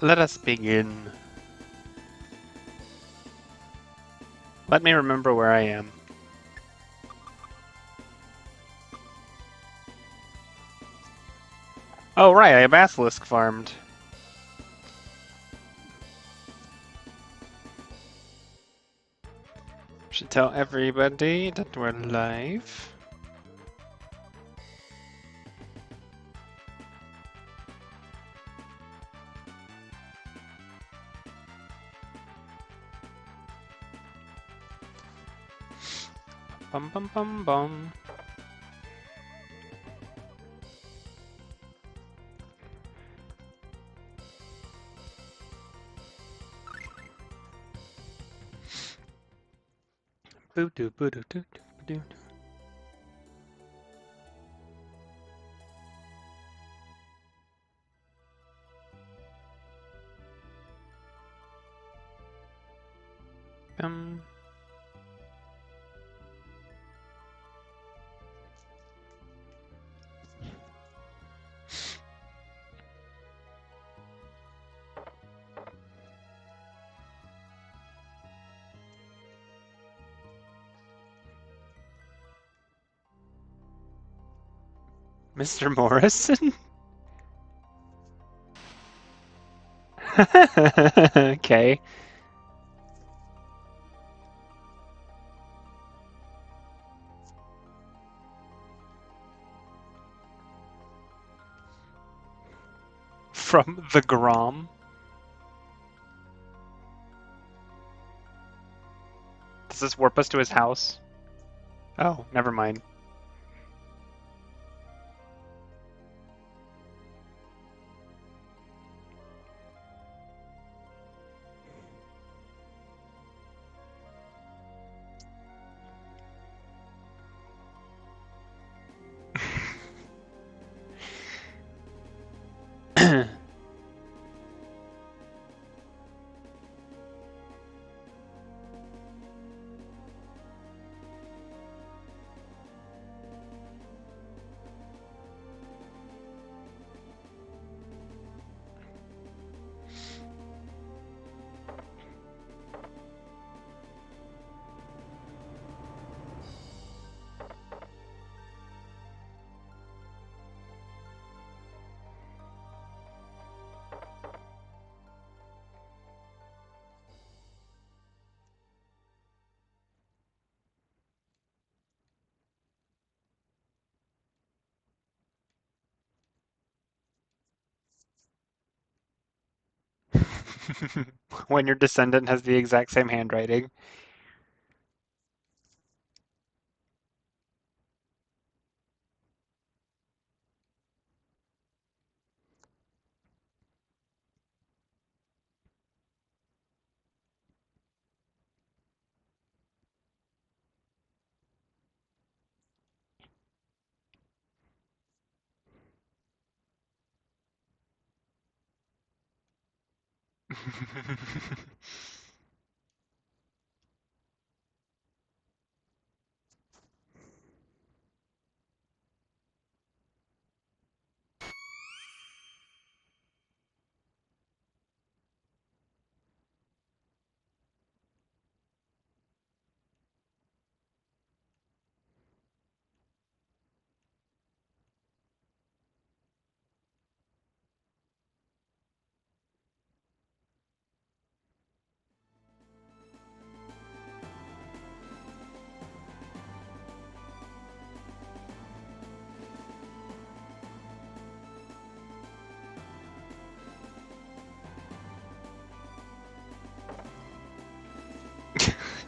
Let us begin. Let me remember where I am. Oh, right, I Basilisk farmed. Should tell everybody that we're live. Bum bum bum bum. Boo doo boo doo doo doo doo. Bum. Mr. Morrison? Okay. From the Grom. Does this warp us to his house? Oh, never mind. When your descendant has the exact same handwriting.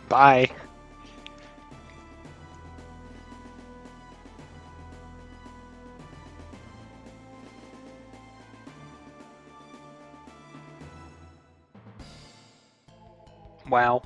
Bye. Wow.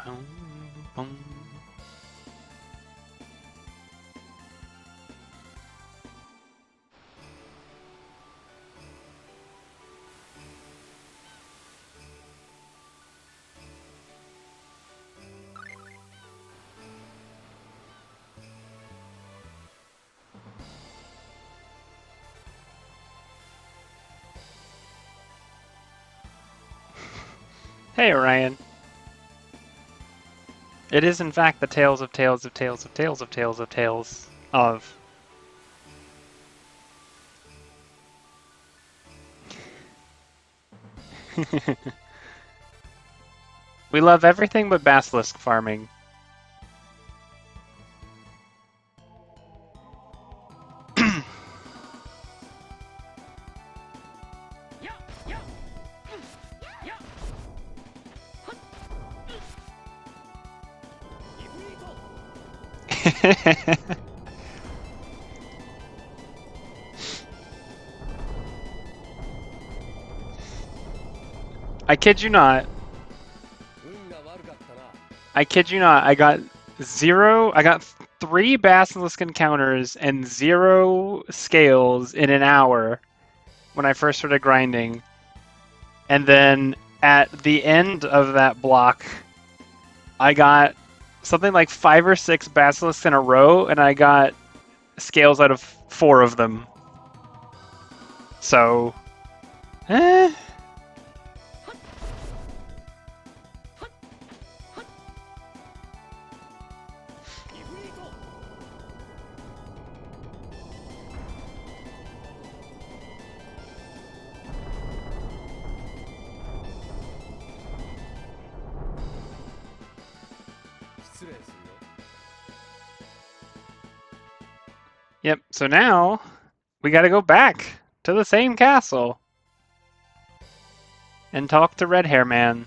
Boom, boom. Hey, Orion. It is, in fact, the tales of tales of tales of tales of tales of tales of. We love everything but basilisk farming. I kid you not. I kid you not. I got 3 basilisk encounters and 0 scales in an hour when I first started grinding. And then at the end of that block, I got something like 5 or 6 basilisks in a row, and I got scales out of 4 of them. So, eh. Yep, so now we gotta go back to the same castle and talk to Red Hair Man.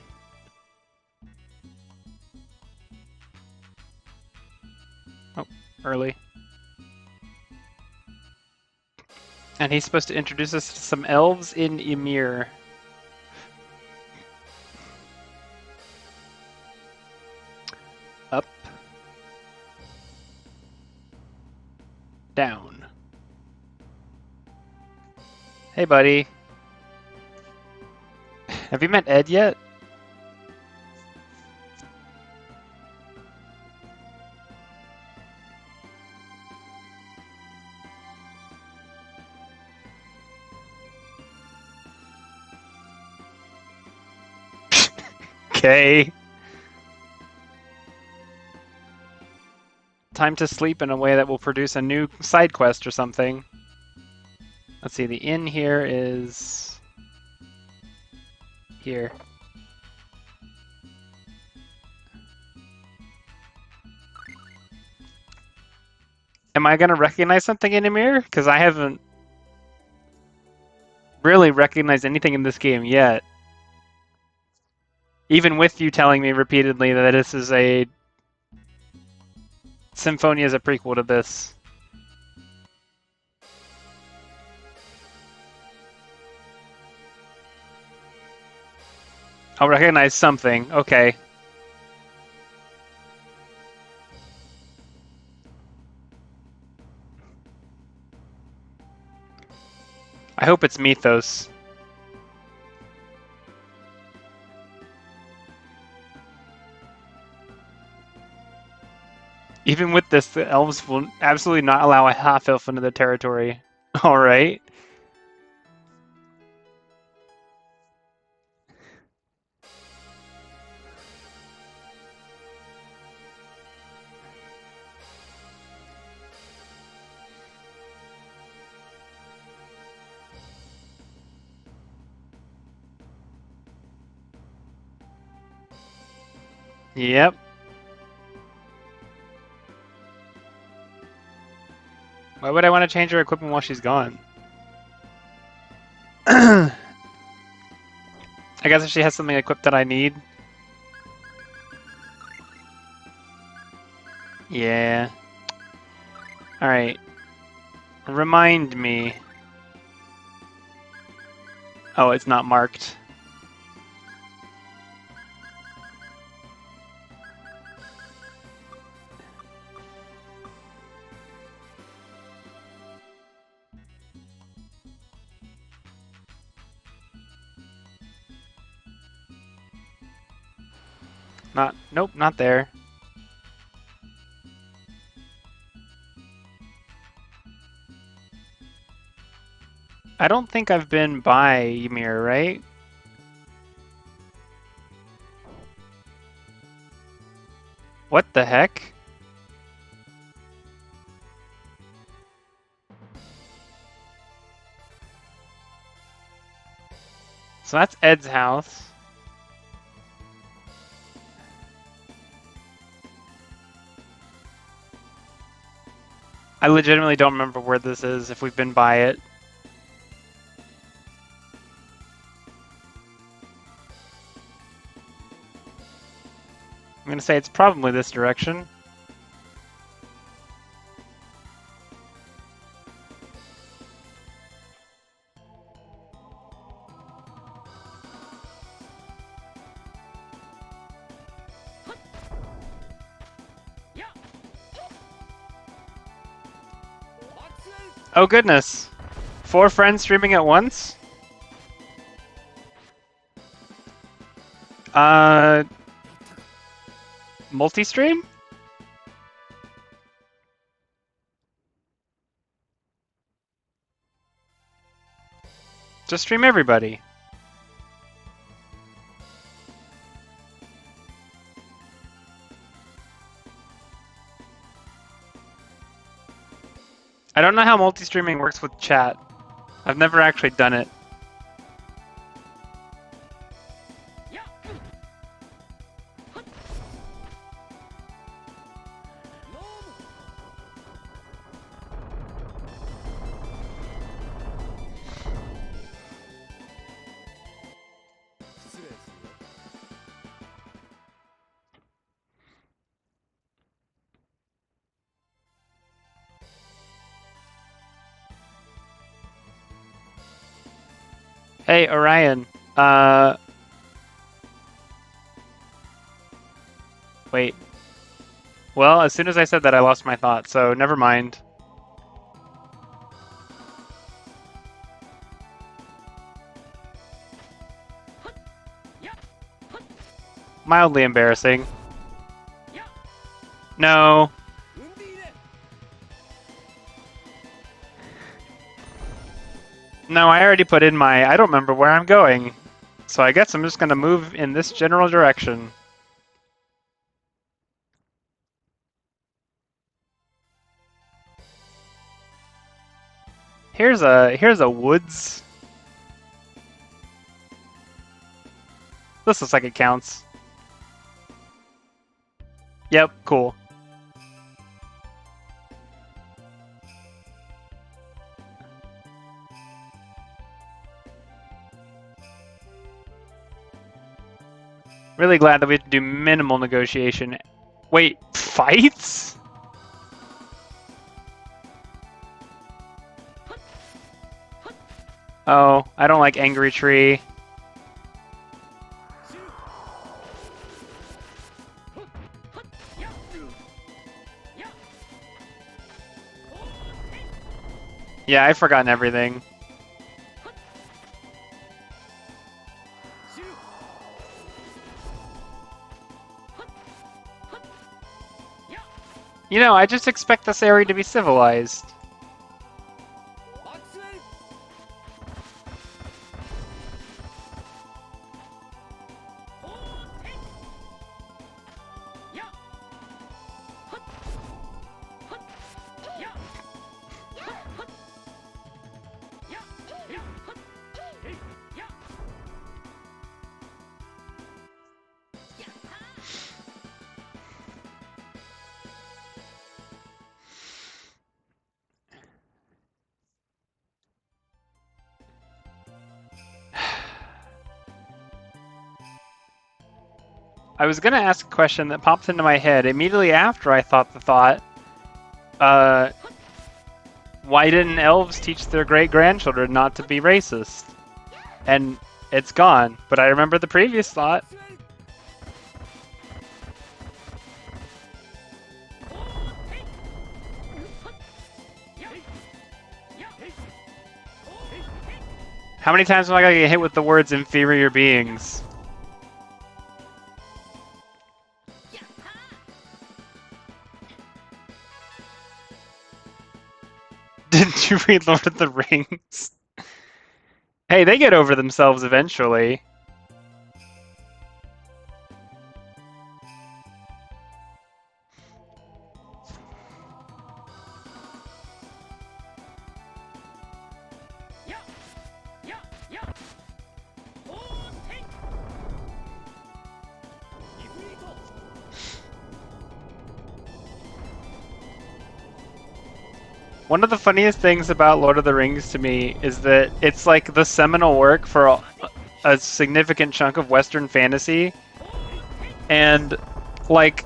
Oh, early. And he's supposed to introduce us to some elves in Ymir. Up. Down. Hey, buddy. Have you met Ed yet? Okay. Time to sleep in a way that will produce a new side quest or something. Let's see, the inn here is here. Am I gonna recognize something in Ymir? Because I haven't really recognized anything in this game yet. Even with you telling me repeatedly that this is a Symphonia is a prequel to this. I'll recognize something. Okay. I hope it's Mythos. Even with this, the elves will absolutely not allow a half-elf into the territory. Alright. Yep. Why would I want to change her equipment while she's gone? I guess if she has something equipped that I need. Yeah. Alright. Remind me. Oh, it's not marked. Nope, not there. I don't think I've been by Ymir, right? What the heck? So that's Ed's house. I legitimately don't remember where this is, if we've been by it. I'm gonna say it's probably this direction. Oh goodness. 4 friends streaming at once? Multi-stream? Just stream everybody. I don't know how multi-streaming works with chat. I've never actually done it. Hey, Orion. Wait. Well, as soon as I said that, I lost my thought, so never mind. Mildly embarrassing. No. No, I already put in my... I don't remember where I'm going. So I guess I'm just gonna move in this general direction. Here's a woods. This looks like it counts. Yep, cool. Really glad that we have to do minimal negotiation. Wait, fights? Oh, I don't like Angry Tree. Yeah, I've forgotten everything. You know, I just expect this area to be civilized. I was gonna ask a question that popped into my head immediately after I thought the thought. Why didn't elves teach their great-grandchildren not to be racist? And it's gone, but I remember the previous thought. How many times am I gonna get hit with the words inferior beings? Didn't you read Lord of the Rings? Hey, they get over themselves eventually. One of the funniest things about Lord of the Rings to me is that it's like the seminal work for a significant chunk of Western fantasy. And, like,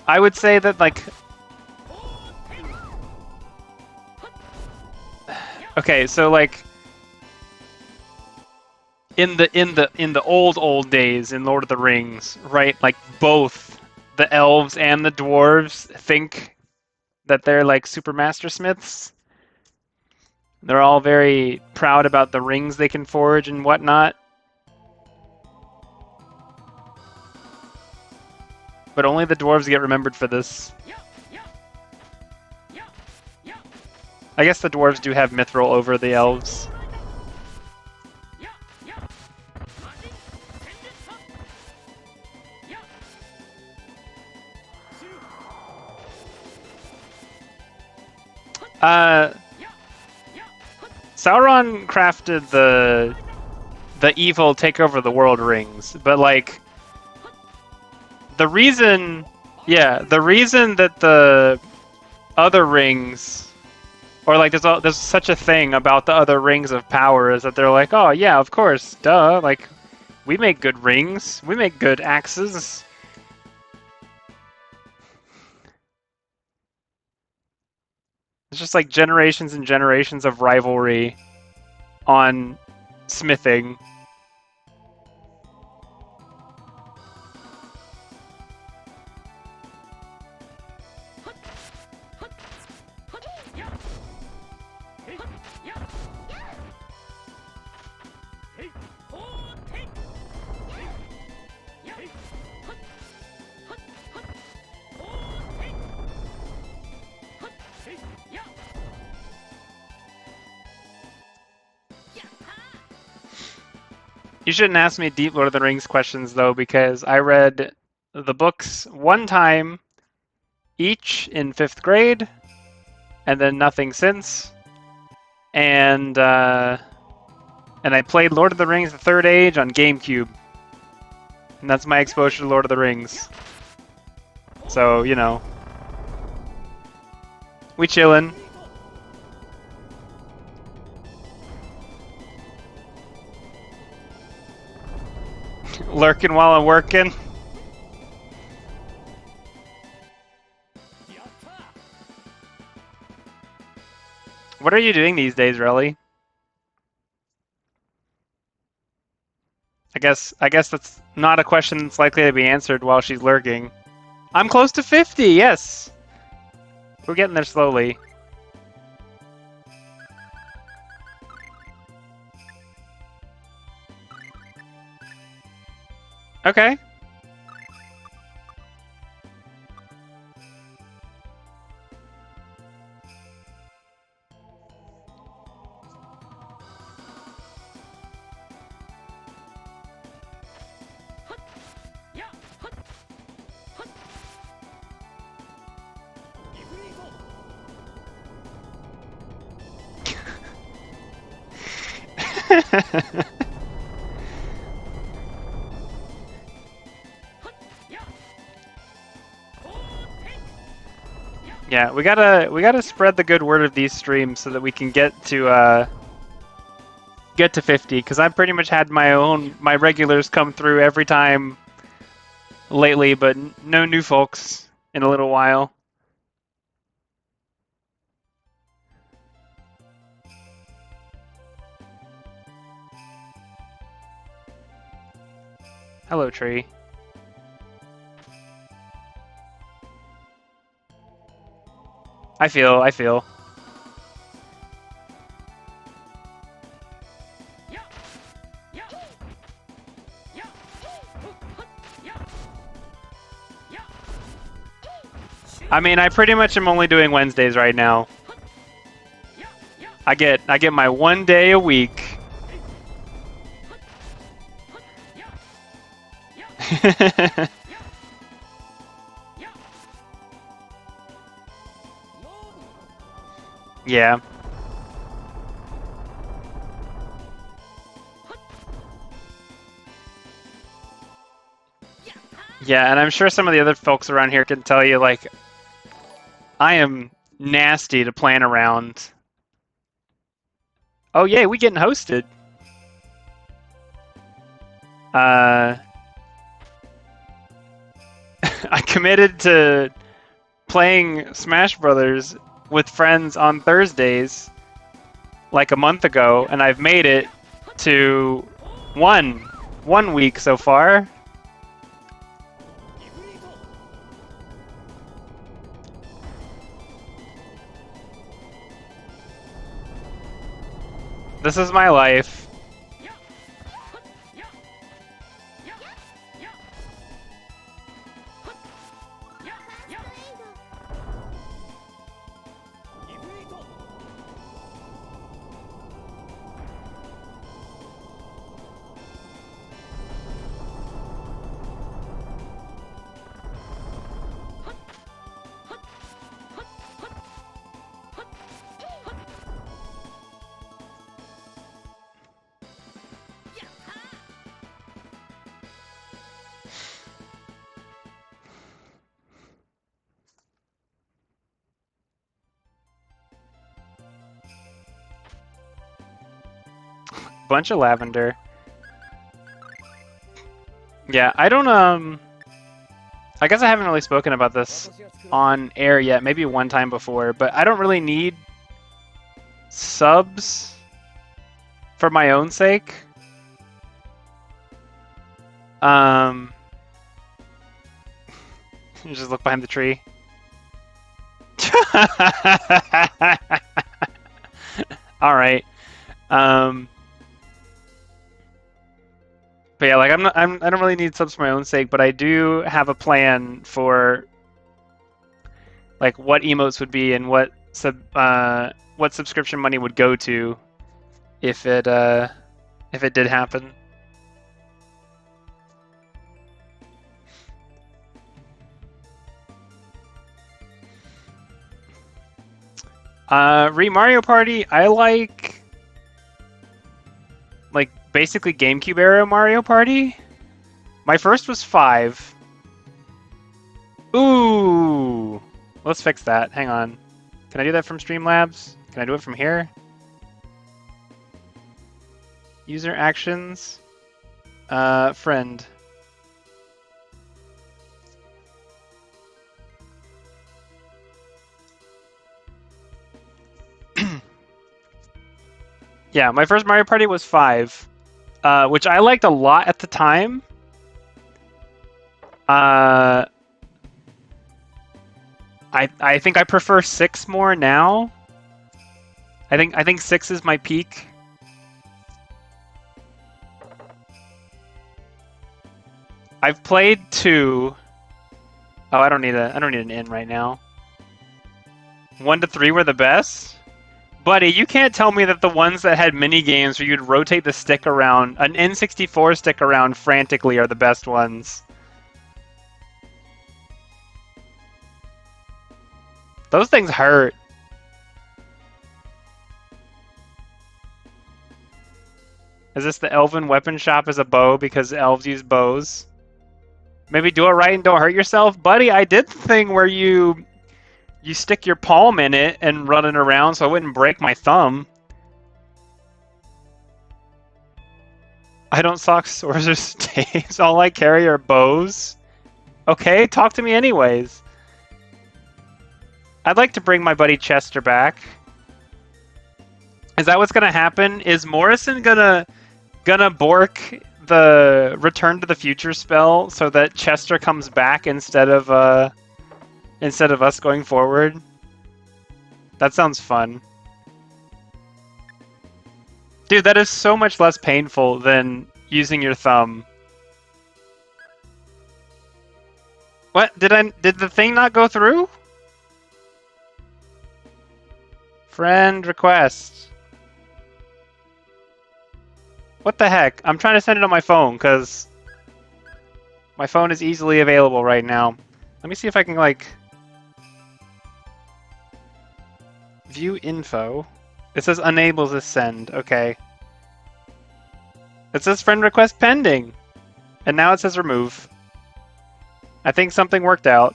I would say that, like, okay, so like in the old days in Lord of the Rings, right? Like both the elves and the dwarves think that they're like super master smiths. They're all very proud about the rings they can forge and whatnot. But only the dwarves get remembered for this. I guess the dwarves do have mithril over the elves. Sauron crafted the evil take over the world rings, but like the reason that the other rings, or like there's such a thing about the other rings of power, is that they're like, oh yeah, of course, duh, like we make good rings, we make good axes. It's just like generations and generations of rivalry on smithing. You shouldn't ask me deep Lord of the Rings questions, though, because I read the books one time each in 5th grade, and then nothing since. And I played Lord of the Rings: The Third Age on GameCube. And that's my exposure to Lord of the Rings. So, you know. We chillin'. Lurking while I'm working. What are you doing these days, Relly? I guess that's not a question that's likely to be answered while she's lurking. I'm close to 50, yes! We're getting there slowly. Okay. Yeah, we gotta spread the good word of these streams so that we can get to 50. Because I've pretty much had my regulars come through every time lately, but no new folks in a little while. Hello, tree. I feel. I mean, I pretty much am only doing Wednesdays right now. I get my 1 day a week. Yeah. Yeah, and I'm sure some of the other folks around here can tell you, like, I am nasty to plan around. Oh, yay, we getting hosted. I committed to playing Smash Brothers with friends on Thursdays like a month ago, and I've made it to one week so far. This is my life. Bunch of lavender. Yeah, I don't, I guess I haven't really spoken about this on air yet, maybe one time before, but I don't really need subs for my own sake. Just look behind the tree. All right. But yeah, like I don't really need subs for my own sake, but I do have a plan for like what emotes would be and what subscription money would go to if it did happen. Mario Party, I like basically GameCube era Mario Party. My first was 5. Ooh, let's fix that. Hang on. Can I do that from Streamlabs? Can I do it from here? User actions. Friend. Yeah, my first Mario Party was 5, which I liked a lot at the time. I think I prefer 6 more now. I think 6 is my peak. I've played 2. Oh, I don't need an in right now. 1 to 3 were the best. Buddy, you can't tell me that the ones that had mini games where you'd rotate the stick around, an N64 stick around frantically, are the best ones. Those things hurt. Is this the elven weapon shop as a bow because elves use bows? Maybe do it right and don't hurt yourself? Buddy, I did the thing where you stick your palm in it and run it around so I wouldn't break my thumb. I don't sock swords or staves. All I carry are bows. Okay, talk to me anyways. I'd like to bring my buddy Chester back. Is that what's gonna happen? Is Morrison gonna bork the Return to the Future spell so that Chester comes back instead of us going forward? That sounds fun. Dude, that is so much less painful than using your thumb. What? Did the thing not go through? Friend request. What the heck? I'm trying to send it on my phone because my phone is easily available right now. Let me see if I can, like, view info. It says unable to send. Okay. It says friend request pending. And now it says remove. I think something worked out.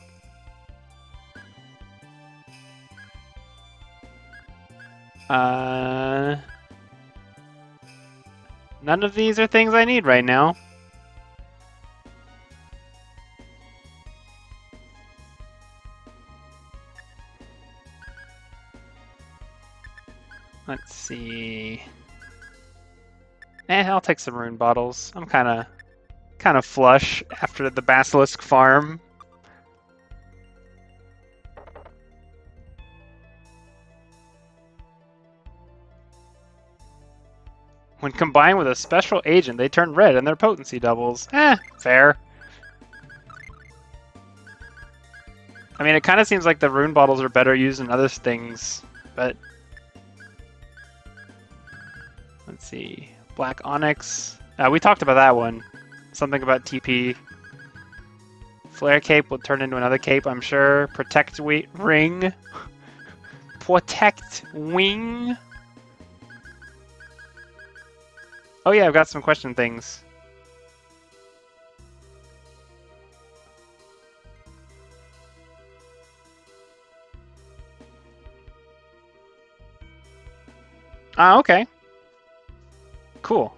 None of these are things I need right now. Let's see. I'll take some rune bottles. I'm kind of flush after the Basilisk farm. When combined with a special agent, they turn red and their potency doubles. Fair. I mean, it kind of seems like the rune bottles are better used in other things, but... Let's see. Black Onyx. We talked about that one. Something about TP. Flare Cape will turn into another cape, I'm sure. Protect Ring. Protect Wing. Oh yeah, I've got some question things. Okay. Cool.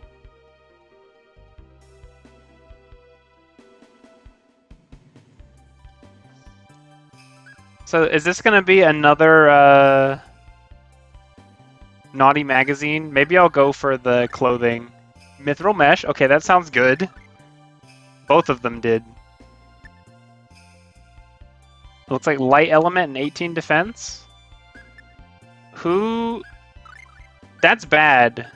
So is this going to be another naughty magazine? Maybe I'll go for the clothing. Mithril Mesh. Okay, that sounds good. Both of them did. It looks like Light Element and 18 defense. Who... That's bad.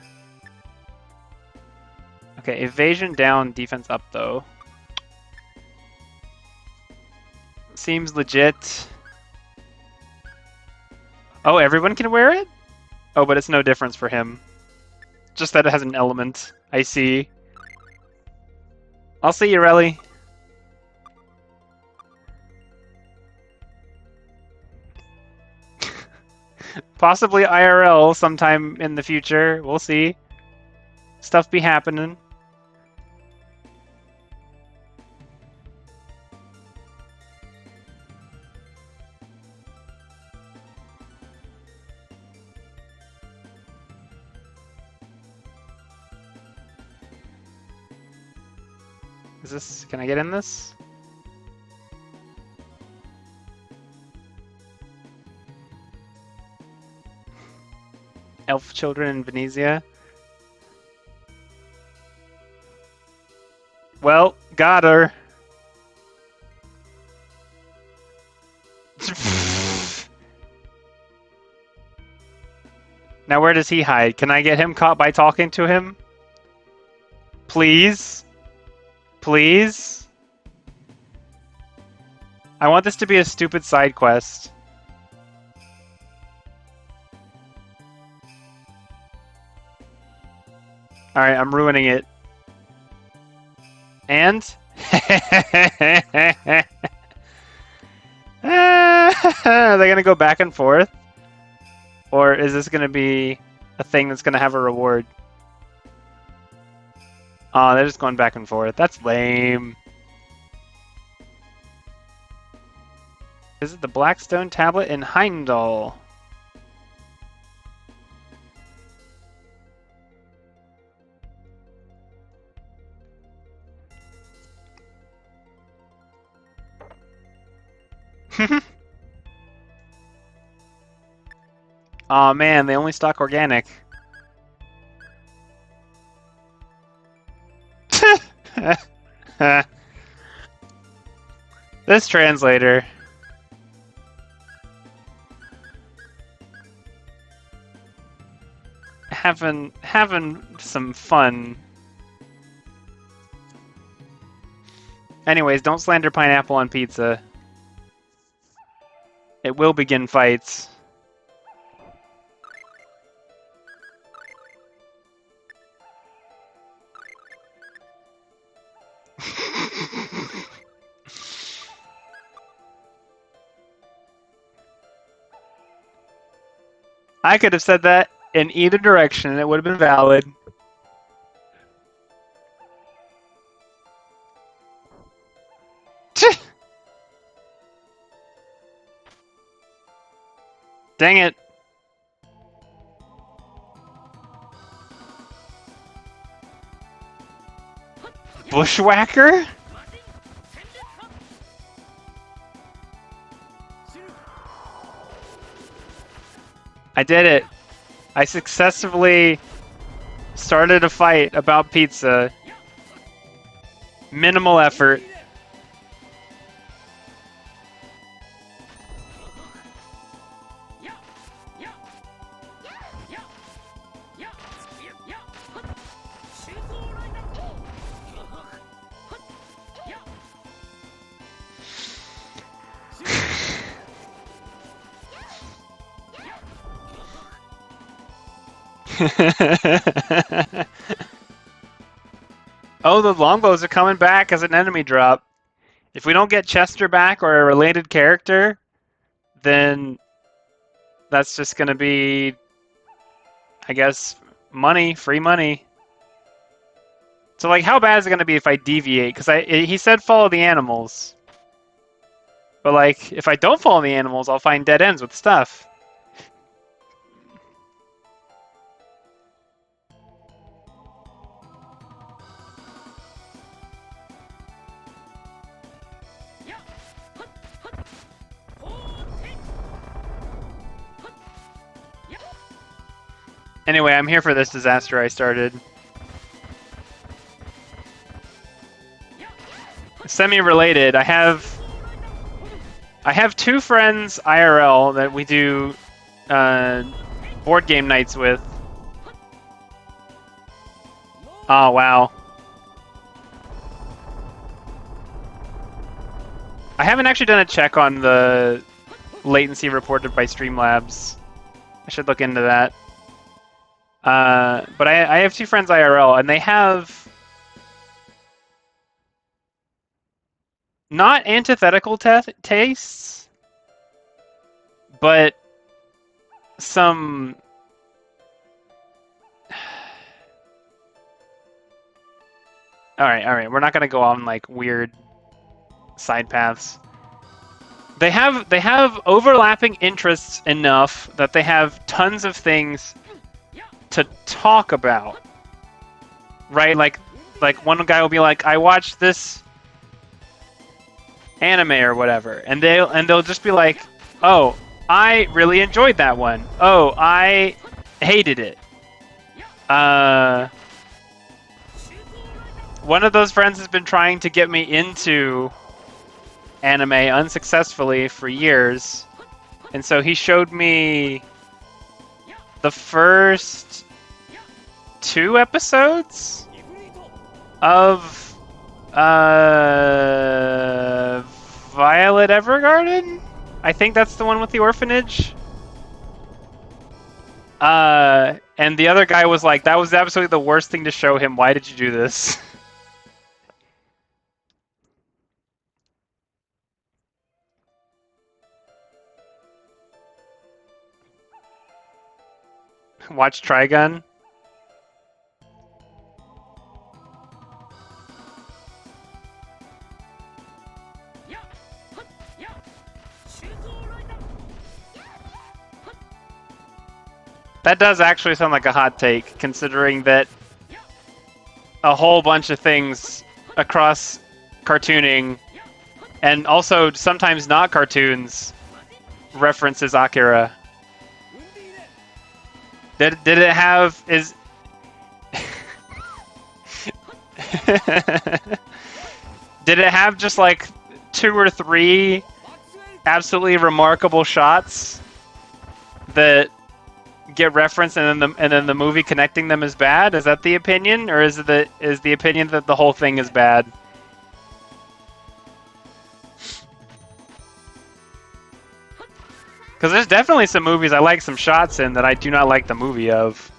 Okay, evasion down, defense up, though. Seems legit. Oh, everyone can wear it? Oh, but it's no difference for him. Just that it has an element. I see. I'll see you, Relly. Possibly IRL sometime in the future. We'll see. Stuff be happening. Is this... Can I get in this? Elf children in Venezia. Well, got her. Now where does he hide? Can I get him caught by talking to him? Please? Please? I want this to be a stupid side quest. Alright, I'm ruining it. And? Are they gonna go back and forth? Or is this gonna be a thing that's gonna have a reward? Oh, they're just going back and forth. That's lame. Is it the Blackstone Tablet in Heimdall? Aw, man, they only stock organic. This translator. Having some fun. Anyways, don't slander pineapple on pizza. It will begin fights. I could have said that in either direction and it would have been valid. Dang it. Bushwhacker? I did it. I successfully started a fight about pizza. Minimal effort. Oh, the longbows are coming back as an enemy drop. If we don't get Chester back or a related character, then that's just going to be, I guess, money, free money. So, like, how bad is it going to be if I deviate? Because he said follow the animals. But, like, if I don't follow the animals, I'll find dead ends with stuff. Anyway, I'm here for this disaster I started. Semi-related, I have 2 friends IRL that we do board game nights with. Oh, wow. I haven't actually done a check on the latency reported by Streamlabs. I should look into that. But I have 2 friends IRL, and they have not antithetical tastes, but some all right. We're not gonna go on like weird side paths. They have overlapping interests enough that they have tons of things to talk about, right? Like one guy will be like, I watched this anime or whatever, and they'll just be like, oh, I really enjoyed that one. Oh, I hated it. One of those friends has been trying to get me into anime unsuccessfully for years, and so he showed me the first 2 episodes of Violet Evergarden? I think that's the one with the orphanage. And the other guy was like, that was absolutely the worst thing to show him. Why did you do this? Watch Trigun. That does actually sound like a hot take, considering that a whole bunch of things across cartooning, and also sometimes not cartoons, references Akira. Did it have is? Did it have just like 2 or 3 absolutely remarkable shots that get referenced, and then the movie connecting them is bad? Is that the opinion, or is the opinion that the whole thing is bad? Because there's definitely some movies I like some shots in that I do not like the movie of.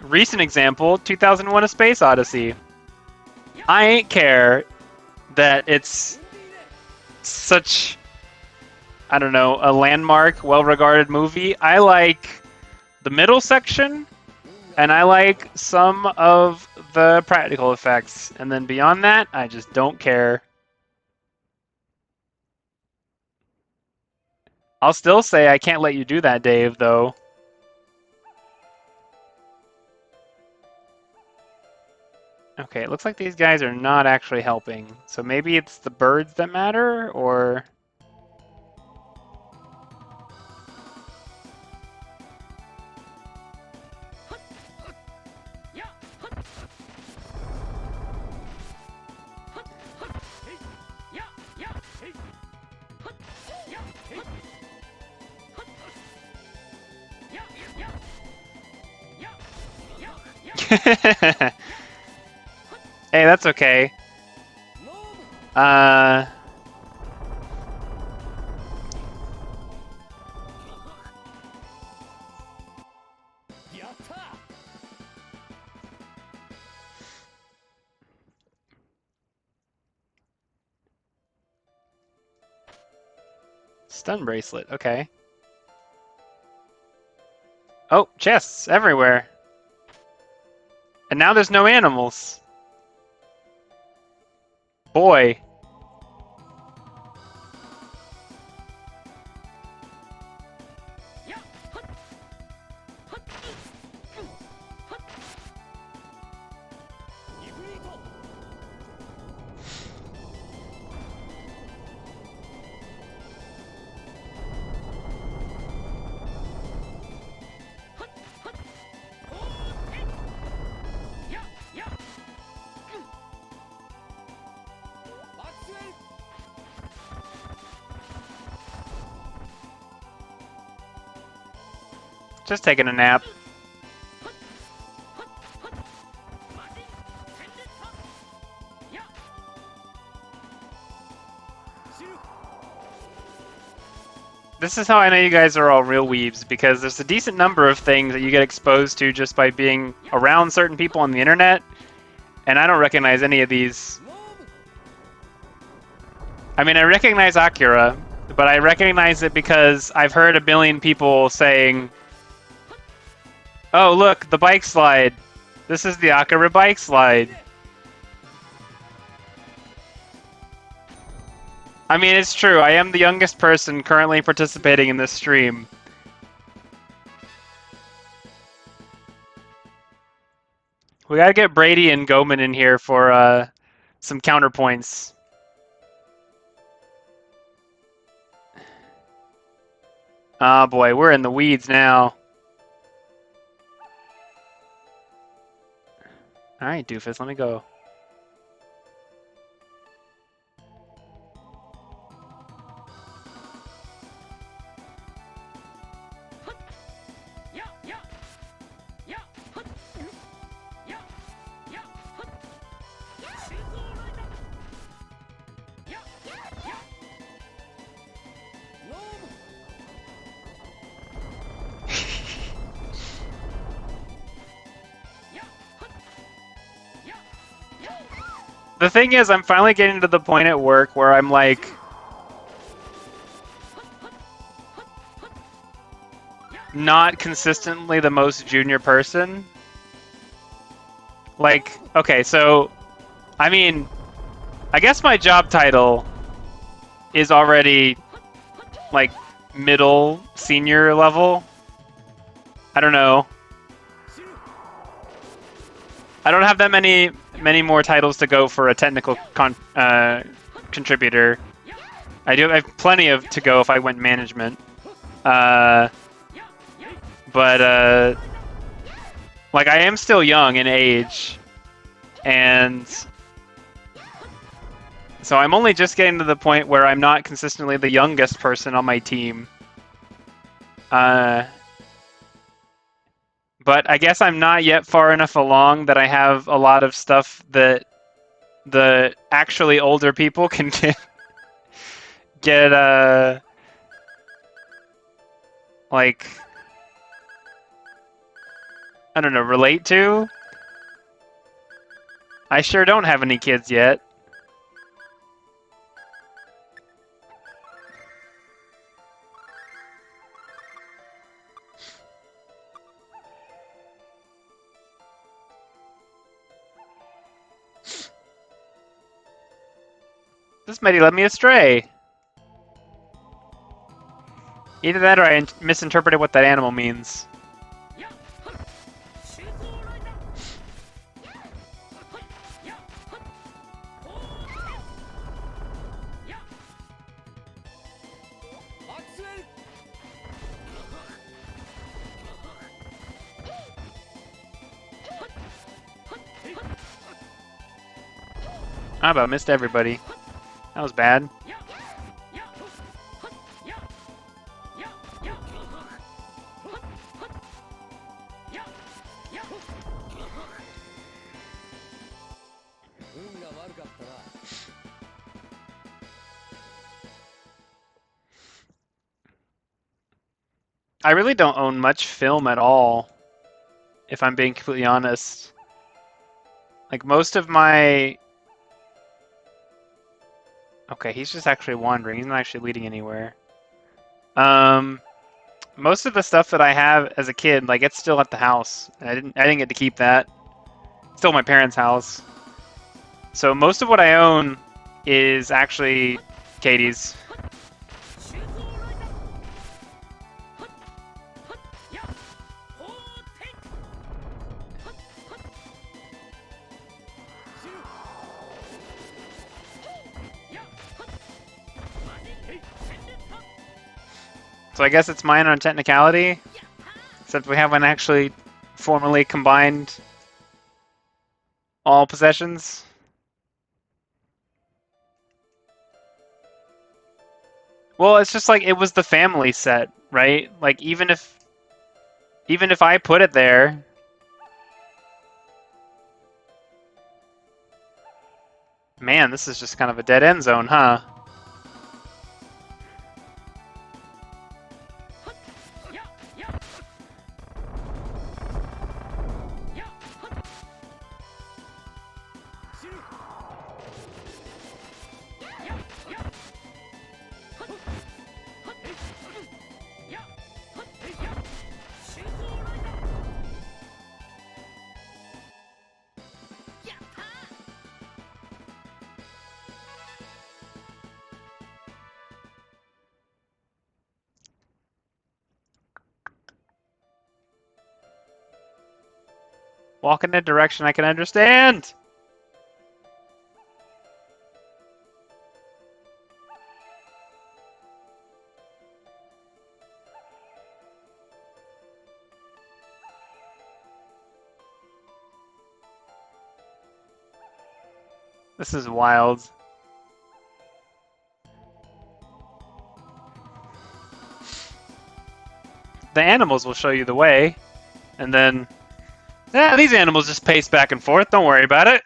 Recent example, 2001: A Space Odyssey. I ain't care that it's such I don't know, a landmark, well-regarded movie. I like the middle section, and I like some of the practical effects. And then beyond that, I just don't care. I'll still say I can't let you do that, Dave, though. Okay, it looks like these guys are not actually helping. So maybe it's the birds that matter, or... Hey, that's okay. Stun bracelet, okay. Oh, chests everywhere. And now there's no animals. Boy. Just taking a nap. This is how I know you guys are all real weebs, because there's a decent number of things that you get exposed to just by being around certain people on the internet, and I don't recognize any of these. I mean, I recognize Akira, but I recognize it because I've heard a billion people saying, "Oh, look, the bike slide. This is the Akira bike slide." I mean, it's true. I am the youngest person currently participating in this stream. We gotta get Brady and Goman in here for some counterpoints. Oh boy, we're in the weeds now. Alright, doofus, let me go. The thing is, I'm finally getting to the point at work where I'm like... not consistently the most junior person. Like, okay, so... I mean, I guess my job title is already, like, middle, senior level. I don't know. I don't have that many more titles to go for a technical contributor. I have plenty of to go if I went management. But like, I am still young in age, and so I'm only just getting to the point where I'm not consistently the youngest person on my team. But I guess I'm not yet far enough along that I have a lot of stuff that the actually older people can get like, I don't know, relate to. I sure don't have any kids yet. This mighty led me astray. Either that or I misinterpreted what that animal means. I about missed everybody. That was bad. I really don't own much film at all, if I'm being completely honest. Like, most of my... Okay, he's just actually wandering. He's not actually leading anywhere. Most of the stuff that I have as a kid, like, it's still at the house. I didn't get to keep that. It's still my parents' house. So most of what I own is actually Katie's. So I guess it's mine on technicality, except we haven't actually formally combined all possessions. Well, it's just like it was the family set, right? Like even if I put it there, man, this is just kind of a dead end zone, huh? Walk in a direction I can understand. This is wild. The animals will show you the way, and then these animals just pace back and forth. Don't worry about it.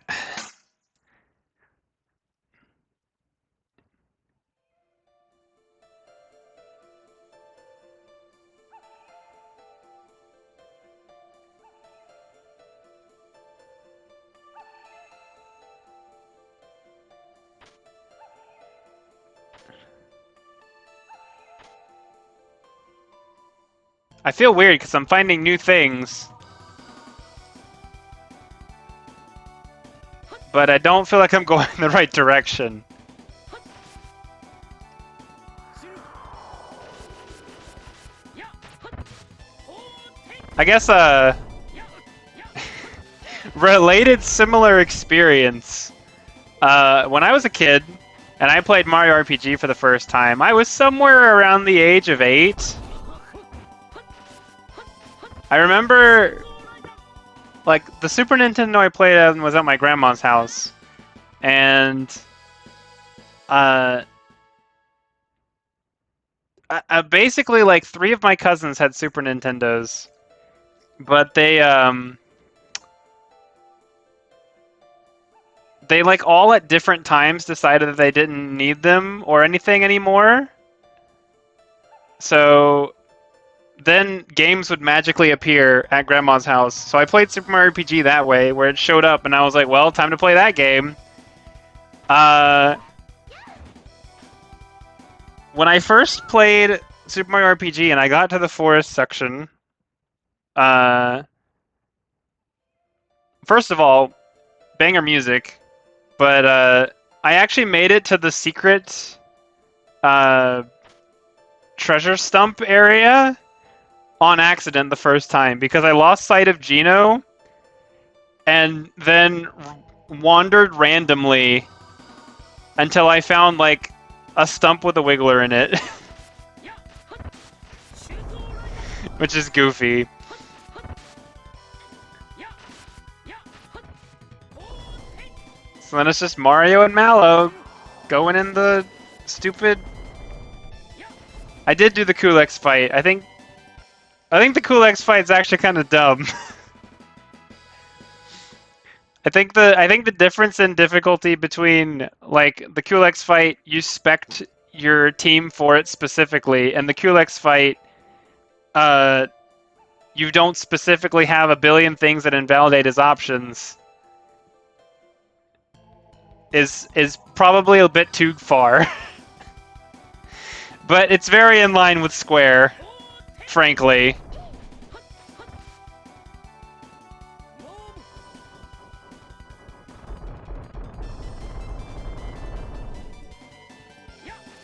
I feel weird because I'm finding new things, but I don't feel like I'm going in the right direction. I guess related similar experience. When I was a kid and I played Mario RPG for the first time, I was somewhere around the age of 8. I remember, like, the Super Nintendo I played on was at my grandma's house, and basically, like, 3 of my cousins had Super Nintendos, but they like all at different times decided that they didn't need them or anything anymore. So then games would magically appear at Grandma's house. So I played Super Mario RPG that way, where it showed up, and I was like, well, time to play that game. When I first played Super Mario RPG and I got to the forest section, first of all, banger music, but I actually made it to the secret uh, treasure stump area on accident the first time because I lost sight of Gino and then wandered randomly until I found like a stump with a wiggler in it, which is goofy. So then it's just Mario and Mallow going in the stupid. I did do the Kulex fight. I think the Kulex fight's actually kind of dumb. I think the difference in difficulty between like the Kulex fight, you spect your team for it specifically, and the Kulex fight, you don't specifically have a billion things that invalidate his options. Is probably a bit too far, but it's very in line with Square, frankly.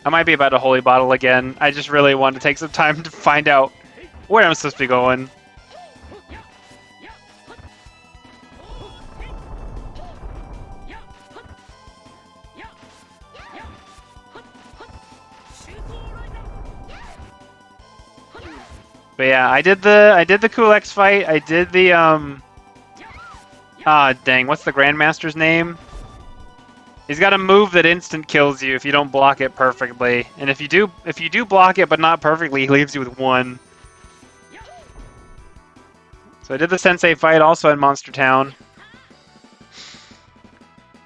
I might be about to holy bottle again. I just really want to take some time to find out where I'm supposed to be going. But yeah, I did the Kulex fight. I did the dang, what's the Grandmaster's name? He's got a move that instant kills you if you don't block it perfectly. And if you do block it but not perfectly, he leaves you with 1. So I did the Sensei fight also in Monster Town.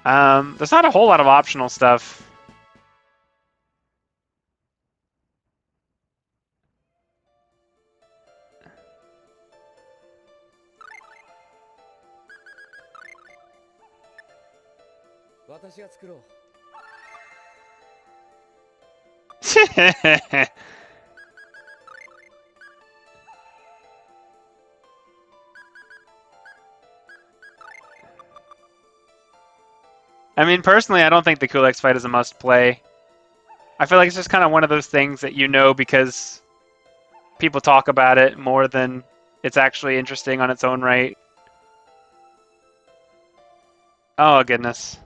There's not a whole lot of optional stuff. I mean, personally, I don't think the Kulex fight is a must-play. I feel like it's just kind of one of those things that you know because people talk about it more than it's actually interesting on its own right. Oh, goodness.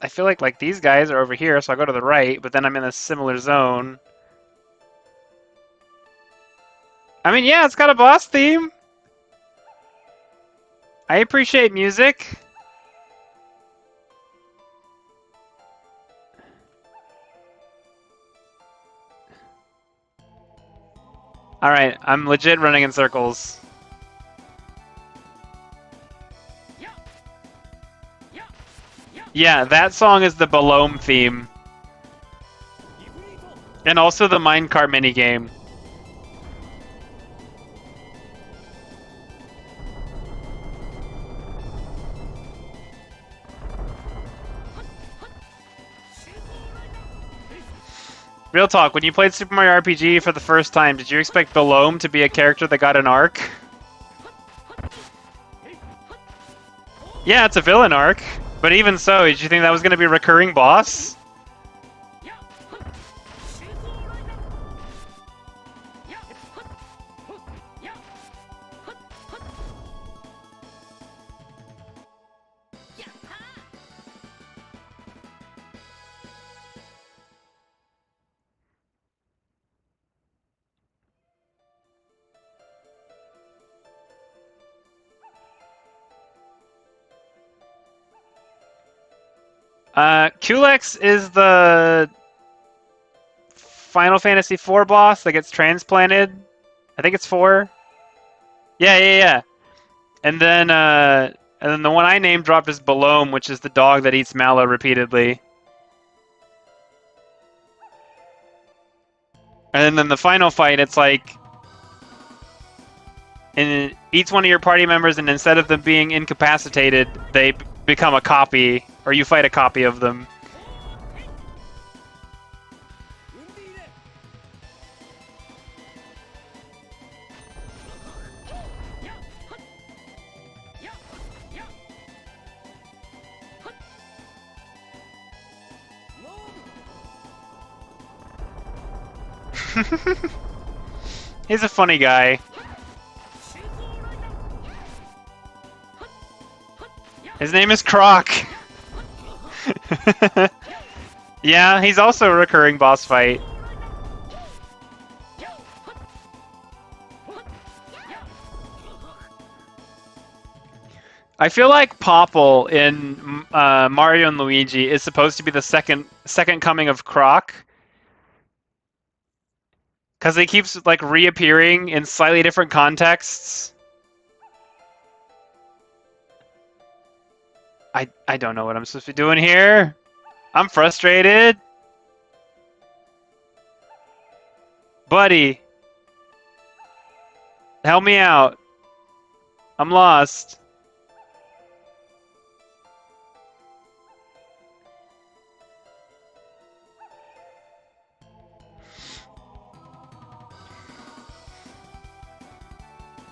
I feel like these guys are over here, so I go to the right, but then I'm in a similar zone. I mean, yeah, it's got a boss theme. I appreciate music. Alright, I'm legit running in circles. Yeah, that song is the Balome theme. And also the minecart minigame. Real talk, when you played Super Mario RPG for the first time, did you expect Balome to be a character that got an arc? Yeah, it's a villain arc. But even so, did you think that was going to be a recurring boss? Kulex is the Final Fantasy IV boss that gets transplanted. I think it's 4. Yeah. And then the one I name dropped is Balome, which is the dog that eats Mallow repeatedly. And then the final fight, it's like in eats one of your party members, and instead of them being incapacitated, they become a copy, or you fight a copy of them. He's a funny guy. His name is Croc. Yeah, he's also a recurring boss fight. I feel like Popple in Mario and Luigi is supposed to be the second coming of Croc, because he keeps like reappearing in slightly different contexts. I don't know what I'm supposed to be doing here. I'm frustrated. Buddy, help me out. I'm lost.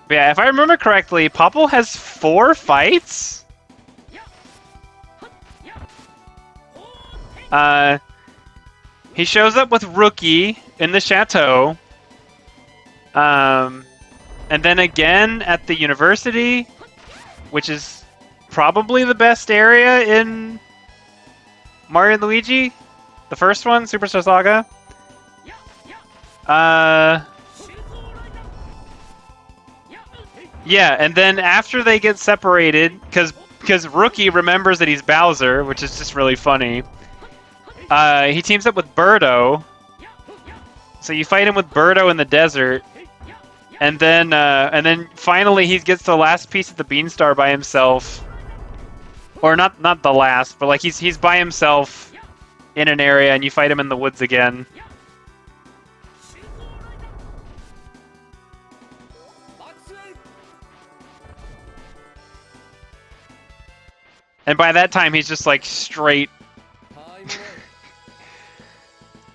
But yeah, if I remember correctly, Popple has 4 fights? He shows up with Rookie in the chateau. And then again at the university, which is probably the best area in Mario and Luigi. The first one, Superstar Saga. Yeah, and then after they get separated, because Rookie remembers that he's Bowser, which is just really funny. He teams up with Birdo. So you fight him with Birdo in the desert, and then finally he gets the last piece of the Beanstar by himself. Or not the last, but like he's by himself in an area, and you fight him in the woods again. And by that time, he's just like straight.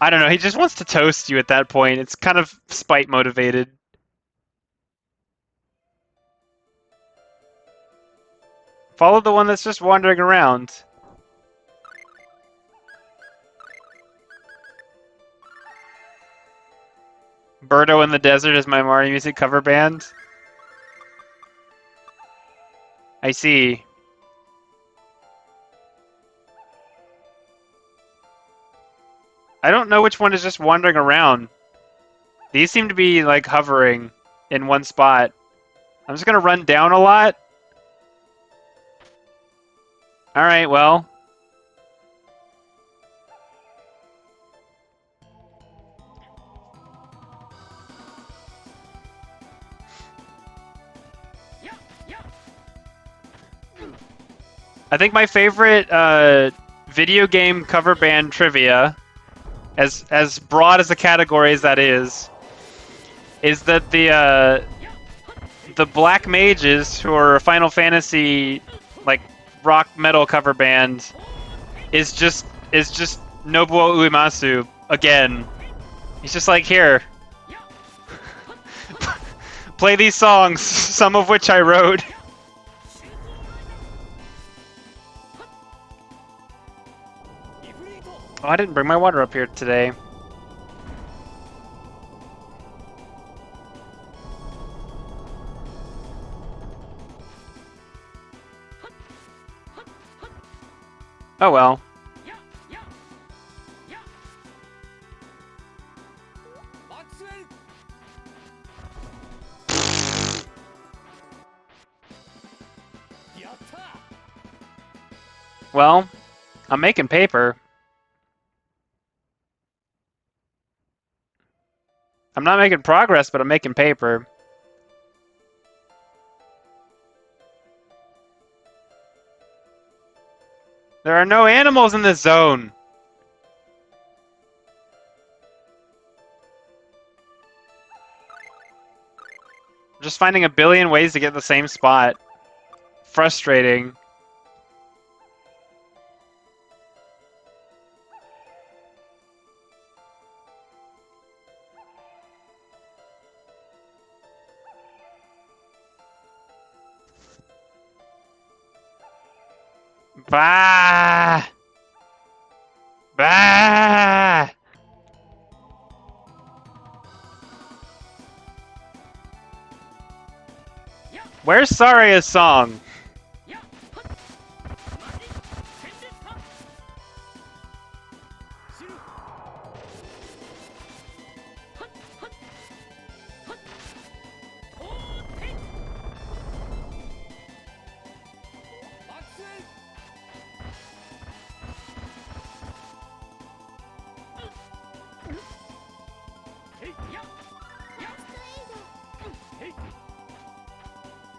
I don't know, he just wants to toast you at that point. It's kind of spite motivated. Follow the one that's just wandering around. Birdo in the Desert is my Mario music cover band. I see. I don't know which one is just wandering around. These seem to be like hovering in one spot. I'm just gonna run down a lot. Alright, well. I think my favorite video game cover band trivia, as broad as a category as that is that the Black Mages, who are a Final Fantasy like rock metal cover band, is just Nobuo Uematsu again. He's just like, here, play these songs, some of which I wrote. Oh, I didn't bring my water up here today. Oh well. Well, I'm making paper. I'm not making progress, but I'm making paper. There are no animals in this zone. just finding a billion ways to get the same spot. Frustrating. Bah! Bah! Where's Saria's song?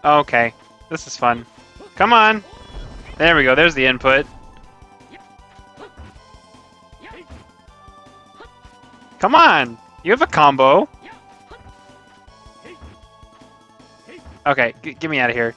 Okay, this is fun. Come on! There we go, there's the input. Come on! You have a combo! Okay, get me out of here.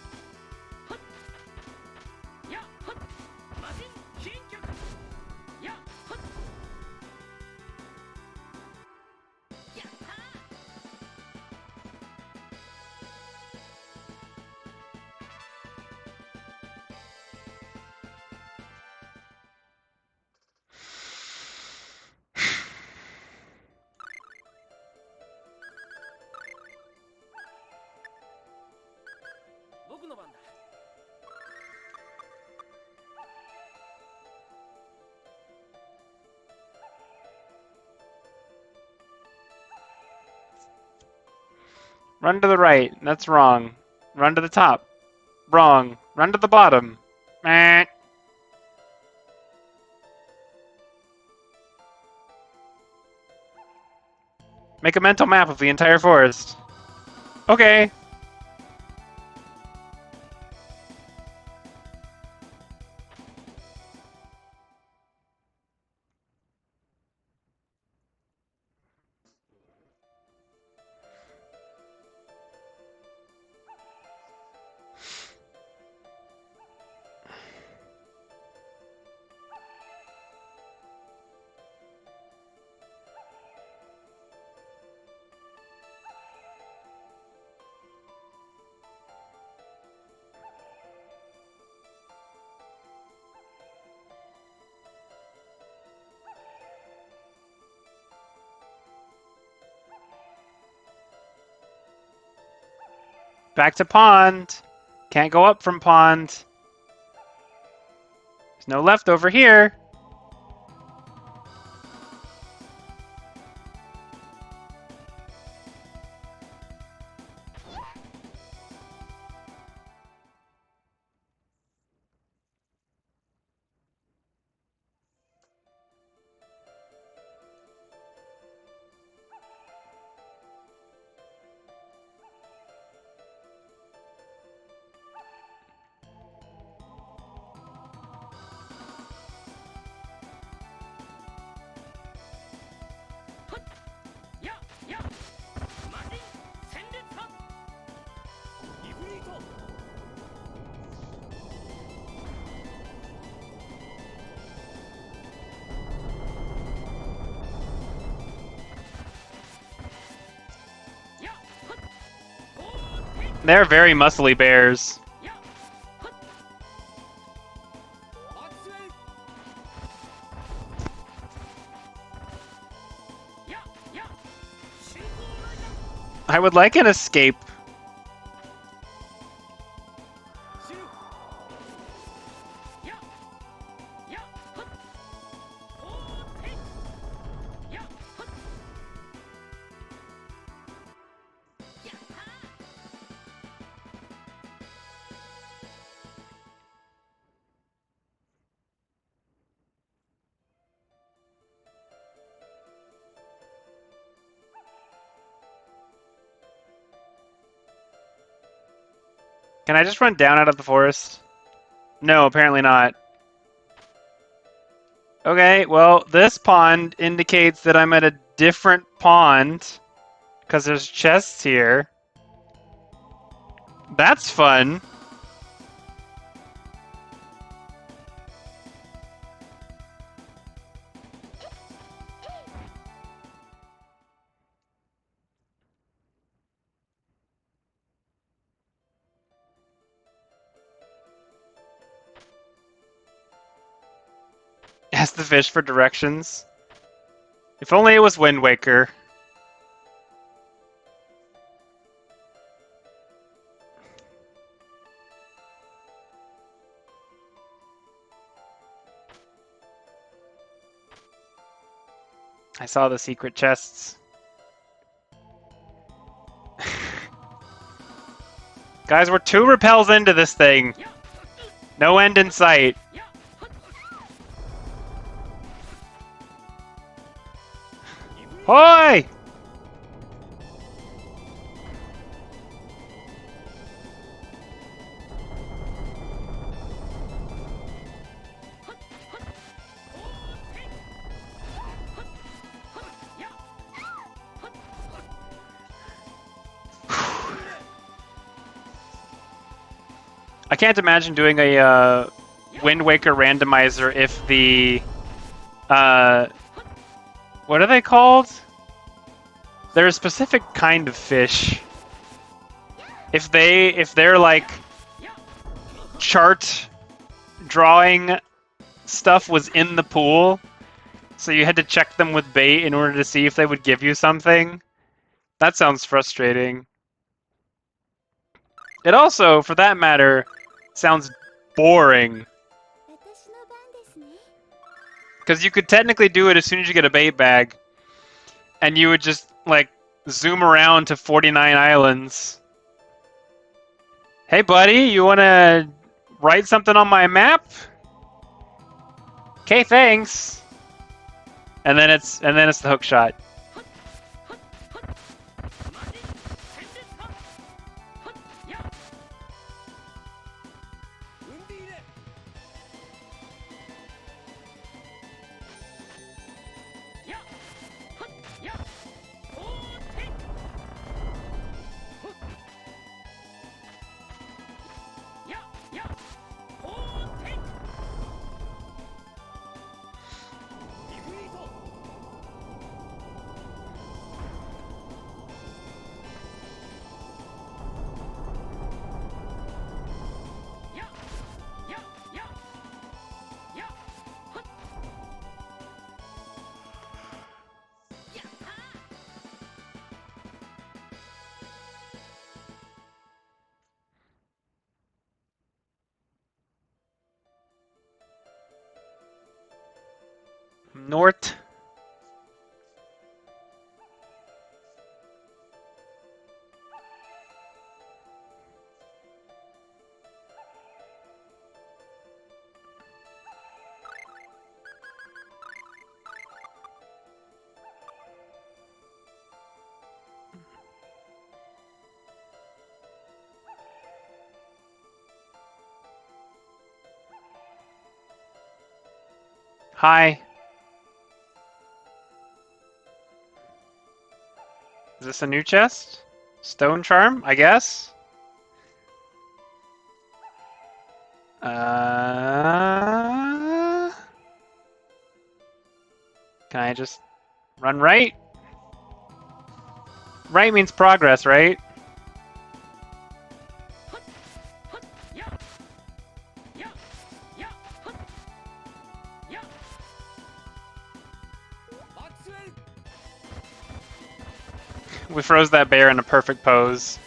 Run to the right. That's wrong. Run to the top. Wrong. Run to the bottom. Meh. Make a mental map of the entire forest. Okay. Back to pond. Can't go up from pond. There's no left over here. They're very muscly bears. I would like an escape. Can I just run down out of the forest? No, apparently not. Okay, well, this pond indicates that I'm at a different pond because there's chests here. That's fun. Ask the fish for directions. If only it was Wind Waker. I saw the secret chests. Guys, we're 2 repels into this thing. No end in sight. Hoi! I can't imagine doing a Wind Waker randomizer if the what are they called? They're a specific kind of fish. If they're like chart drawing stuff was in the pool, so you had to check them with bait in order to see if they would give you something. That sounds frustrating. It also, for that matter, sounds boring. Because you could technically do it as soon as you get a bait bag, and you would just, like, zoom around to 49 islands. Hey, buddy, you want to write something on my map? Okay, thanks. And then it's the hook shot. North. Hi. Is this a new chest? Stone charm, I guess? Can I just run right? Right means progress, right? We froze that bear in a perfect pose.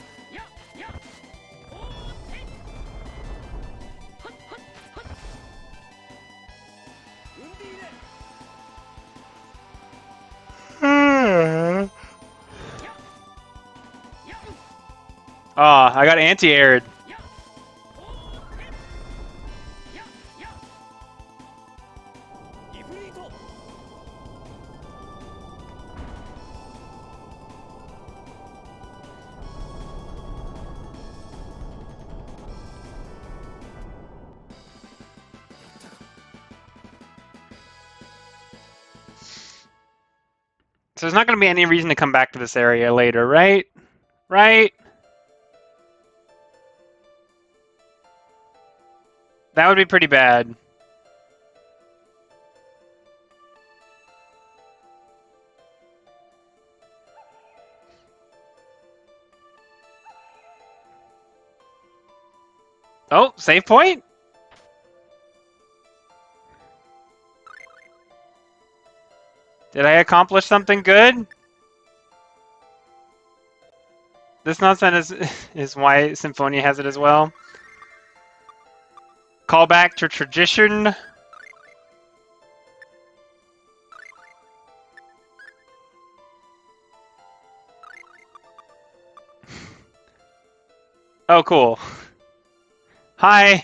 I got anti-aired. So there's not going to be any reason to come back to this area later, right? Right? That would be pretty bad. Oh, save point? Did I accomplish something good? This nonsense is why Symphonia has it as well. Call back to tradition. Oh, cool. Hi.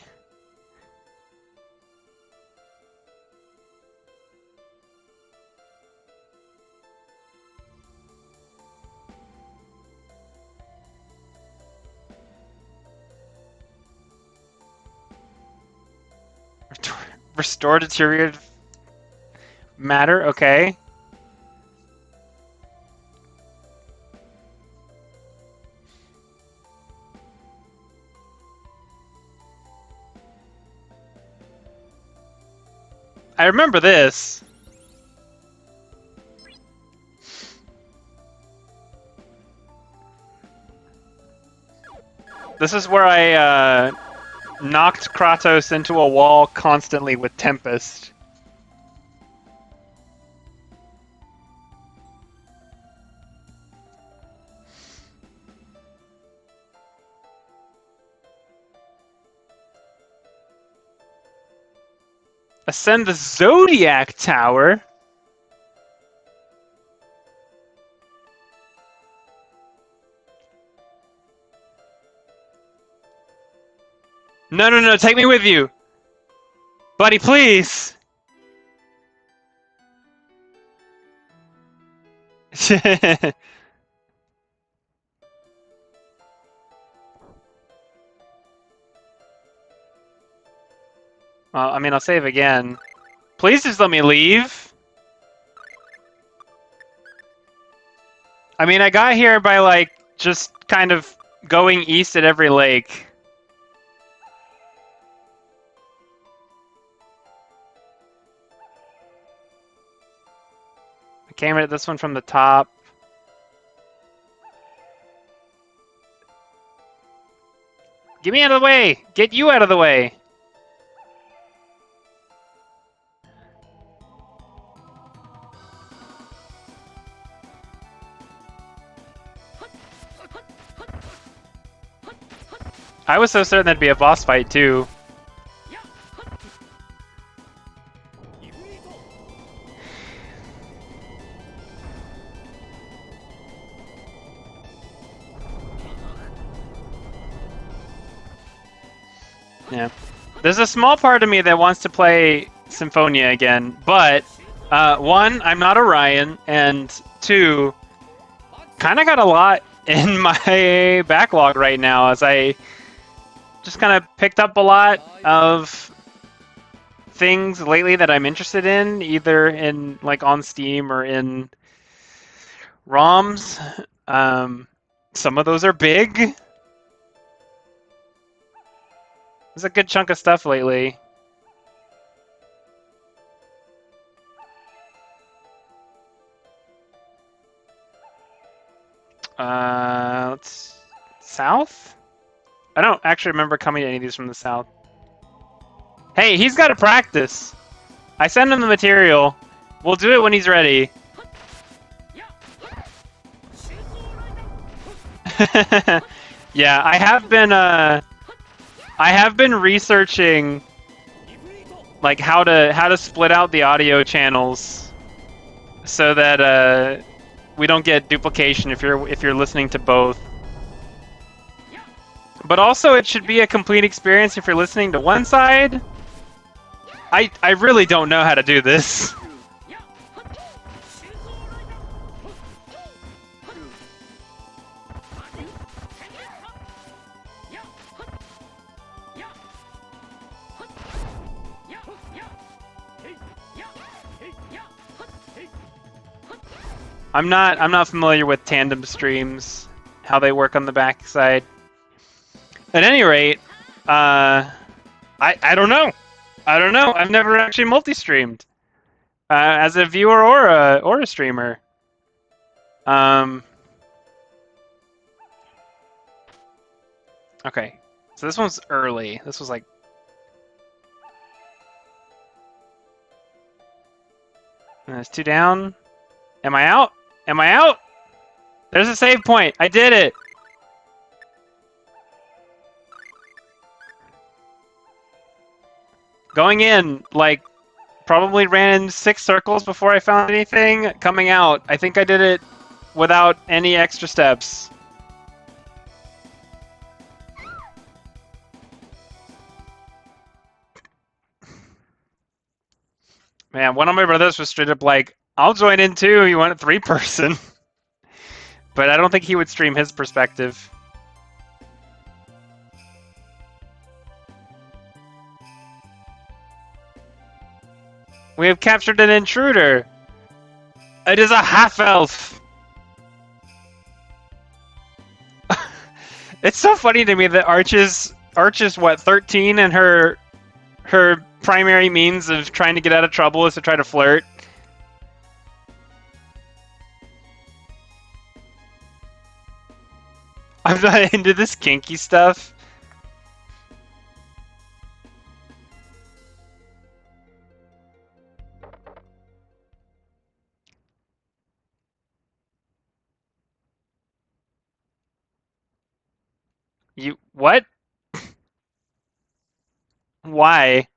Restore deteriorated matter, okay. I remember this. This is where I knocked Kratos into a wall constantly with Tempest. Ascend the Zodiac Tower? No, no, no, take me with you! Buddy, please! Well, I mean, I'll save again. Please just let me leave. I mean, I got here by, like, just kind of going east at every lake. I came at this one from the top. Get me out of the way! Get you out of the way! I was so certain that'd be a boss fight, too. Yeah. There's a small part of me that wants to play Symphonia again, but, one, I'm not Orion, and two, kind of got a lot in my backlog right now, as I just kind of picked up a lot of things lately that I'm interested in, either in, like, on Steam or in ROMs. Some of those are big. There's a good chunk of stuff lately. Let's... South? I don't actually remember coming to any of these from the south. Hey, he's got to practice! I send him the material. We'll do it when he's ready. Yeah, I have been researching like how to split out the audio channels so that we don't get duplication if you're listening to both. But also it should be a complete experience if you're listening to one side. I really don't know how to do this. I'm not familiar with tandem streams, how they work on the backside. At any rate, I I don't know. I don't know. I've never actually multi-streamed as a viewer or a streamer. Okay, so this one's early. This was like. There's 2 down. Am I out? Am I out? There's a save point. I did it. Going in, like, probably ran 6 circles before I found anything. Coming out, I think I did it without any extra steps. Man, one of my brothers was straight up like, I'll join in too. You want a 3-person? But I don't think he would stream his perspective. We have captured an intruder. It is a half-elf. It's so funny to me that Arch is what, 13, and her primary means of trying to get out of trouble is to try to flirt. I'm not into this kinky stuff. You what? Why?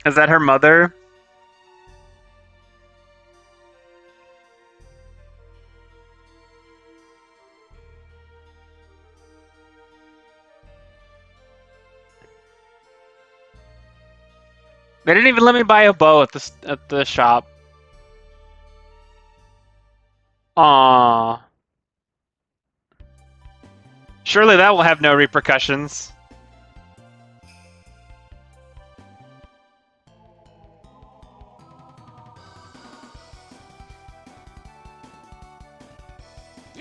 Is that her mother? They didn't even let me buy a bow at the shop. Aww. Surely that will have no repercussions.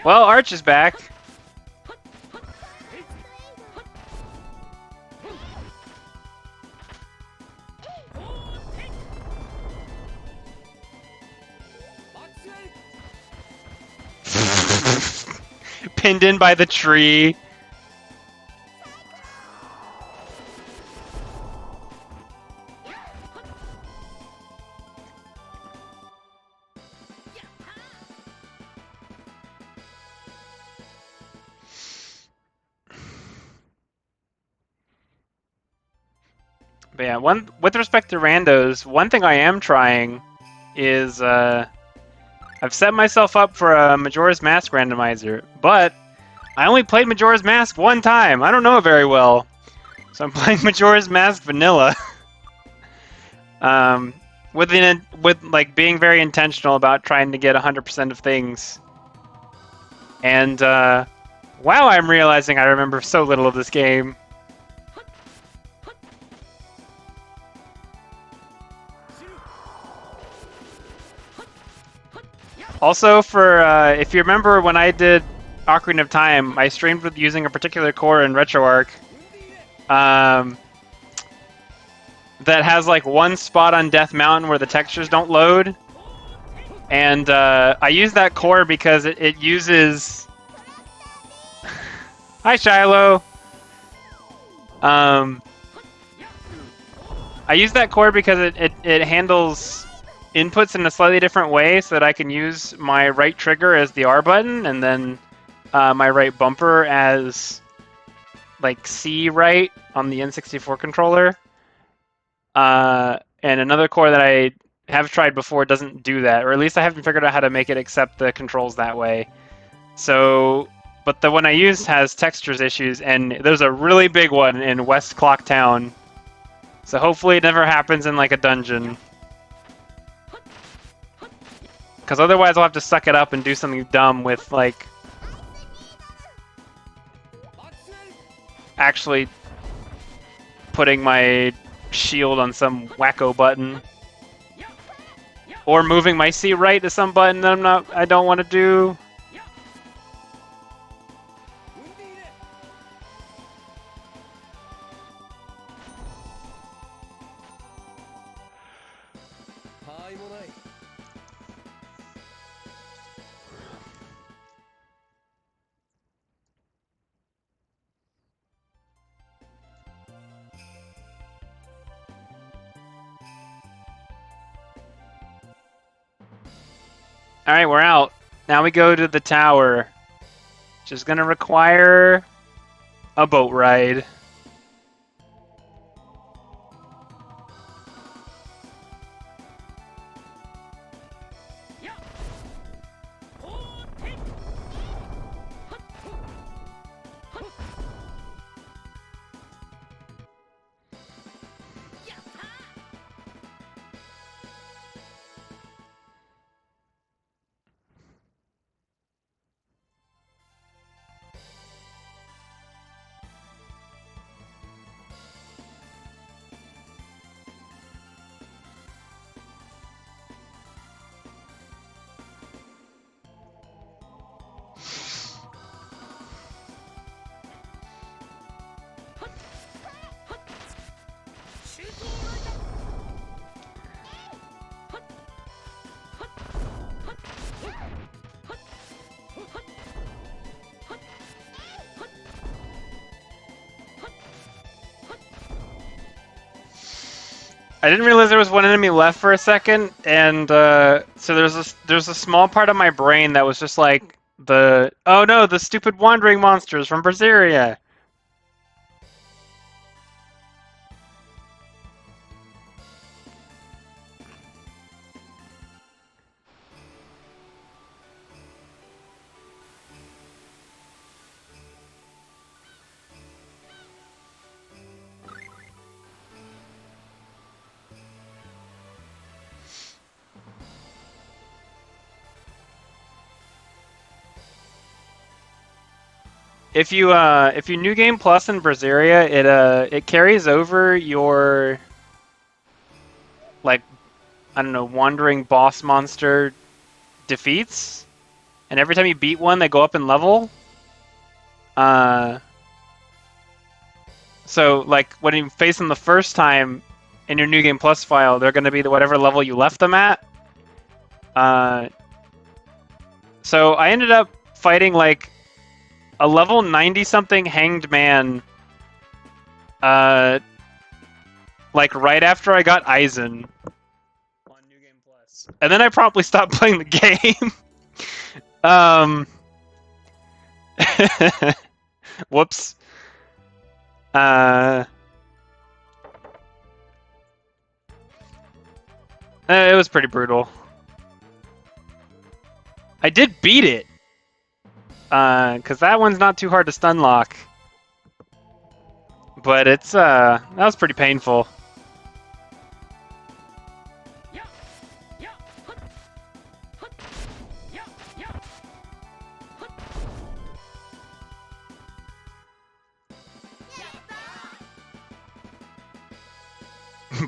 Well, Arch is back. Pinned in by the tree. But yeah, with respect to randos, one thing I am trying is I've set myself up for a Majora's Mask randomizer, but I only played Majora's Mask one time. I don't know it very well, so I'm playing Majora's Mask Vanilla. With like being very intentional about trying to get 100% of things. And wow, I'm realizing I remember so little of this game. Also, for if you remember when I did Ocarina of Time, I streamed with using a particular core in RetroArch that has like one spot on Death Mountain where the textures don't load. And I use that core because it uses... Hi, Shiloh! I use that core because it handles inputs in a slightly different way so that I can use my right trigger as the R button and then my right bumper as like C right on the N64 controller. And another core that I have tried before doesn't do that, or at least I haven't figured out how to make it accept the controls that way. So, but the one I used has textures issues, and there's a really big one in West Clock Town. So hopefully it never happens in like a dungeon. Because otherwise I'll have to suck it up and do something dumb with, like, actually putting my shield on some wacko button. Or moving my C right to some button that I don't want to do. Alright, we're out. Now we go to the tower, which is going to require a boat ride. I didn't realize there was one enemy left for a second, and so there's a small part of my brain that was just like oh no, the stupid wandering monsters from Berseria. If you New Game Plus in Berseria, it carries over your, like, I don't know, wandering boss monster defeats, and every time you beat one, they go up in level. So like when you face them the first time in your New Game Plus file, they're going to be whatever level you left them at. So I ended up fighting like a level 90-something hanged man, like right after I got Aizen on New Game Plus, and then I promptly stopped playing the game. Whoops. It was pretty brutal. I did beat it, because that one's not too hard to stun lock. But it's that was pretty painful.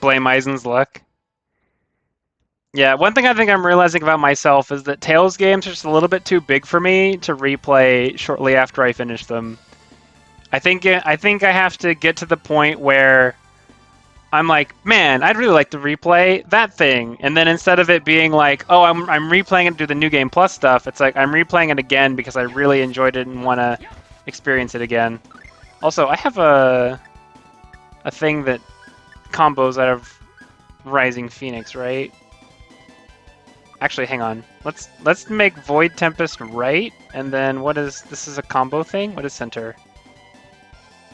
Blame Aizen's luck. Yeah, one thing I think I'm realizing about myself is that Tales games are just a little bit too big for me to replay shortly after I finish them. I think I have to get to the point where I'm like, man, I'd really like to replay that thing, and then instead of it being like, oh, I'm replaying it to do the New Game Plus stuff, it's like I'm replaying it again because I really enjoyed it and want to experience it again. Also, I have a thing that combos out of Rising Phoenix, right? Actually, hang on. Let's make Void Tempest right, and then this is a combo thing? What is center?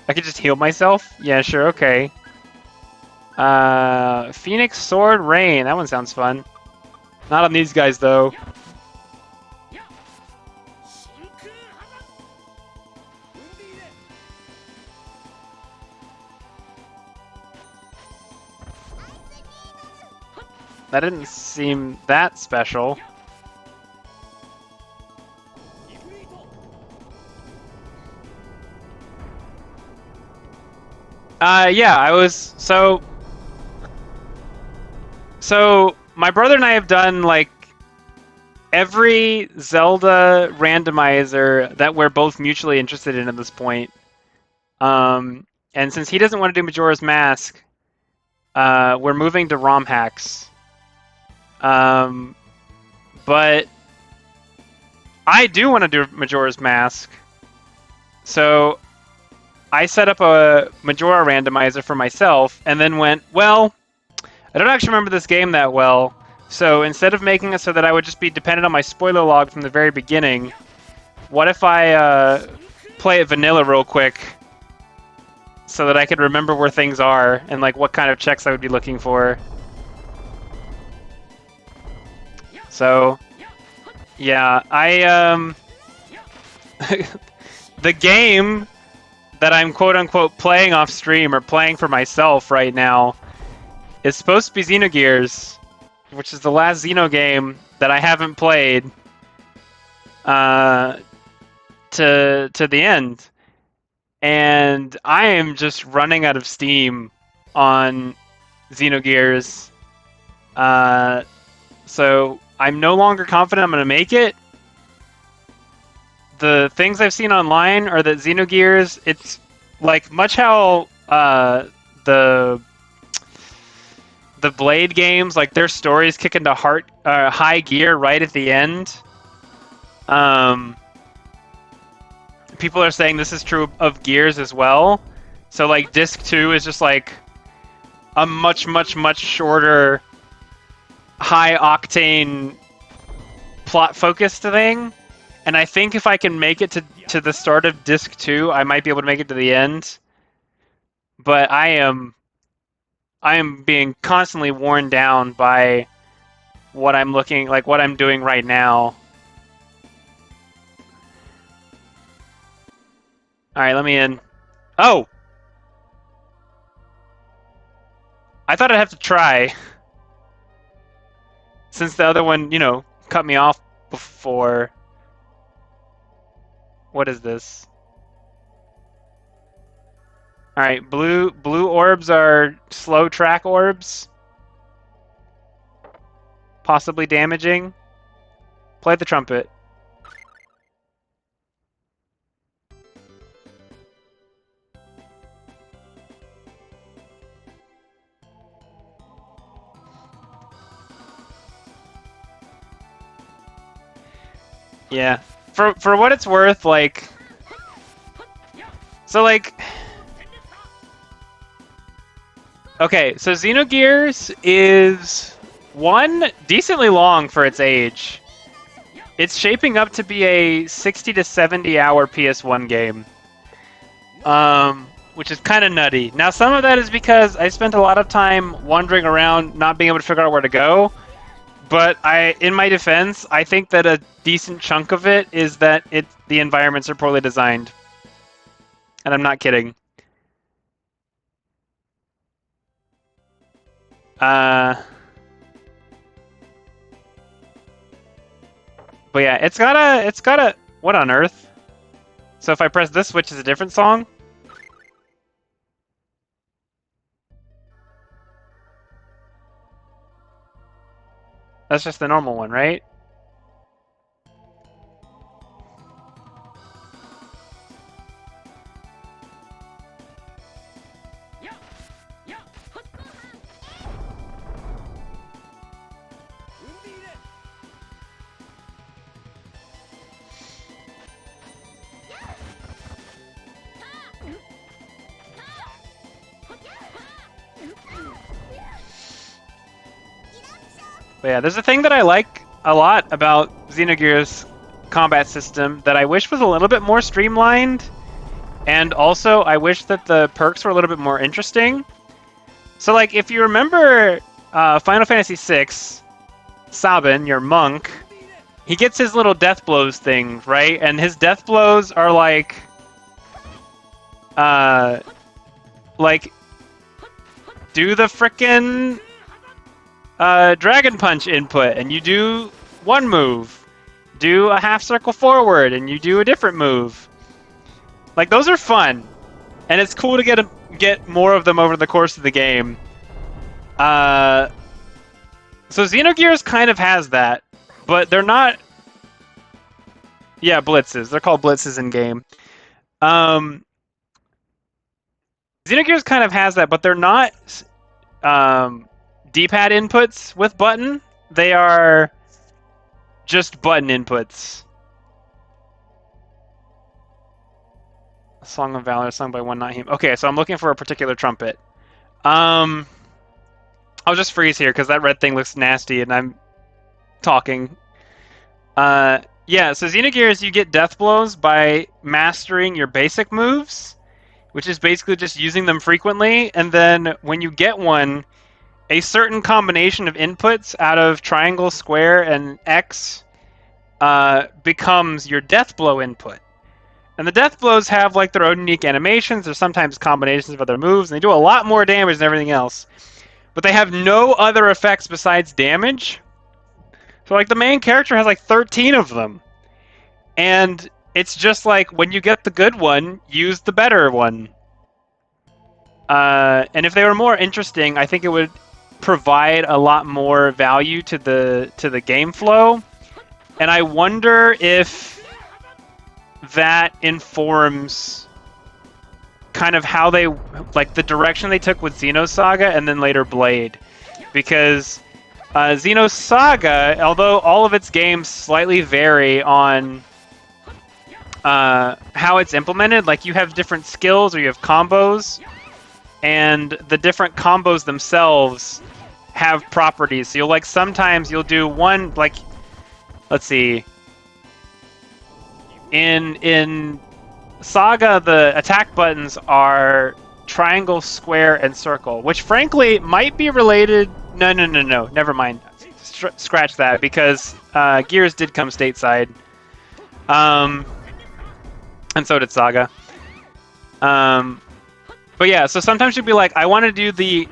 I could just heal myself? Yeah, sure, okay. Phoenix Sword Rain. That one sounds fun. Not on these guys, though. That didn't seem that special. Yeah, I was so my brother and I have done like every Zelda randomizer that we're both mutually interested in at this point. And since he doesn't want to do Majora's Mask, we're moving to ROM hacks. But I do want to do Majora's Mask, so I set up a Majora randomizer for myself, and then went, well, I don't actually remember this game that well, so instead of making it so that I would just be dependent on my spoiler log from the very beginning, what if I play it vanilla real quick so that I could remember where things are and like what kind of checks I would be looking for. So, yeah, the game that I'm quote unquote playing off stream or playing for myself right now is supposed to be Xenogears, which is the last Xeno game that I haven't played to the end. And I am just running out of steam on Xenogears. So I'm no longer confident I'm going to make it. The things I've seen online are that Xenogears, it's like much how the Blade games, like their stories kick into high gear right at the end. People are saying this is true of Gears as well. So like Disc 2 is just like a much shorter, high octane plot focused thing. And I think if I can make it to the start of Disc 2, I might be able to make it to the end. But I am being constantly worn down by what I'm doing right now. Alright, let me in. Oh! I thought I'd have to try. Since the other one, cut me off before. What is this? Alright, blue orbs are slow track orbs. Possibly damaging. Play the trumpet. Yeah. For what it's worth, like... So, like... Okay, so Xenogears is, one, decently long for its age. It's shaping up to be a 60 to 70 hour PS1 game. Which is kind of nutty. Now, some of that is because I spent a lot of time wandering around, not being able to figure out where to go. But in my defense, I think that a decent chunk of it is that the environments are poorly designed. And I'm not kidding. But yeah, it's got a what on earth? So if I press this switch, is a different song? That's just the normal one, right? But yeah, there's a thing that I like a lot about Xenogears' combat system that I wish was a little bit more streamlined, and also I wish that the perks were a little bit more interesting. So, like, if you remember Final Fantasy VI, Sabin, your monk, he gets his little death blows thing, right? And his death blows are like do the frickin' Dragon Punch input, and you do one move. Do a half circle forward, and you do a different move. Like, those are fun. And it's cool to get get more of them over the course of the game. So Xenogears kind of has that, but they're not. Yeah, blitzes. They're called blitzes in game. Xenogears kind of has that, but they're not D-pad inputs with button. They are just button inputs. A Song of Valor, sung by one not him. Okay, so I'm looking for a particular trumpet. I'll just freeze here because that red thing looks nasty and I'm talking. Yeah, so Xenogears, you get death blows by mastering your basic moves, which is basically just using them frequently, and then when you get one, a certain combination of inputs out of triangle, square, and X becomes your death blow input. And the death blows have like their own unique animations. There's sometimes combinations of other moves, and they do a lot more damage than everything else. But they have no other effects besides damage. So like the main character has like 13 of them. And it's just like when you get the good one, use the better one. And if they were more interesting, I think it would provide a lot more value to the game flow. And I wonder if that informs kind of how they, like the direction they took with Xenosaga and then later Blade. Because Xenosaga, although all of its games slightly vary on how it's implemented, like you have different skills or you have combos, and the different combos themselves have properties. So you'll like sometimes you'll do one, like, let's see, in Saga the attack buttons are triangle, square, and circle, which frankly might be related. No, never mind. Scratch that, because Gears did come stateside, and so did Saga. But yeah, so sometimes you'll be like, I want to do the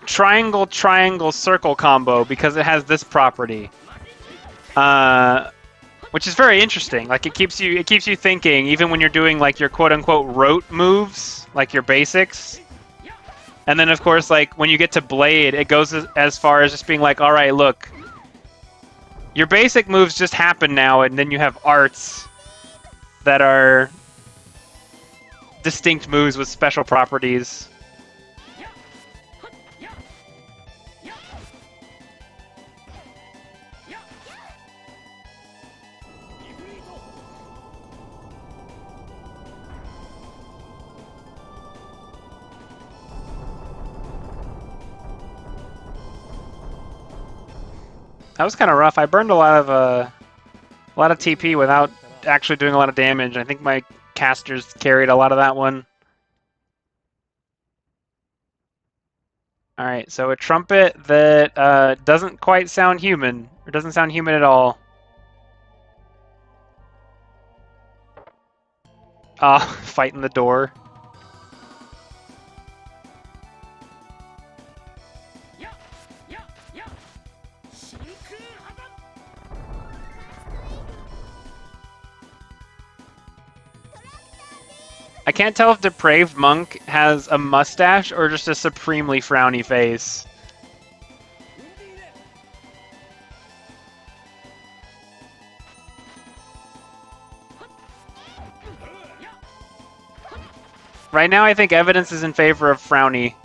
triangle, triangle, circle combo because it has this property, which is very interesting. Like it keeps you thinking, even when you're doing like your quote unquote rote moves, like your basics. And then of course, like when you get to Blade, it goes as far as just being like, all right, look, your basic moves just happen now, and then you have arts that are distinct moves with special properties. That was kind of rough. I burned a lot of TP without actually doing a lot of damage. I think my casters carried a lot of that one. All right, so a trumpet that doesn't quite sound human, or doesn't sound human at all. Fighting the door. I can't tell if Depraved Monk has a mustache or just a supremely frowny face. Right now, I think evidence is in favor of frowny.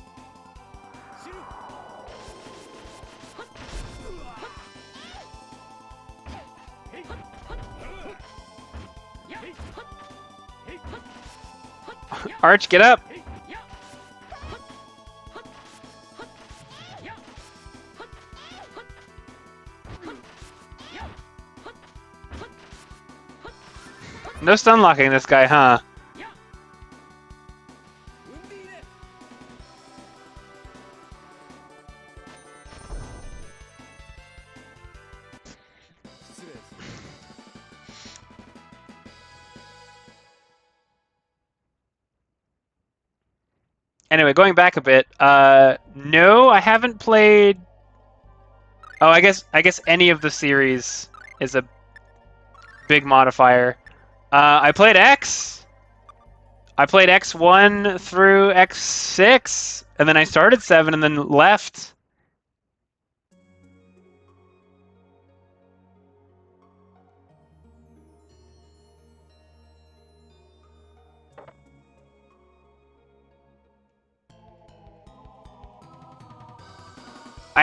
Arch, get up! No stun locking this guy, huh? Anyway, going back a bit, no, I haven't played. Oh, I guess any of the series is a big modifier. I played X. I played X1 through X6, and then I started 7 and then left. I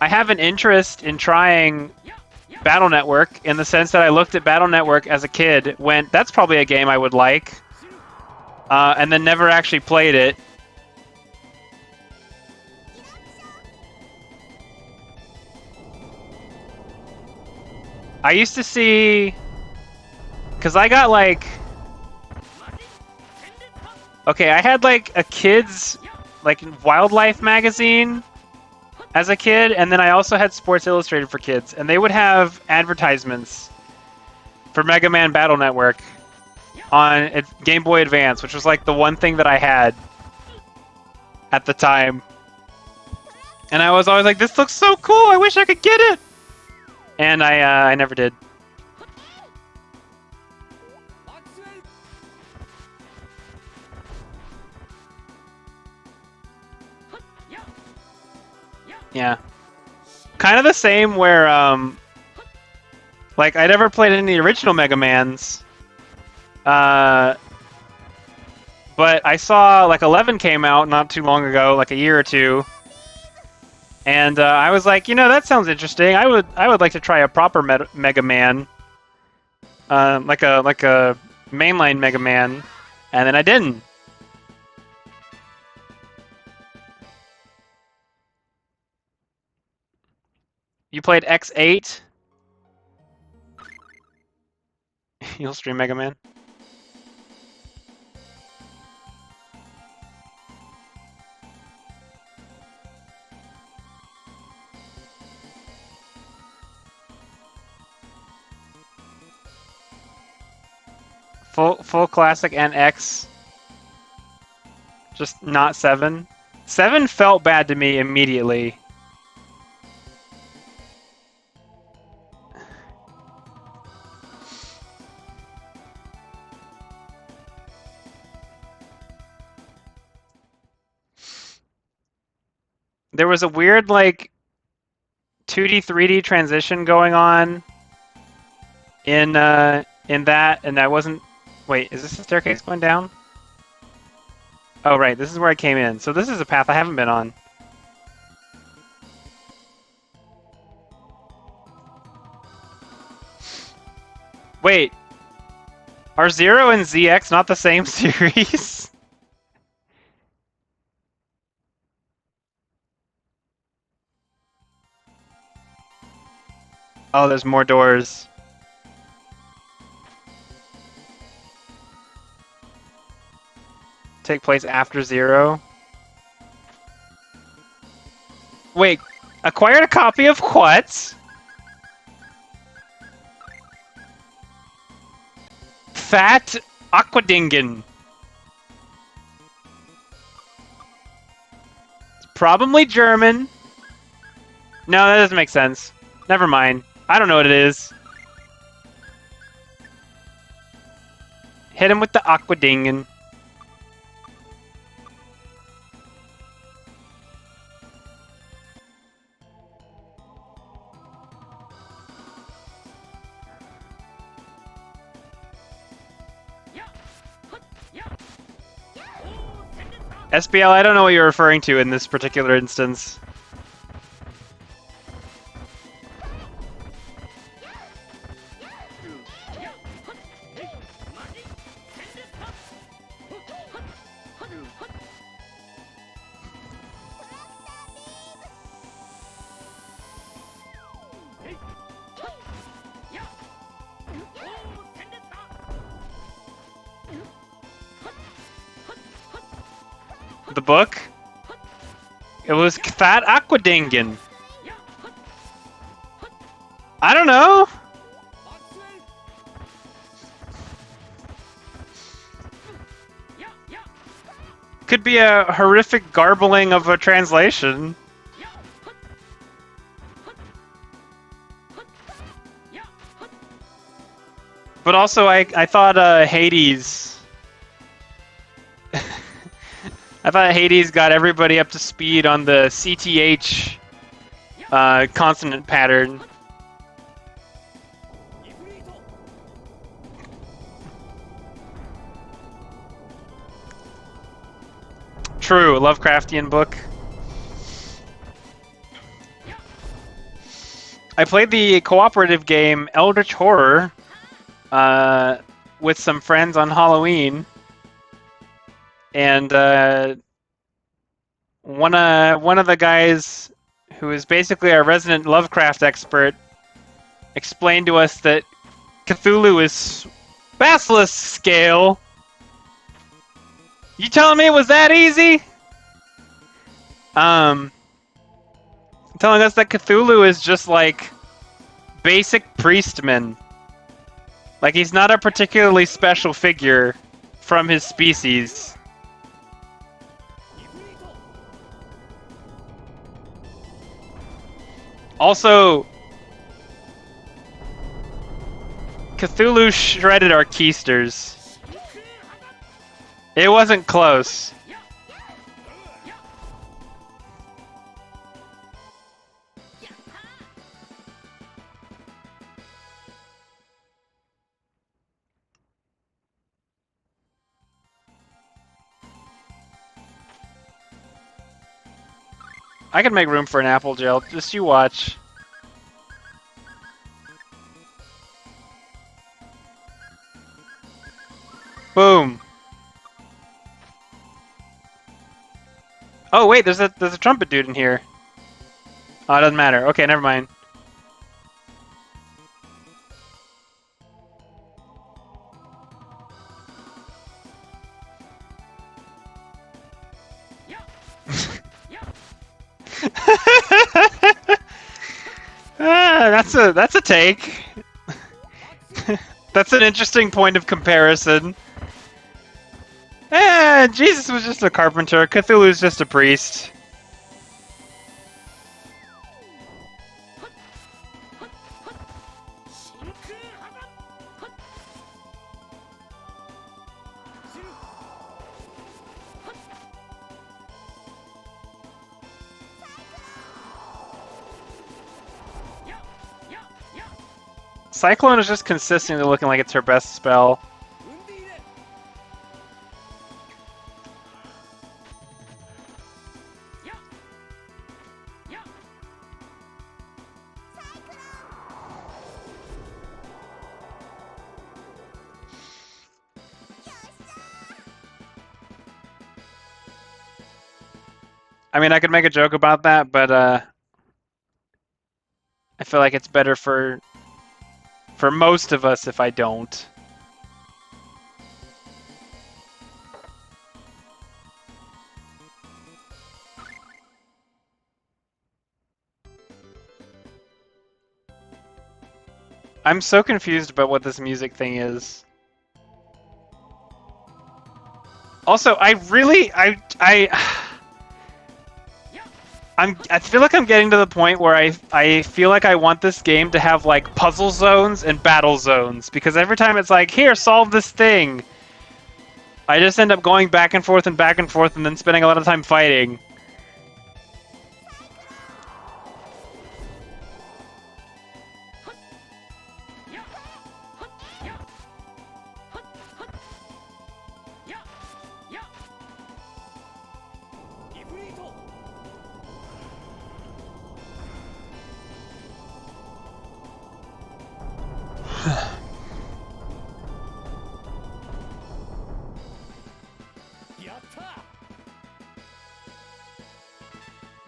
have an interest in trying Battle Network in the sense that I looked at Battle Network as a kid, went, that's probably a game I would like, and then never actually played it. I used to see, because I got like, okay, I had like a kid's like wildlife magazine as a kid, and then I also had Sports Illustrated for kids, and they would have advertisements for Mega Man Battle Network on Game Boy Advance, which was like the one thing that I had at the time. And I was always like, this looks so cool, I wish I could get it! And I never did. Yeah. Kind of the same where, like, I never played any of the original Mega Mans. But I saw, like, 11 came out not too long ago, like a year or two. And I was like, you know, that sounds interesting. I would like to try a proper Mega Man. Like a mainline Mega Man. And then I didn't. You played X8? You'll stream Mega Man? Full classic and X. Just not 7. 7 felt bad to me immediately. There was a weird, like, 2D, 3D transition going on in that, and I wasn't... Wait, is this the staircase going down? Oh, right, this is where I came in. So this is a path I haven't been on. Wait, are Zero and ZX not the same series? Oh, there's more doors. Take place after Zero. Wait, acquired a copy of what? Fat Aquadingen. It's probably German. No, that doesn't make sense. Never mind. I don't know what it is. Hit him with the Aquadingen. SBL, I don't know what you're referring to in this particular instance. The book? It was Fat Aquadingen. I don't know. Could be a horrific garbling of a translation. But also, I thought Hades. I thought Hades got everybody up to speed on the CTH consonant pattern. True, Lovecraftian book. I played the cooperative game Eldritch Horror with some friends on Halloween, and one of the guys who is basically our resident Lovecraft expert explained to us that Cthulhu is Basilisk scale. You telling me it was that easy? Um, Telling us that Cthulhu is just like basic priestman. Like he's not a particularly special figure from his species. Also, Cthulhu shredded our keisters. It wasn't close. I can make room for an apple gel. Just you watch. Boom. Oh wait, there's a trumpet dude in here. Oh, it doesn't matter. Okay, never mind. That's a take. That's an interesting point of comparison. Jesus was just a carpenter. Cthulhu's just a priest. Cyclone is just consistently looking like it's her best spell. I mean, I could make a joke about that, but I feel like it's better for most of us if I don't. I'm so confused about what this music thing is. Also, I feel like I'm getting to the point where I feel like I want this game to have like puzzle zones and battle zones, because every time it's like, here, solve this thing, I just end up going back and forth and then spending a lot of time fighting.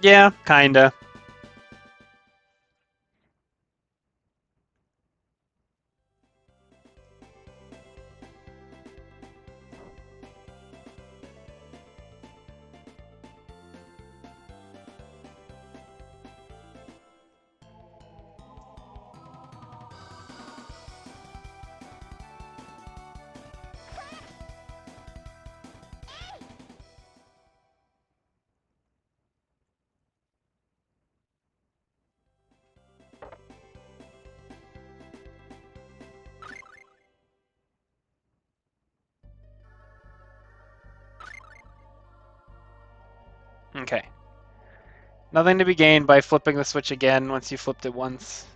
Yeah, kinda. Okay. Nothing to be gained by flipping the switch again once you flipped it once.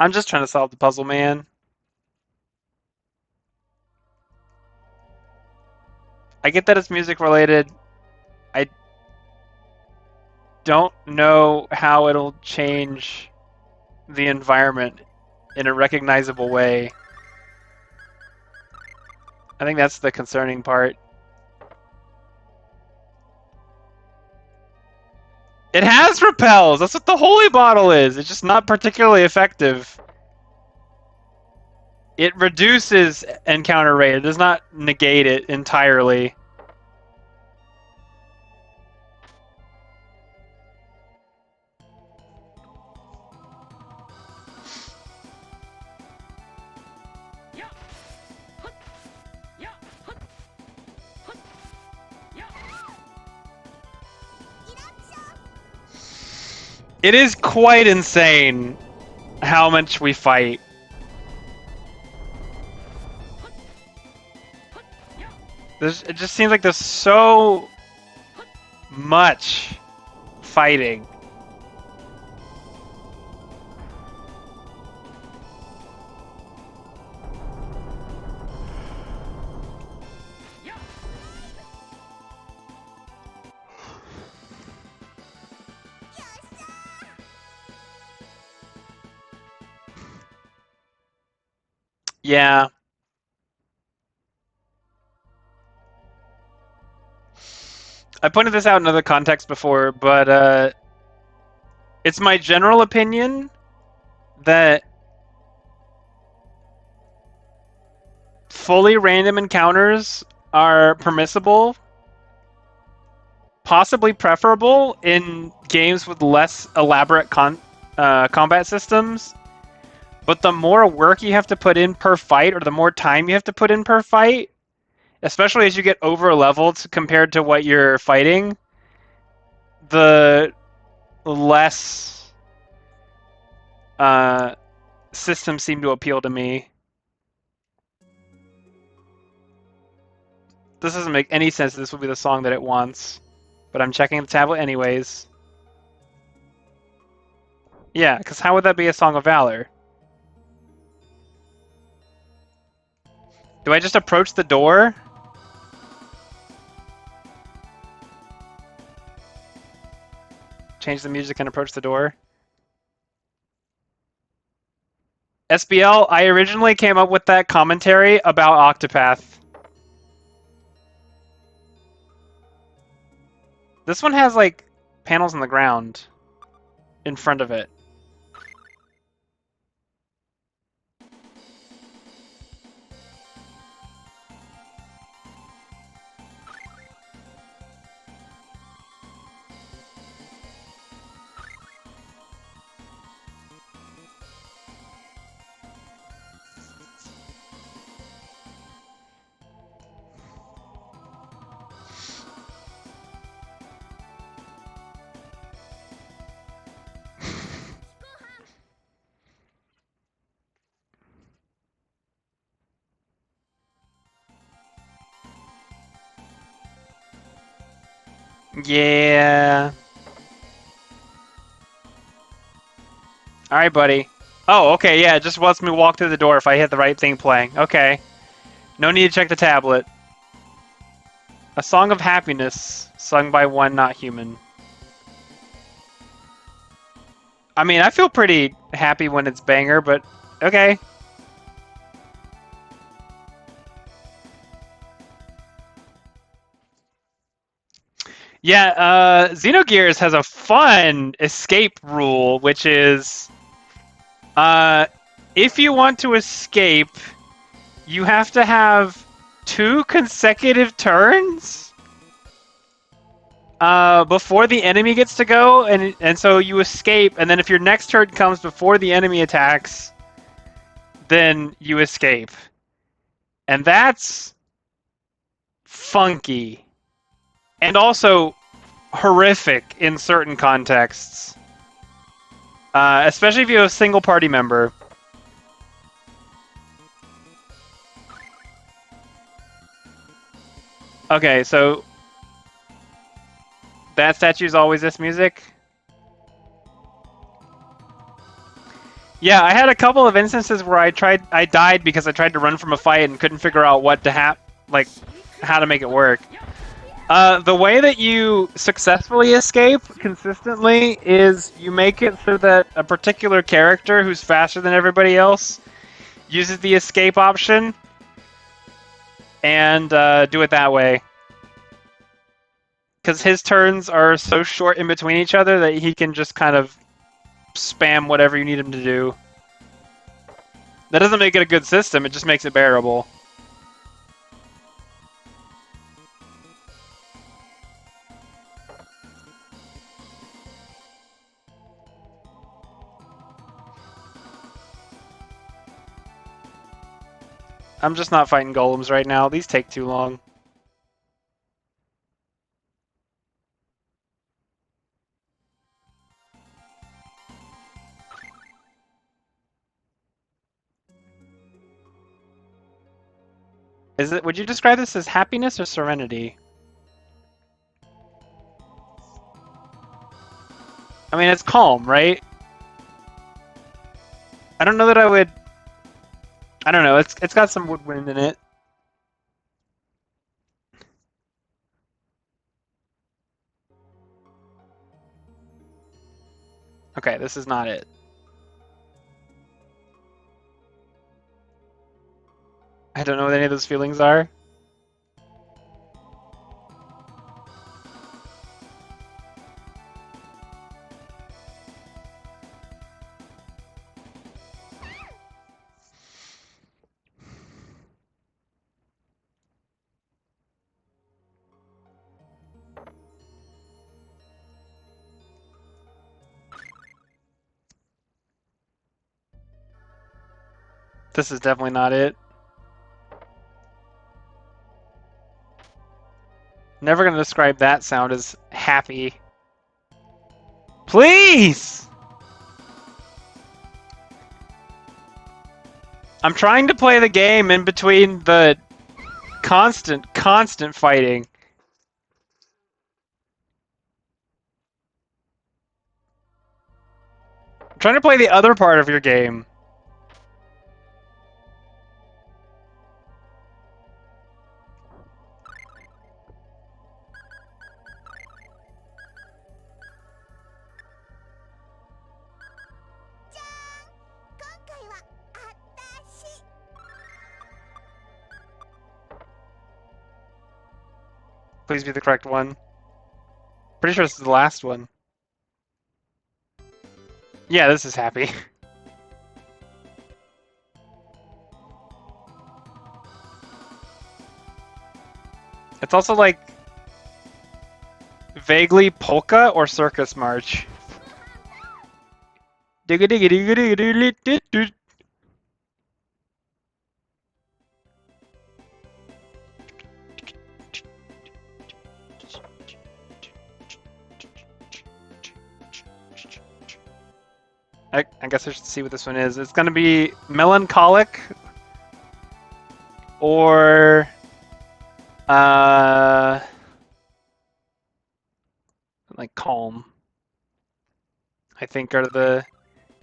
I'm just trying to solve the puzzle, man. I get that it's music related. I don't know how it'll change the environment in a recognizable way. I think that's the concerning part. It has repels! That's what the holy bottle is! It's just not particularly effective. It reduces encounter rate. It does not negate it entirely. It is quite insane how much we fight. It just seems like there's so much fighting. Yeah. I pointed this out in other contexts before, but it's my general opinion that fully random encounters are permissible, possibly preferable in games with less elaborate combat systems. But the more work you have to put in per fight, or the more time you have to put in per fight, especially as you get over leveled compared to what you're fighting, the less systems seem to appeal to me. This doesn't make any sense. This will be the song that it wants. But I'm checking the tablet anyways. Yeah, because how would that be a Song of Valor? Do I just approach the door? Change the music and approach the door? SBL, I originally came up with that commentary about Octopath. This one has, like, panels on the ground in front of it. Yeah. Alright, buddy. Oh, okay, yeah, it just lets me walk through the door if I hit the right thing playing. Okay. No need to check the tablet. A Song of Happiness, sung by one not human. I mean, I feel pretty happy when it's banger, but okay. Yeah, Xenogears has a fun escape rule, which is if you want to escape, you have to have 2 consecutive turns before the enemy gets to go, and so you escape, and then if your next turn comes before the enemy attacks, then you escape. And that's funky. And also, horrific in certain contexts. Especially if you have a single party member. Okay, so that statue's always this music? Yeah, I had a couple of instances where I died because I tried to run from a fight and couldn't figure out what to like, how to make it work. The way that you successfully escape consistently is you make it so that a particular character who's faster than everybody else uses the escape option and do it that way. Because his turns are so short in between each other that he can just kind of spam whatever you need him to do. That doesn't make it a good system, it just makes it bearable. I'm just not fighting golems right now. These take too long. Would you describe this as happiness or serenity? I mean, it's calm, right? I don't know that I would... I don't know, it's got some woodwind in it. Okay, this is not it. I don't know what any of those feelings are. This is definitely not it. Never gonna describe that sound as happy. Please! I'm trying to play the game in between the constant fighting. I'm trying to play the other part of your game. Please be the correct one. Pretty sure this is the last one. Yeah, this is happy. It's also like vaguely polka or circus march. I guess I should see what this one is. It's gonna be melancholic or like calm. I think are the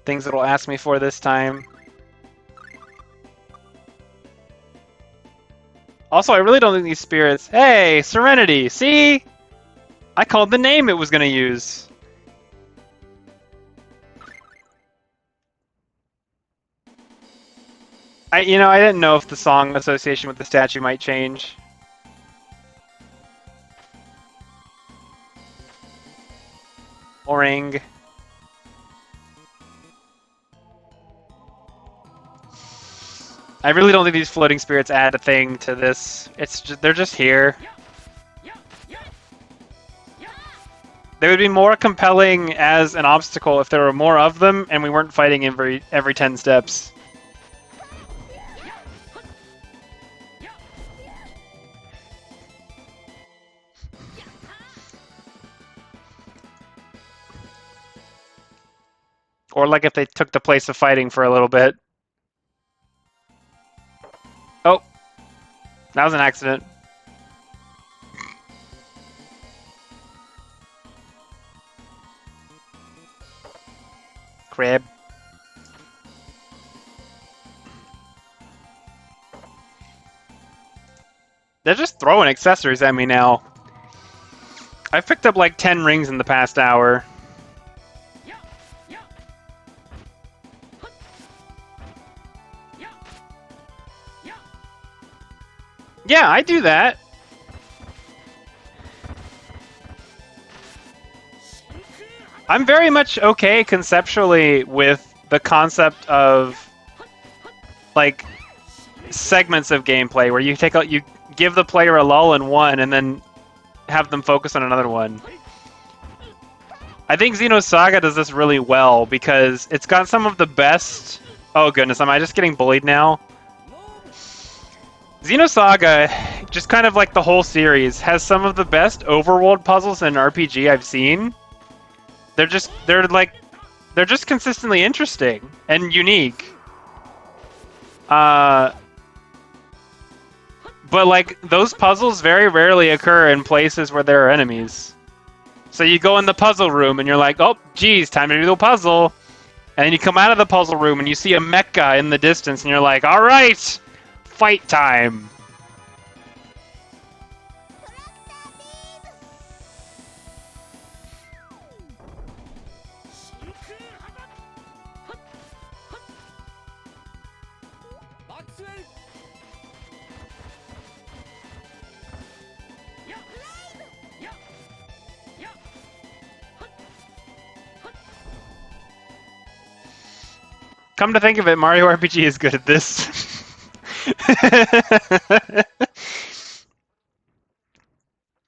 things it'll ask me for this time. Also, I really don't think these spirits... Hey, Serenity! See? I called the name it was gonna use. I didn't know if the song association with the statue might change. Orang. I really don't think these floating spirits add a thing to this. They're just here. They would be more compelling as an obstacle if there were more of them and we weren't fighting every 10 steps. Or like if they took the place of fighting for a little bit. Oh, that was an accident. Crab. They're just throwing accessories at me now. I've picked up like 10 rings in the past hour. Yeah, I do that. I'm very much okay conceptually with the concept of like segments of gameplay where you take out, you give the player a lull in one and then have them focus on another one. I think Xenosaga does this really well because it's got some of the best... Oh goodness, am I just getting bullied now? Xenosaga, just kind of like the whole series, has some of the best overworld puzzles in an RPG I've seen. They're just consistently interesting and unique. But like those puzzles very rarely occur in places where there are enemies. So you go in the puzzle room and you're like, oh, geez, time to do the puzzle. And then you come out of the puzzle room and you see a mecha in the distance and you're like, all right, fight time. Come to think of it, Mario RPG is good at this.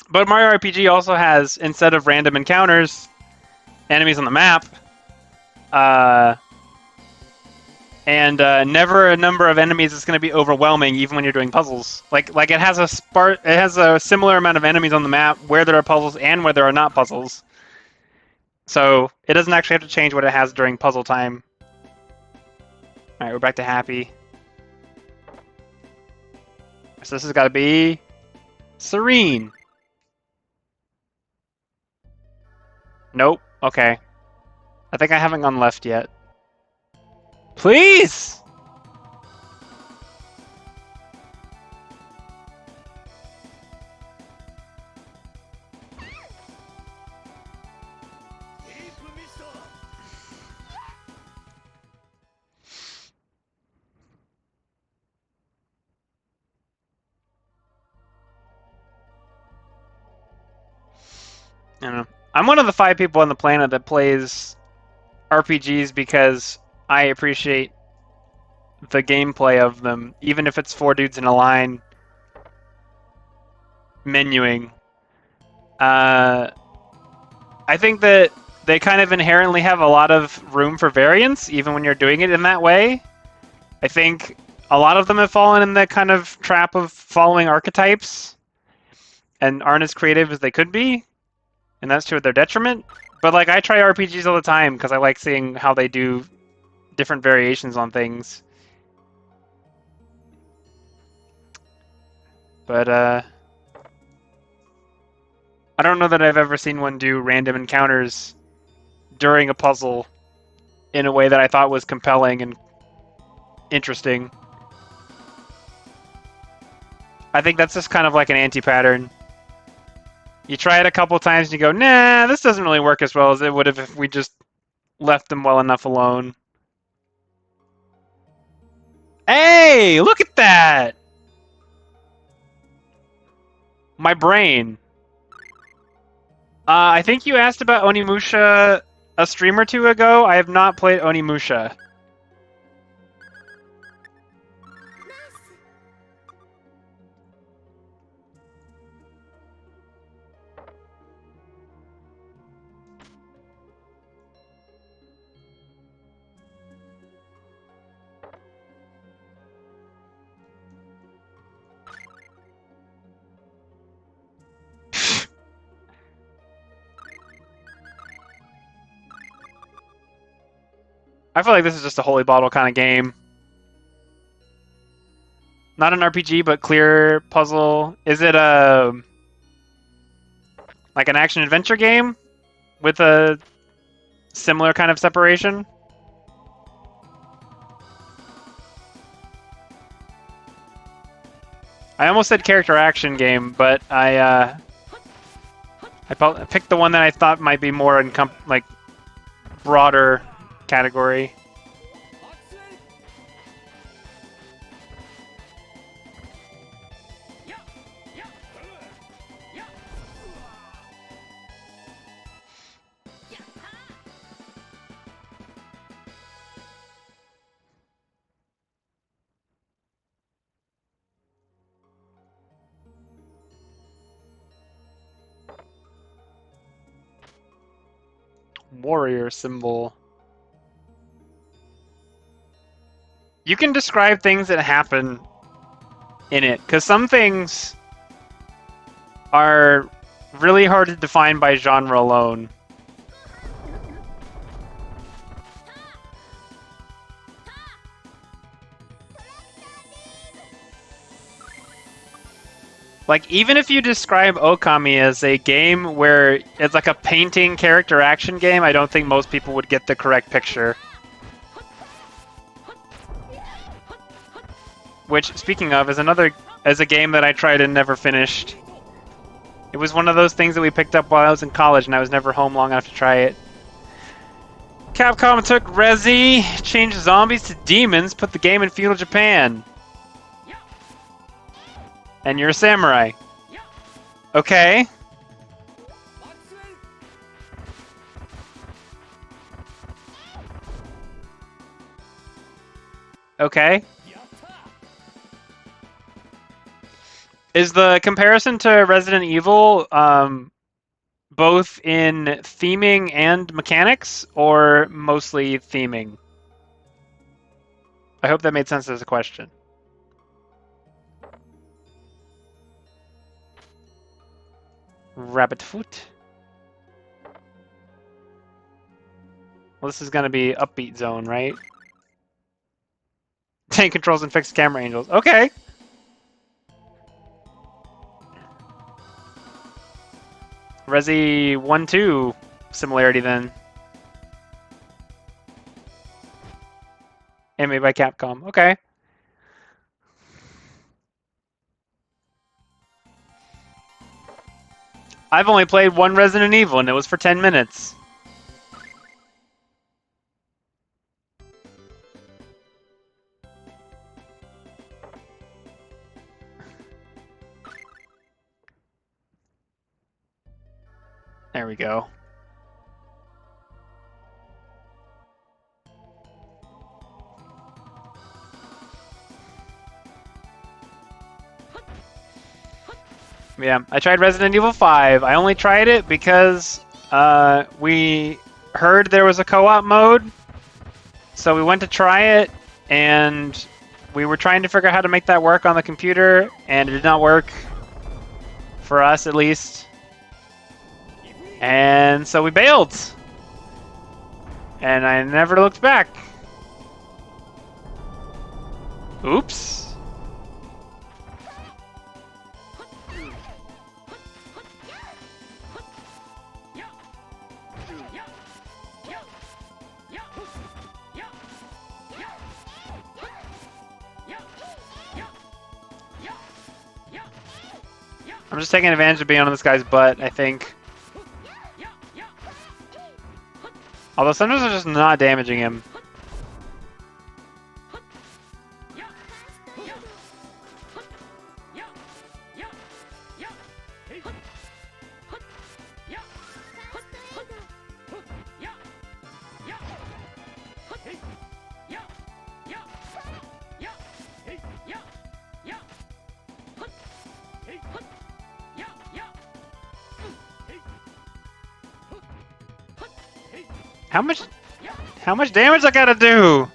But Mario RPG also has, instead of random encounters, enemies on the map, and never a number of enemies that's going to be overwhelming, even when you're doing puzzles. Like it has a similar amount of enemies on the map where there are puzzles and where there are not puzzles. So it doesn't actually have to change what it has during puzzle time. All right, we're back to happy. So this has got to be serene. Nope. Okay. I think I haven't gone left yet. Please! I don't know. I'm one of the 5 people on the planet that plays RPGs because I appreciate the gameplay of them, even if it's 4 dudes in a line menuing. I think that they kind of inherently have a lot of room for variance, even when you're doing it in that way. I think a lot of them have fallen in the kind of trap of following archetypes and aren't as creative as they could be, and that's to their detriment. But like, I try RPGs all the time because I like seeing how they do different variations on things. But I don't know that I've ever seen one do random encounters during a puzzle in a way that I thought was compelling and interesting. I think that's just kind of like an anti-pattern. You try it a couple times and you go, nah, this doesn't really work as well as it would have if we just left them well enough alone. Hey, look at that! My brain. I think you asked about Onimusha a stream or 2 ago. I have not played Onimusha. I feel like this is just a holy bottle kind of game. Not an RPG, but clear puzzle. Is it a like an action adventure game with a similar kind of separation? I almost said character action game, but I picked the one that I thought might be more in like broader category. Warrior symbol. You can describe things that happen in it, because some things are really hard to define by genre alone. Like, even if you describe Okami as a game where it's like a painting character action game, I don't think most people would get the correct picture. Which, speaking of, is a game that I tried and never finished. It was one of those things that we picked up while I was in college, and I was never home long enough to try it. Capcom took Resi, changed zombies to demons, put the game in feudal Japan. And you're a samurai. Okay. Okay. Is the comparison to Resident Evil both in theming and mechanics, or mostly theming? I hope that made sense as a question. Rabbit foot. Well, this is going to be upbeat zone, right? Tank controls and fixed camera angels. Okay. Resi 1-2 similarity then. Made by Capcom. Okay. I've only played one Resident Evil, and it was for 10 minutes. There we go. Yeah, I tried Resident Evil 5. I only tried it because we heard there was a co-op mode. So we went to try it, and we were trying to figure out how to make that work on the computer, and it did not work. For us, at least. And so we bailed. And I never looked back. Oops. I'm just taking advantage of being on this guy's butt, I think. Although sometimes I'm just not damaging him. How much damage I gotta do?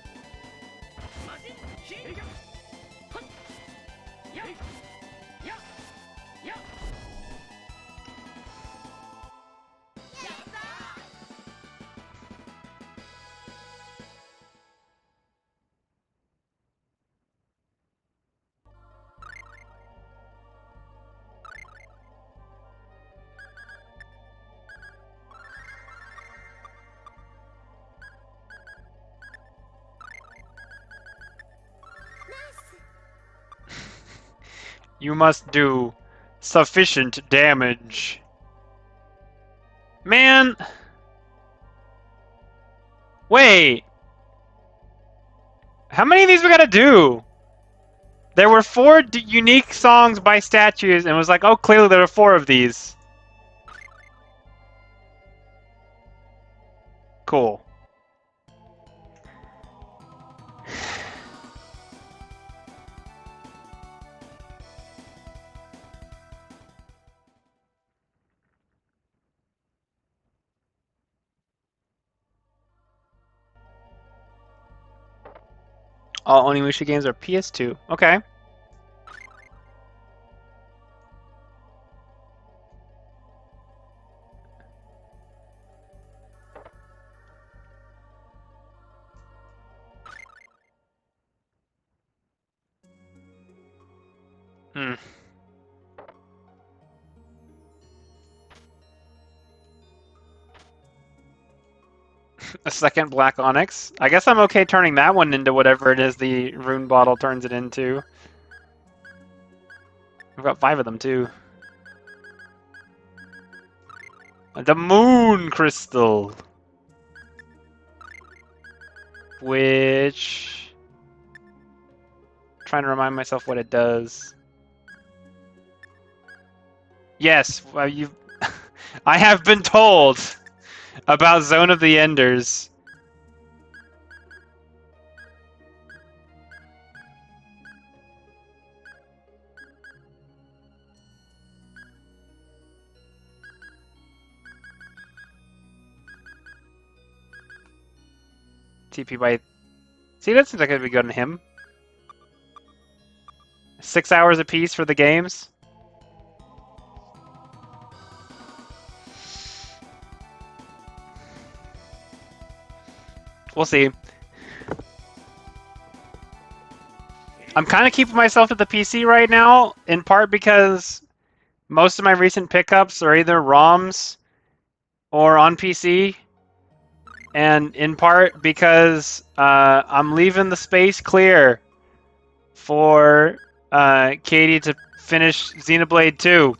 You must do sufficient damage. Man! Wait! How many of these we gotta do? There were 4 unique songs by statues, and it was like, oh, clearly there are 4 of these. Cool. All Onimusha games are PS2. Okay. Hmm. A second Black Onyx. I guess I'm okay turning that one into whatever it is the rune bottle turns it into. I've got 5 of them too. The Moon Crystal. Which... I'm trying to remind myself what it does. Yes, well, I have been told about Zone of the Enders. TP by... See, that seems like it'd be good on him. 6 hours apiece for the games. We'll see. I'm kind of keeping myself to the PC right now, in part because most of my recent pickups are either ROMs or on PC, and in part because I'm leaving the space clear for Katie to finish Xenoblade 2.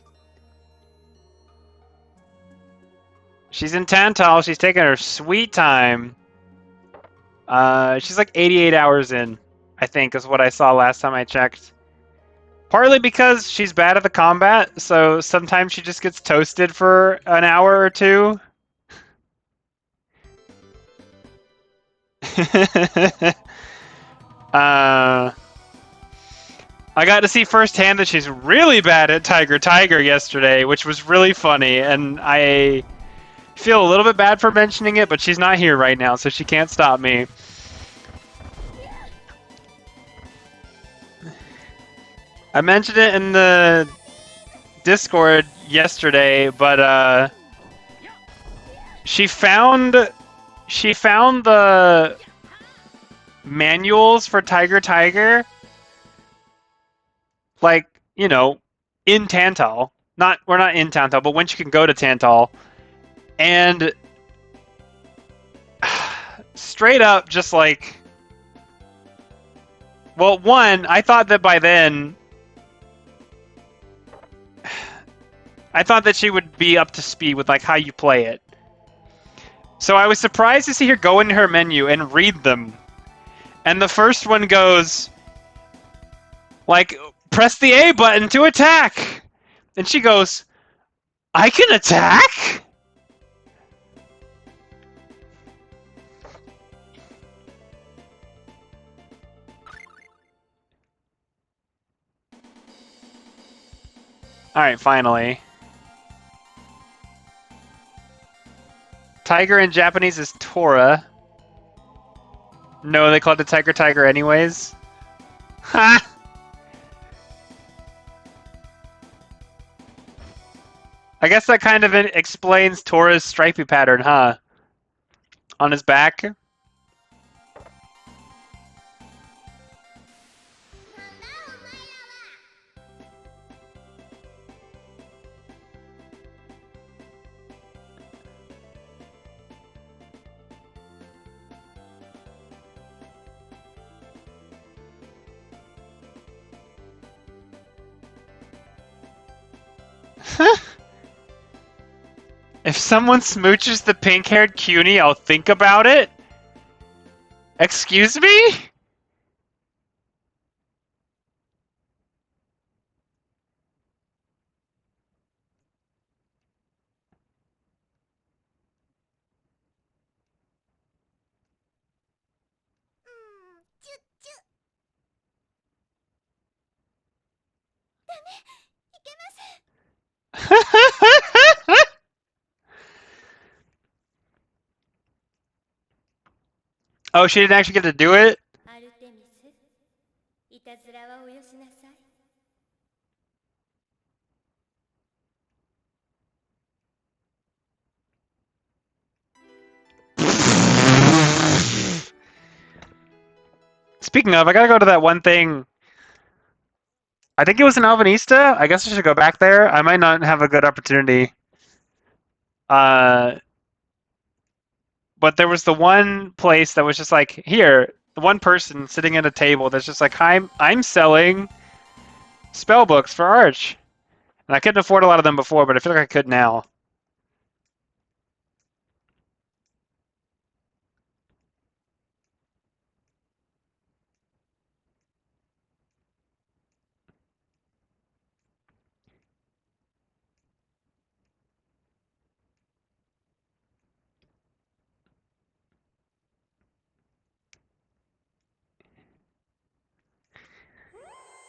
She's in Tantal. She's taking her sweet time. She's like 88 hours in, I think, is what I saw last time I checked. Partly because she's bad at the combat, so sometimes she just gets toasted for an hour or two. I got to see firsthand that she's really bad at Tiger yesterday, which was really funny, and I feel a little bit bad for mentioning it, but she's not here right now, so she can't stop me. I mentioned it in the Discord yesterday, but she found the manuals for Tiger, like, you know, in Tantal. We're not in Tantal, but when she can go to Tantal. And straight up just like, well, one, I thought that by then I thought that she would be up to speed with like how you play it. So I was surprised to see her go into her menu and read them. And the first one goes like, press the A button to attack. And she goes, I can attack? Alright, finally. Tiger in Japanese is Tora. No, they call it the Tiger anyways. Ha! I guess that kind of explains Tora's stripy pattern, huh? On his back. If someone smooches the pink-haired cutie, I'll think about it? Excuse me? Oh, she didn't actually get to do it? Speaking of, I gotta go to that one thing. I think it was in Alvanista. I guess I should go back there. I might not have a good opportunity. Uh, but there was the one place that was just like, here, the one person sitting at a table that's just like, I'm selling spell books for Arch. And I couldn't afford a lot of them before, but I feel like I could now.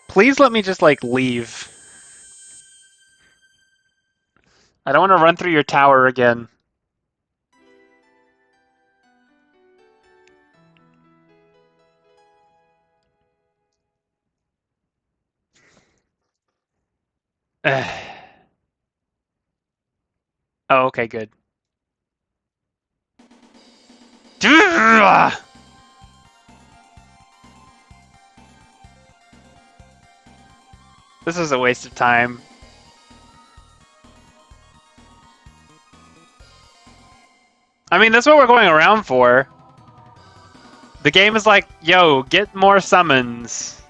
Please let me just, like, leave. I don't want to run through your tower again. Oh, okay, good. This is a waste of time. I mean, that's what we're going around for. The game is like, yo, get more summons.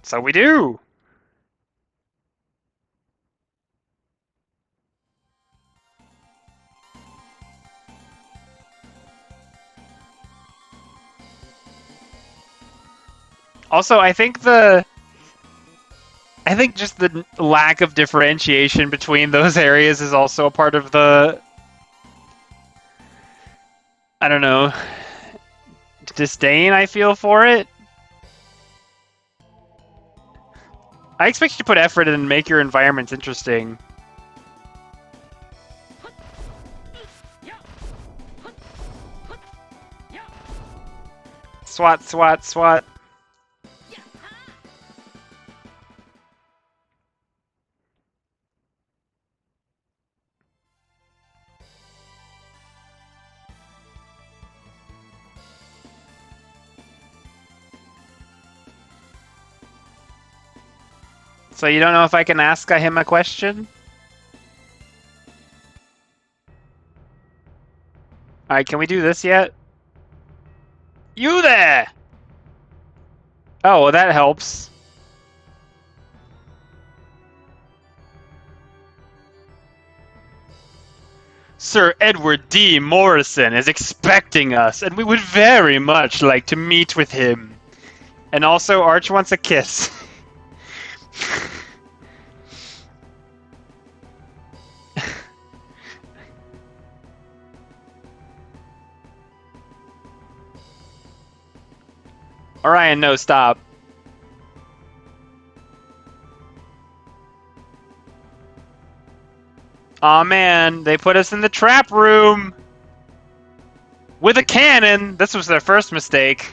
So we do. Also, I think just the lack of differentiation between those areas is also a part of the, I don't know, disdain I feel for it. I expect you to put effort in and make your environments interesting. Swat, swat, swat. So you don't know if I can ask him a question? Alright, can we do this yet? You there! Oh, well, that helps. Sir Edward D. Morrison is expecting us, and we would very much like to meet with him. And also, Arch wants a kiss. Orion, no, stop. Aw, man, they put us in the trap room! With a cannon! This was their first mistake.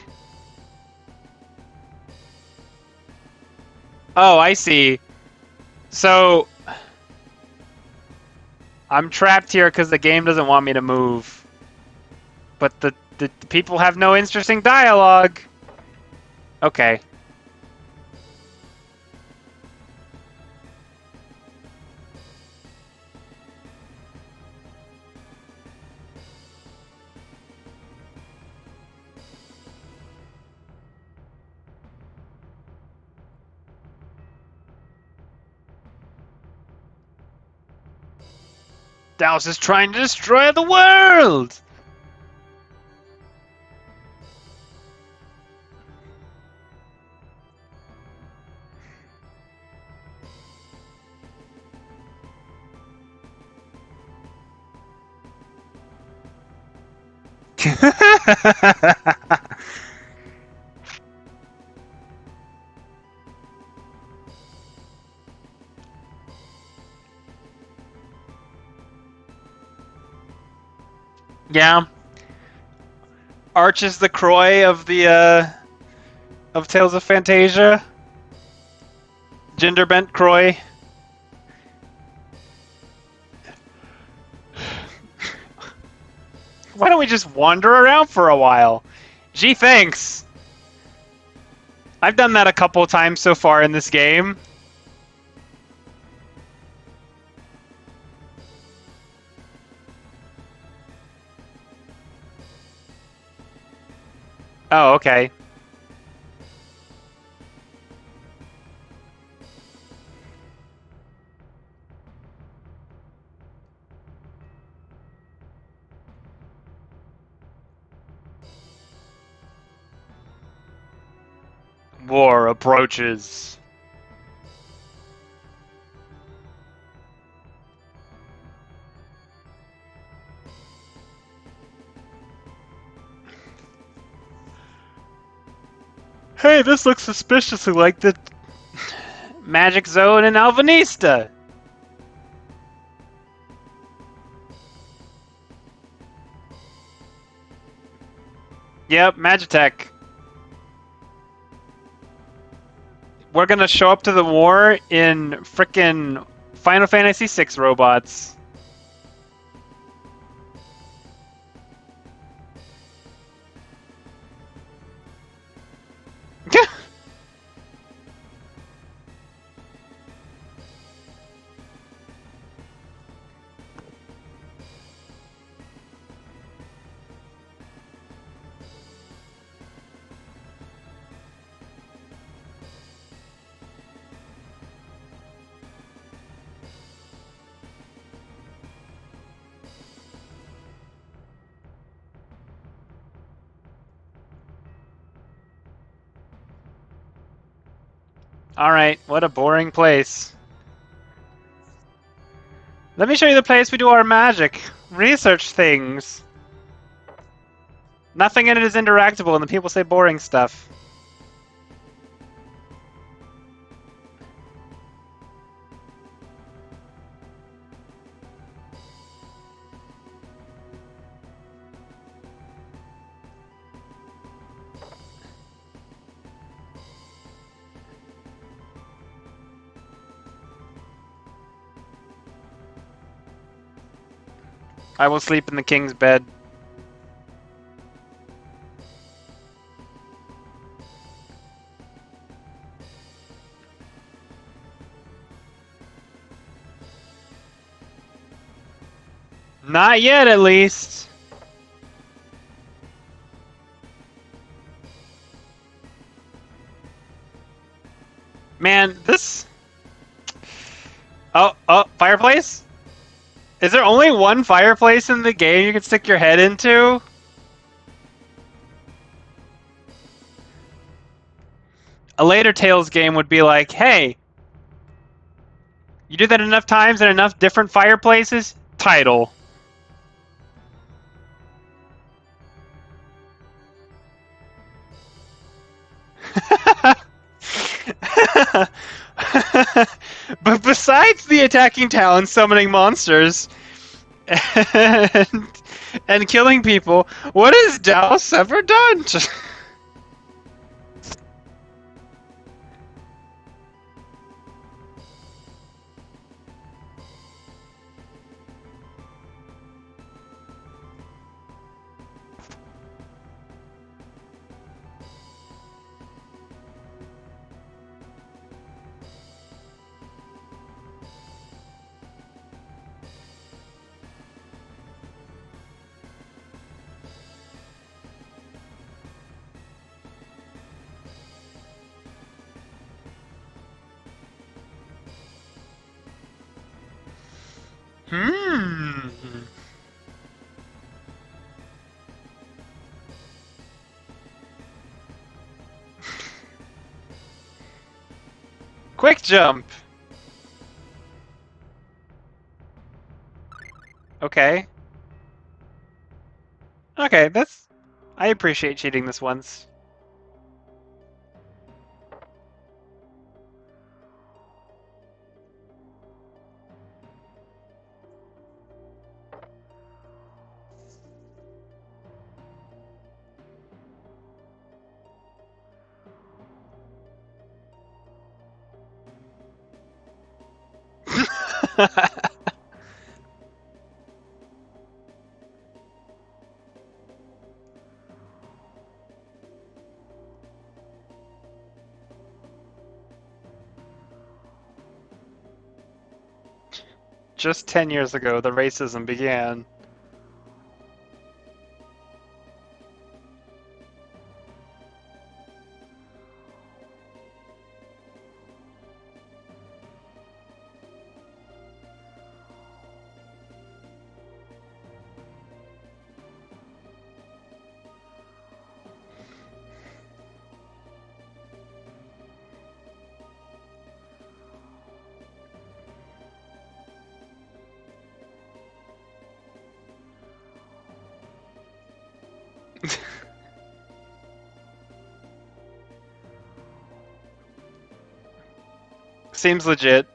Oh, I see. So, I'm trapped here because the game doesn't want me to move. But the people have no interesting dialogue. Okay. Daos is trying to destroy the world! Yeah. Arch is the Croy of the of Tales of Phantasia. Gender bent Croy. Why don't we just wander around for a while? Gee, thanks. I've done that a couple times so far in this game. Oh, okay. War approaches. Hey, this looks suspiciously like the magic zone in Alvanista. Yep, Magitech. We're gonna show up to the war in frickin' Final Fantasy VI robots. Alright, what a boring place. Let me show you the place we do our magic. Research things. Nothing in it is interactable and the people say boring stuff. I will sleep in the king's bed. Not yet, at least. Man, this... Oh, fireplace? Is there only one fireplace in the game you can stick your head into? A later Tales game would be like, hey, you do that enough times in enough different fireplaces? Title. But besides the attacking town, summoning monsters, and killing people, what has Dallas ever done? Hmm. Mm. Quick jump! Okay. Okay, that's... I appreciate cheating this once. Just 10 years ago, the racism began. Seems legit.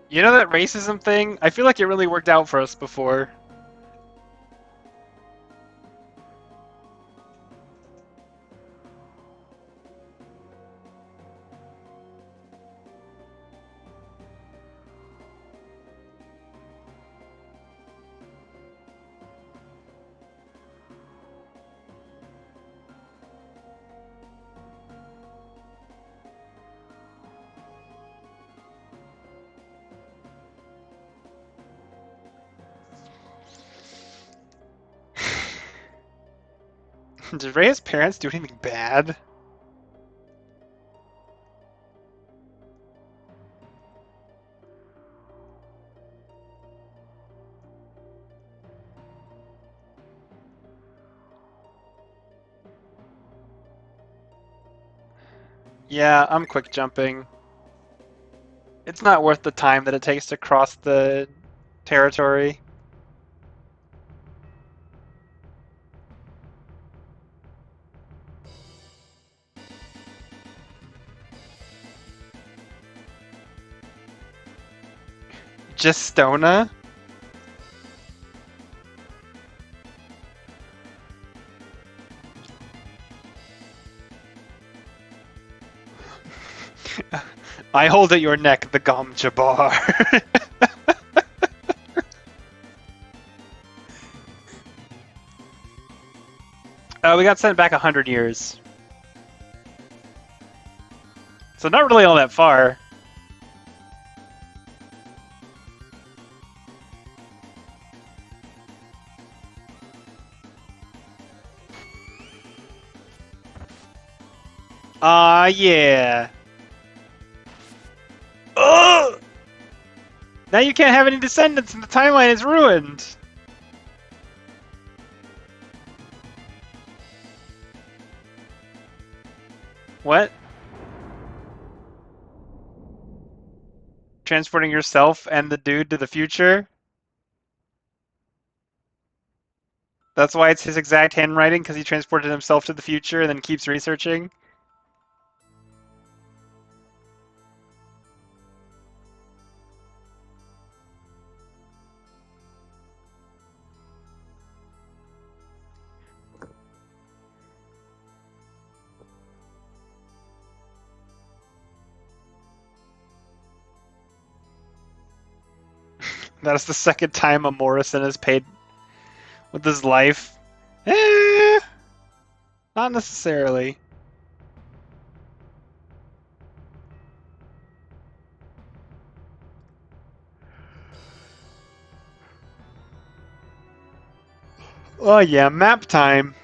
You know that racism thing? I feel like it really worked out for us before. Did Ray's parents do anything bad? Yeah, I'm quick jumping. It's not worth the time that it takes to cross the territory. Gestona? I hold at your neck the Gom Jabbar. We got sent back 100 years. So not really all that far. Yeah. Ugh! Now you can't have any descendants and the timeline is ruined. What? Transporting yourself and the dude to the future? That's why it's his exact handwriting, because he transported himself to the future and then keeps researching? That is the second time a Morrison has paid with his life. Eh, not necessarily. Oh yeah, map time.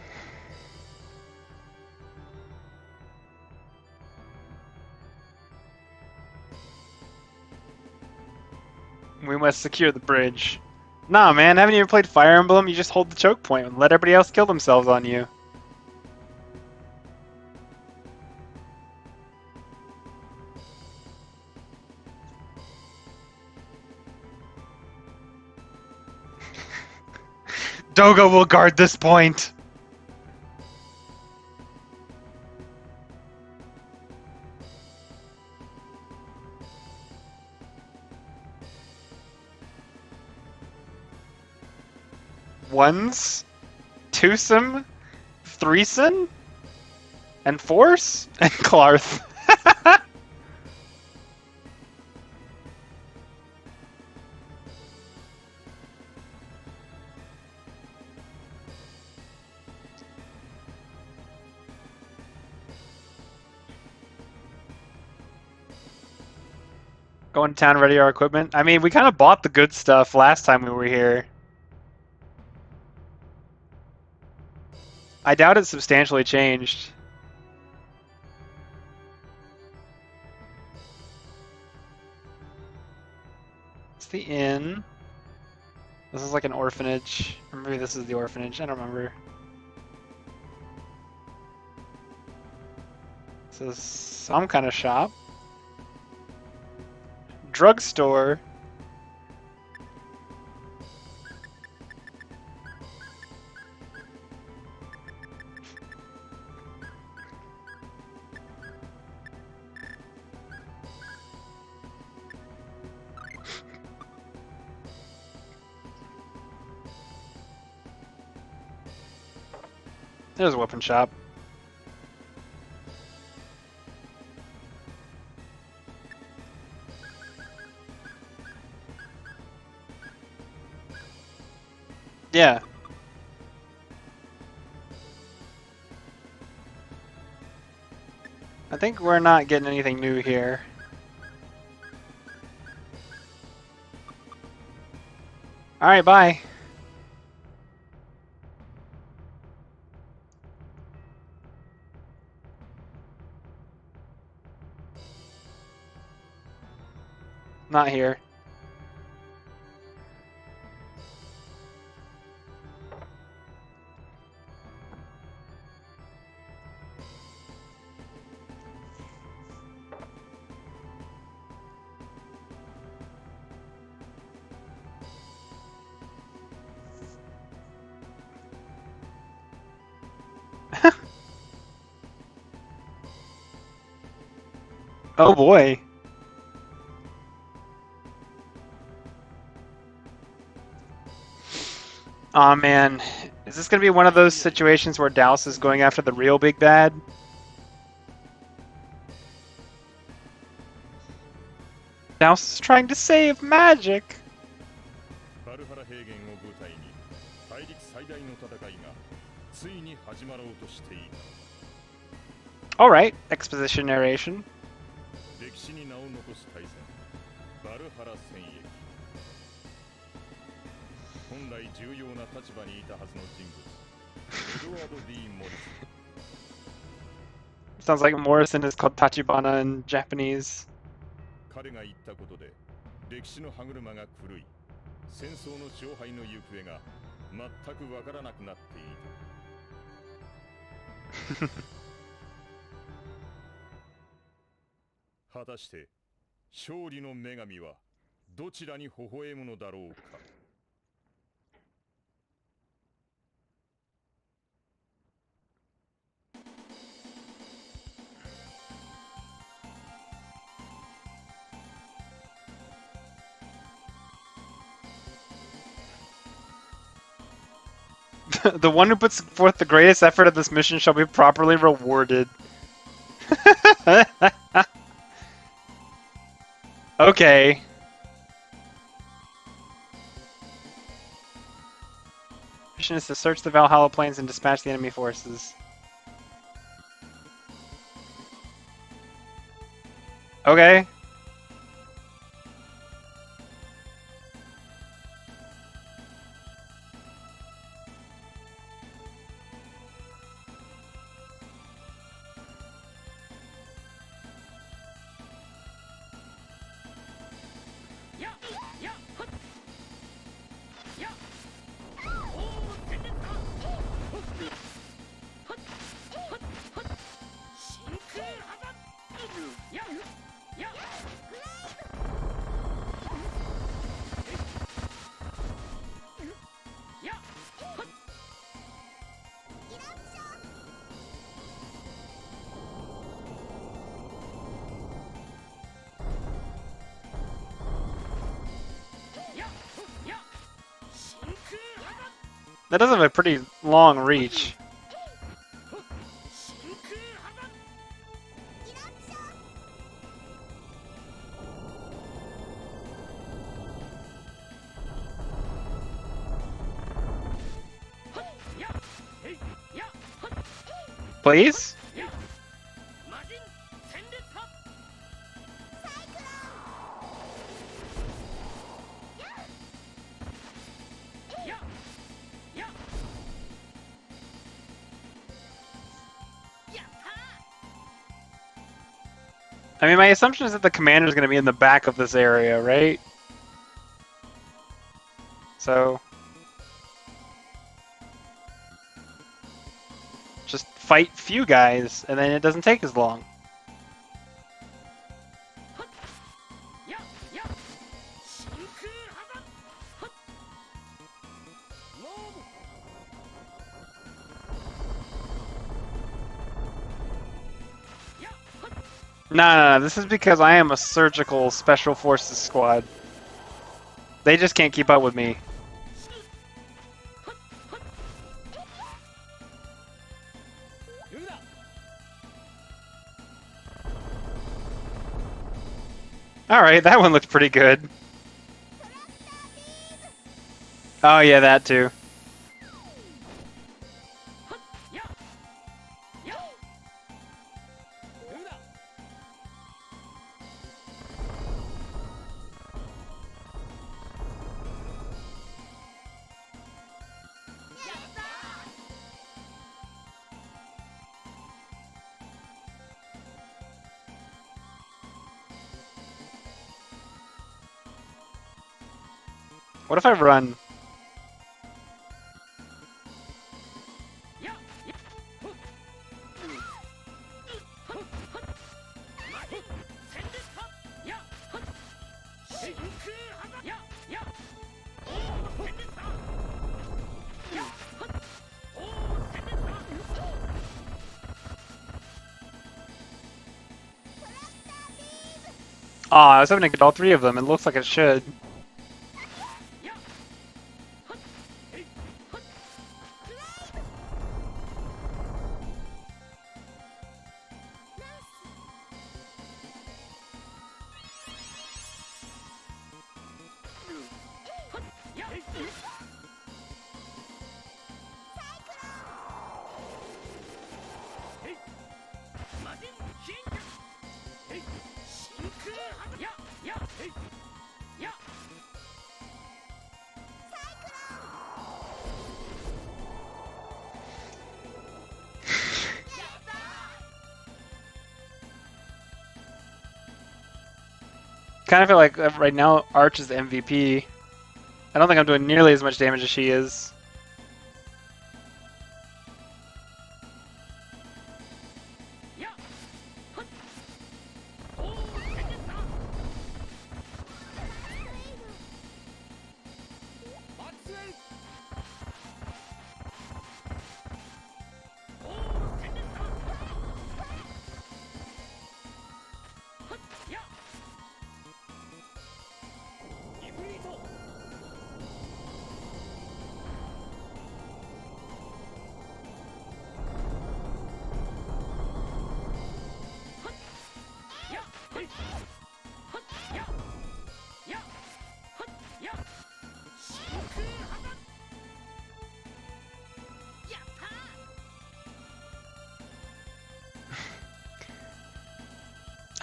We must secure the bridge. Nah, man, haven't you ever played Fire Emblem? You just hold the choke point and let everybody else kill themselves on you. Dogo will guard this point! Ones? Twosome? Threesome? And Force? And Clarth. Going to town, ready our equipment. I mean, we kind of bought the good stuff last time we were here. I doubt it substantially changed. It's the inn. This is like an orphanage. Or maybe this is the orphanage. I don't remember. This is some kind of shop. Drugstore. There's a weapon shop. Yeah. I think we're not getting anything new here. Alright, bye. Not here. Oh boy. Aw, man. Is this gonna be one of those situations where Dallas is going after the real big bad? Dallas is trying to save magic! Alright, exposition narration. Sounds like Morrison is called Tachibana in Japanese. The one who puts forth the greatest effort of this mission shall be properly rewarded. Okay. Mission is to search the Valhalla Plains and dispatch the enemy forces. Okay. That does have a pretty long reach. Please? I mean, my assumption is that the commander's going to be in the back of this area, right? So... just fight few guys, and then it doesn't take as long. No, this is because I am a surgical special forces squad. They just can't keep up with me. Alright, that one looked pretty good. Oh yeah, that too. What if I run? Aw, I was hoping to get all three of them. It looks like it should. Kind of feel like right now Arch is the MVP. I don't think I'm doing nearly as much damage as she is.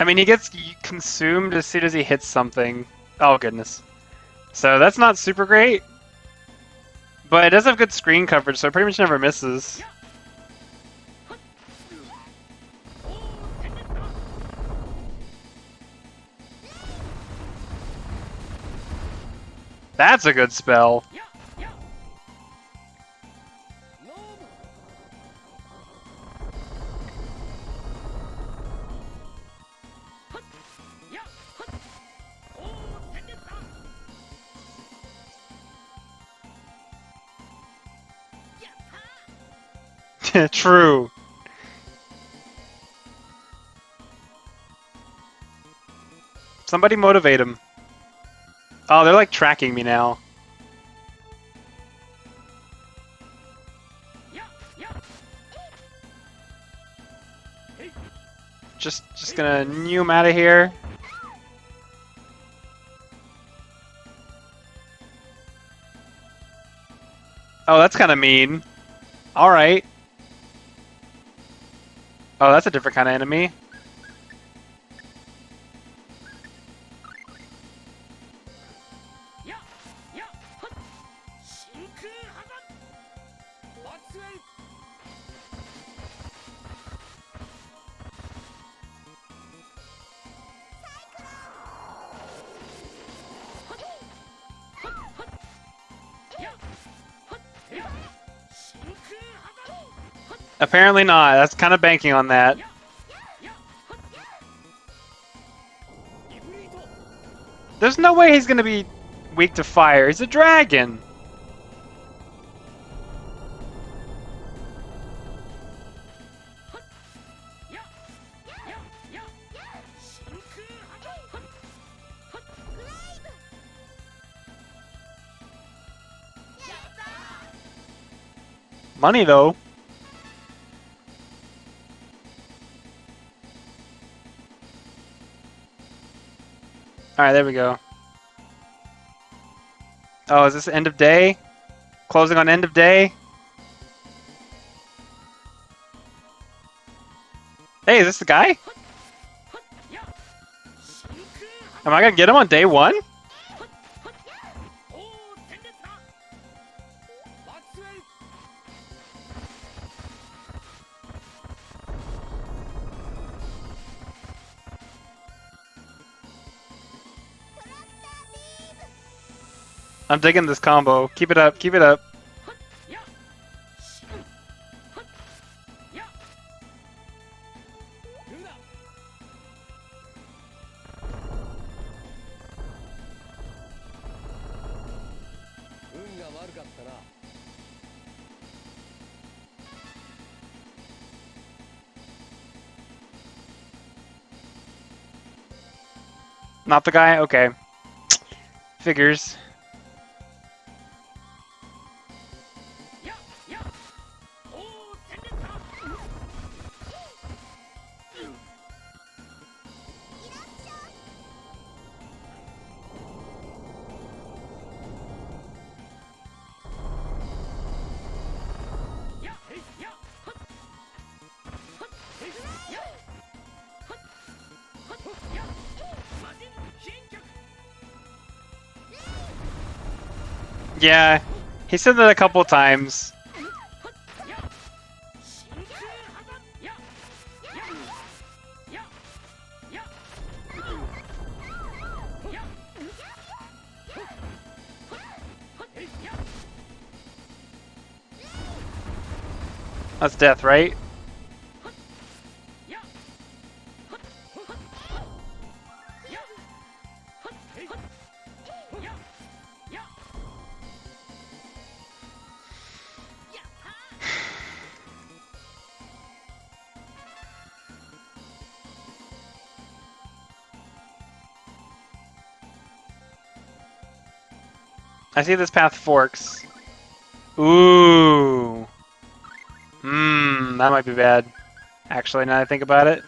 I mean, he gets consumed as soon as he hits something. Oh, goodness. So that's not super great. But it does have good screen coverage, so it pretty much never misses. That's a good spell. True. Somebody motivate him. Oh, they're like tracking me now. Just gonna new him out of here. Oh, that's kind of mean. All right. Oh, that's a different kind of enemy. Apparently not. That's kind of banking on that. There's no way he's gonna be weak to fire. He's a dragon. Money though. Alright, there we go. Oh, is this end of day? Closing on end of day? Hey, is this the guy? Am I gonna get him on day one? I'm digging this combo. Keep it up, keep it up. Not the guy? Okay. Figures. Yeah, he said that a couple times. That's death, right? I see this path forks. Ooh. That might be bad. Actually, now that I think about it.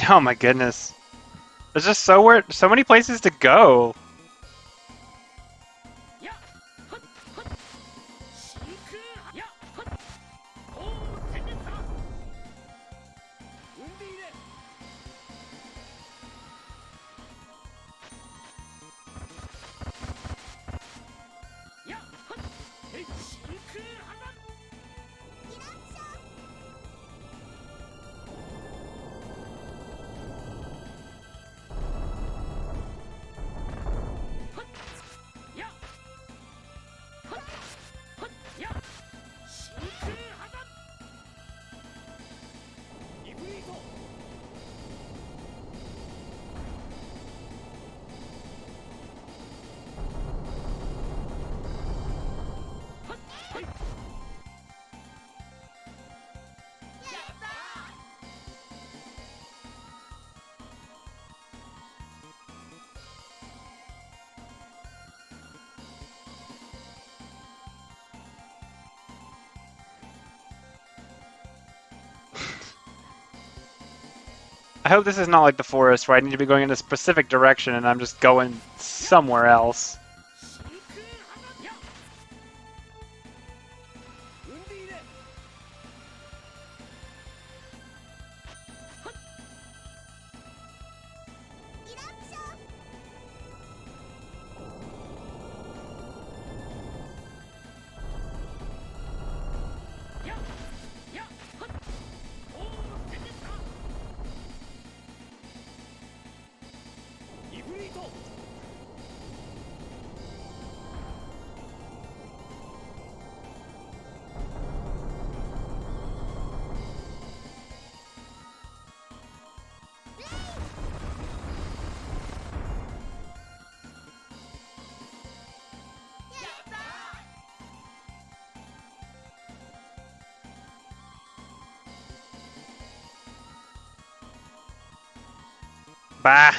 Oh my goodness. There's just so many places to go. I hope this is not like the forest where I need to be going in a specific direction and I'm just going somewhere else. Bah!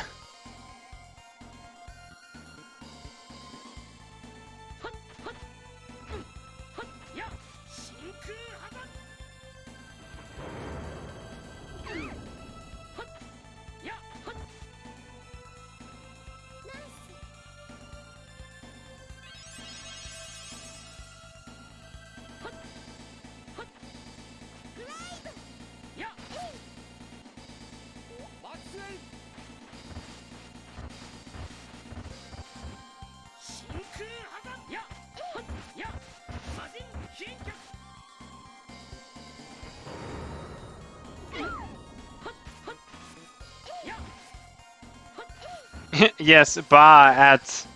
Yes, bah at...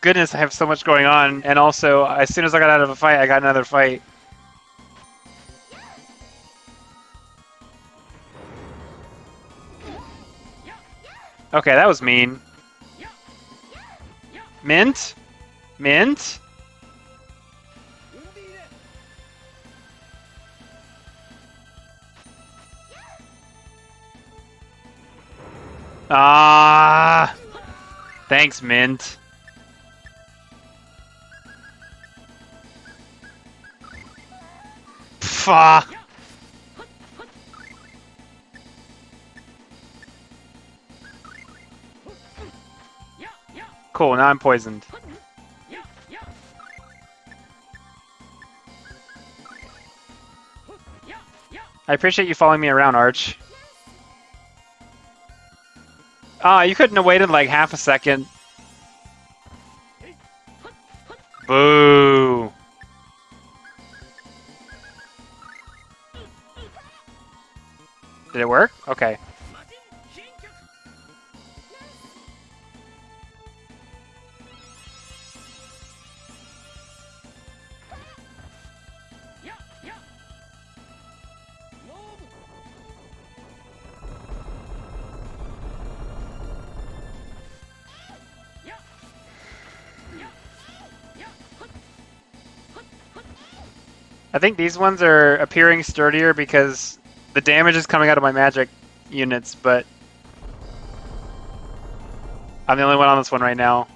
Goodness, I have so much going on, and also, as soon as I got out of a fight, I got another fight. Okay, that was mean. Mint? Mint? Ah! Thanks, Mint. Pfah! Cool, now I'm poisoned. I appreciate you following me around, Arch. Ah, you couldn't have waited like half a second. Boo! Did it work? Okay. I think these ones are appearing sturdier because the damage is coming out of my magic units, but I'm the only one on this one right now.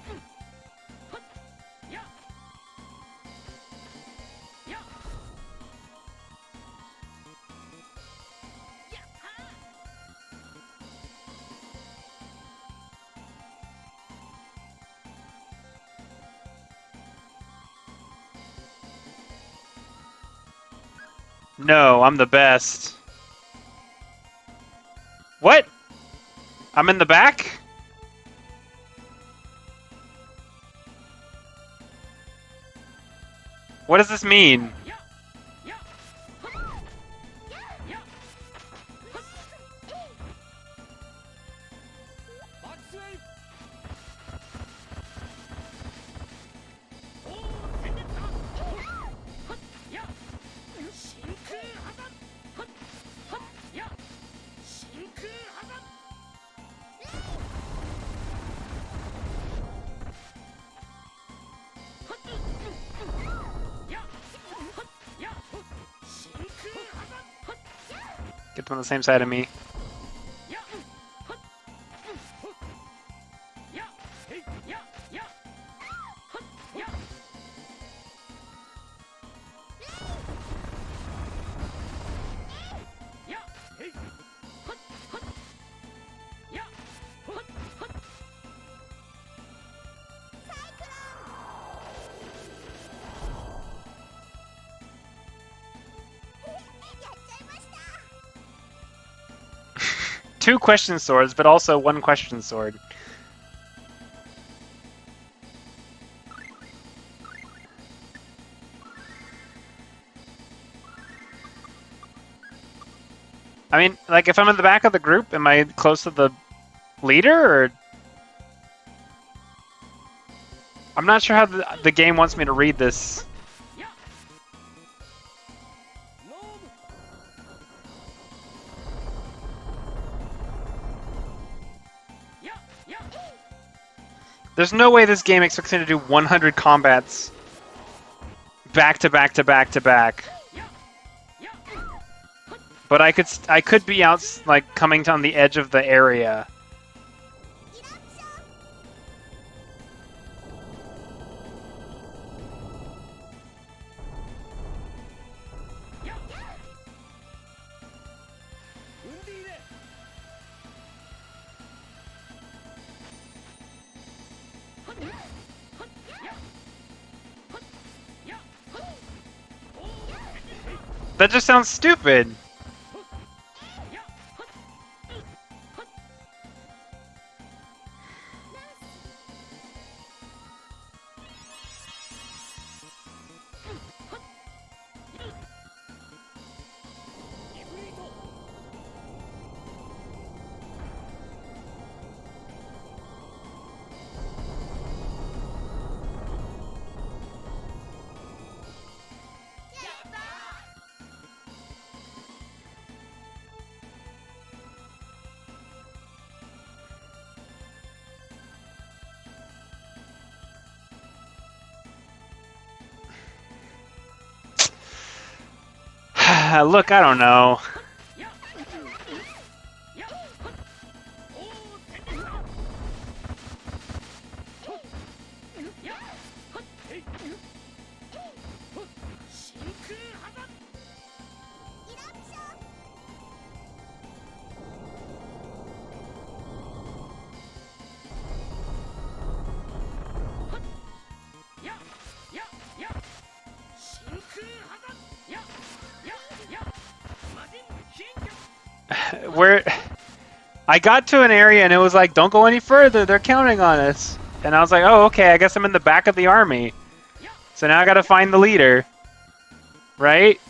No, I'm the best. What? I'm in the back? What does this mean? Get them on the same side of me. Two question swords, but also one question sword. I mean, like, if I'm in the back of the group, am I close to the leader, or... I'm not sure how the game wants me to read this. There's no way this game expects me to do 100 combats back to back to back to back. But I could be out, like, coming on the edge of the area. That just sounds stupid. Look, I don't know. Where I got to an area and it was like, don't go any further, they're counting on us. And I was like, oh, okay, I guess I'm in the back of the army. So now I gotta find the leader. Right?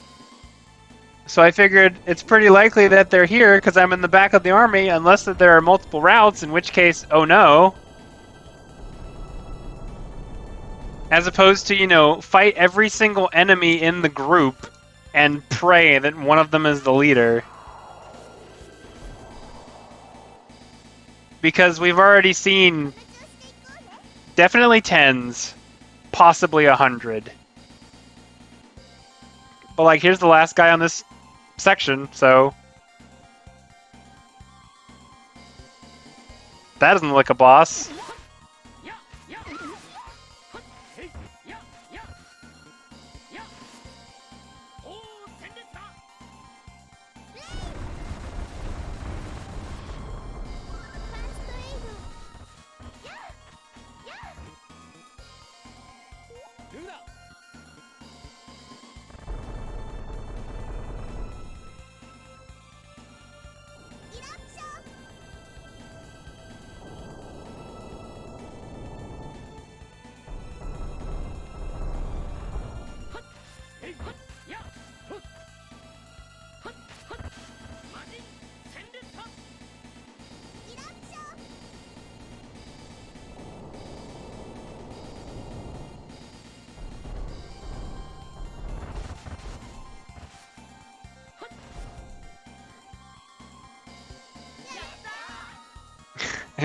So I figured it's pretty likely that they're here because I'm in the back of the army, unless that there are multiple routes, in which case, oh no. As opposed to, you know, fight every single enemy in the group and pray that one of them is the leader. Because we've already seen definitely 10s, possibly 100. But, like, here's the last guy on this section, so... That doesn't look like a boss.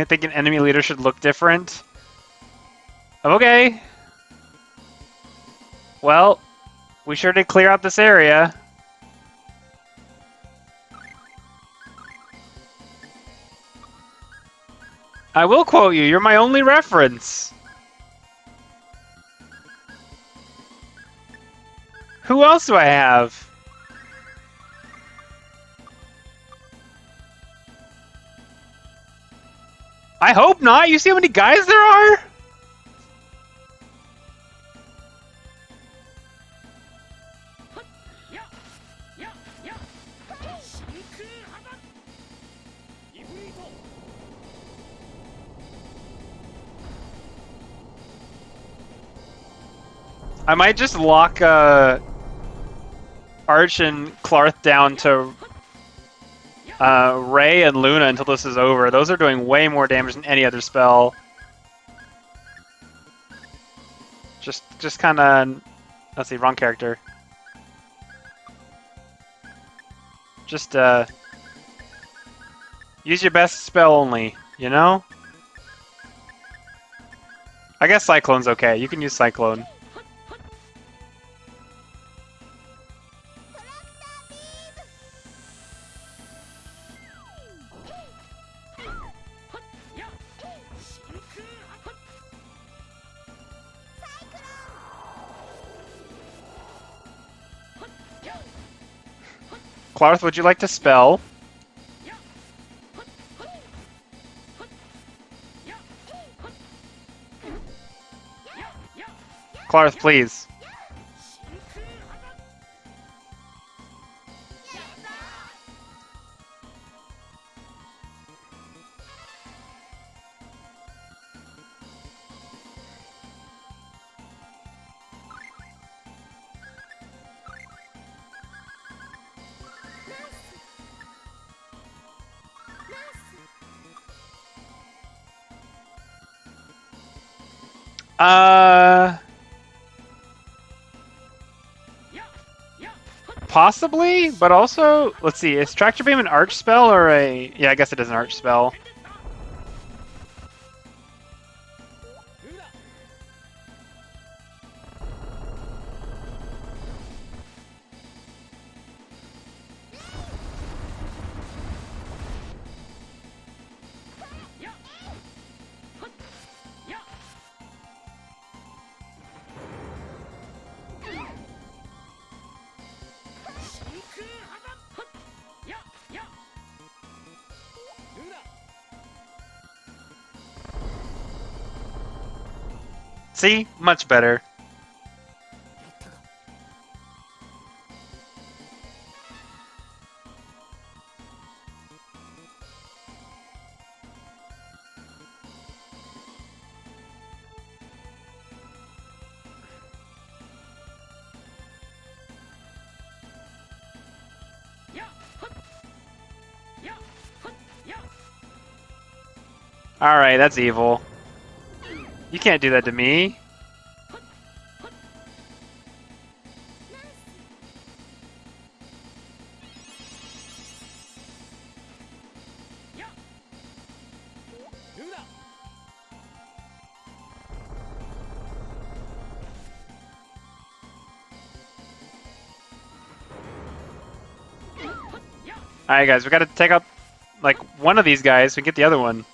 I think an enemy leader should look different. Okay. Well, we sure did clear out this area. I will quote you. You're my only reference. Who else do I have? I hope not. You see how many guys there are? I might just lock Arch and Clarth down to Ray and Luna until this is over. Those are doing way more damage than any other spell. Just kind of... Let's see, wrong character. Just, use your best spell only, you know? I guess Cyclone's okay. You can use Cyclone. Clarth, would you like to spell? Clarth, please. Possibly, but also, let's see, is Tractor Beam an arch spell or a... Yeah, I guess it is an arch spell. See? Much better. Alright, that's evil. You can't do that to me. Alright guys, we gotta take out like one of these guys and get the other one.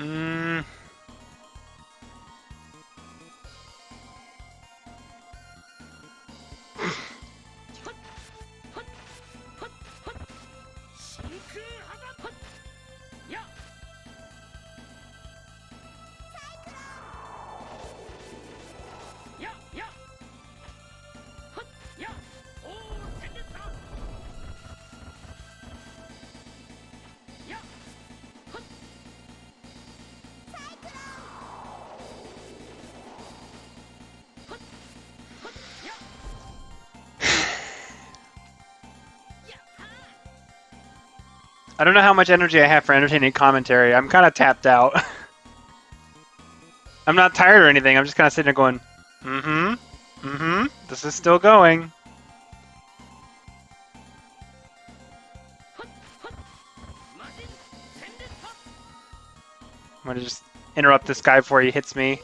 Mm. I don't know how much energy I have for entertaining commentary. I'm kind of tapped out. I'm not tired or anything. I'm just kind of sitting there going, this is still going. I'm gonna just interrupt this guy before he hits me.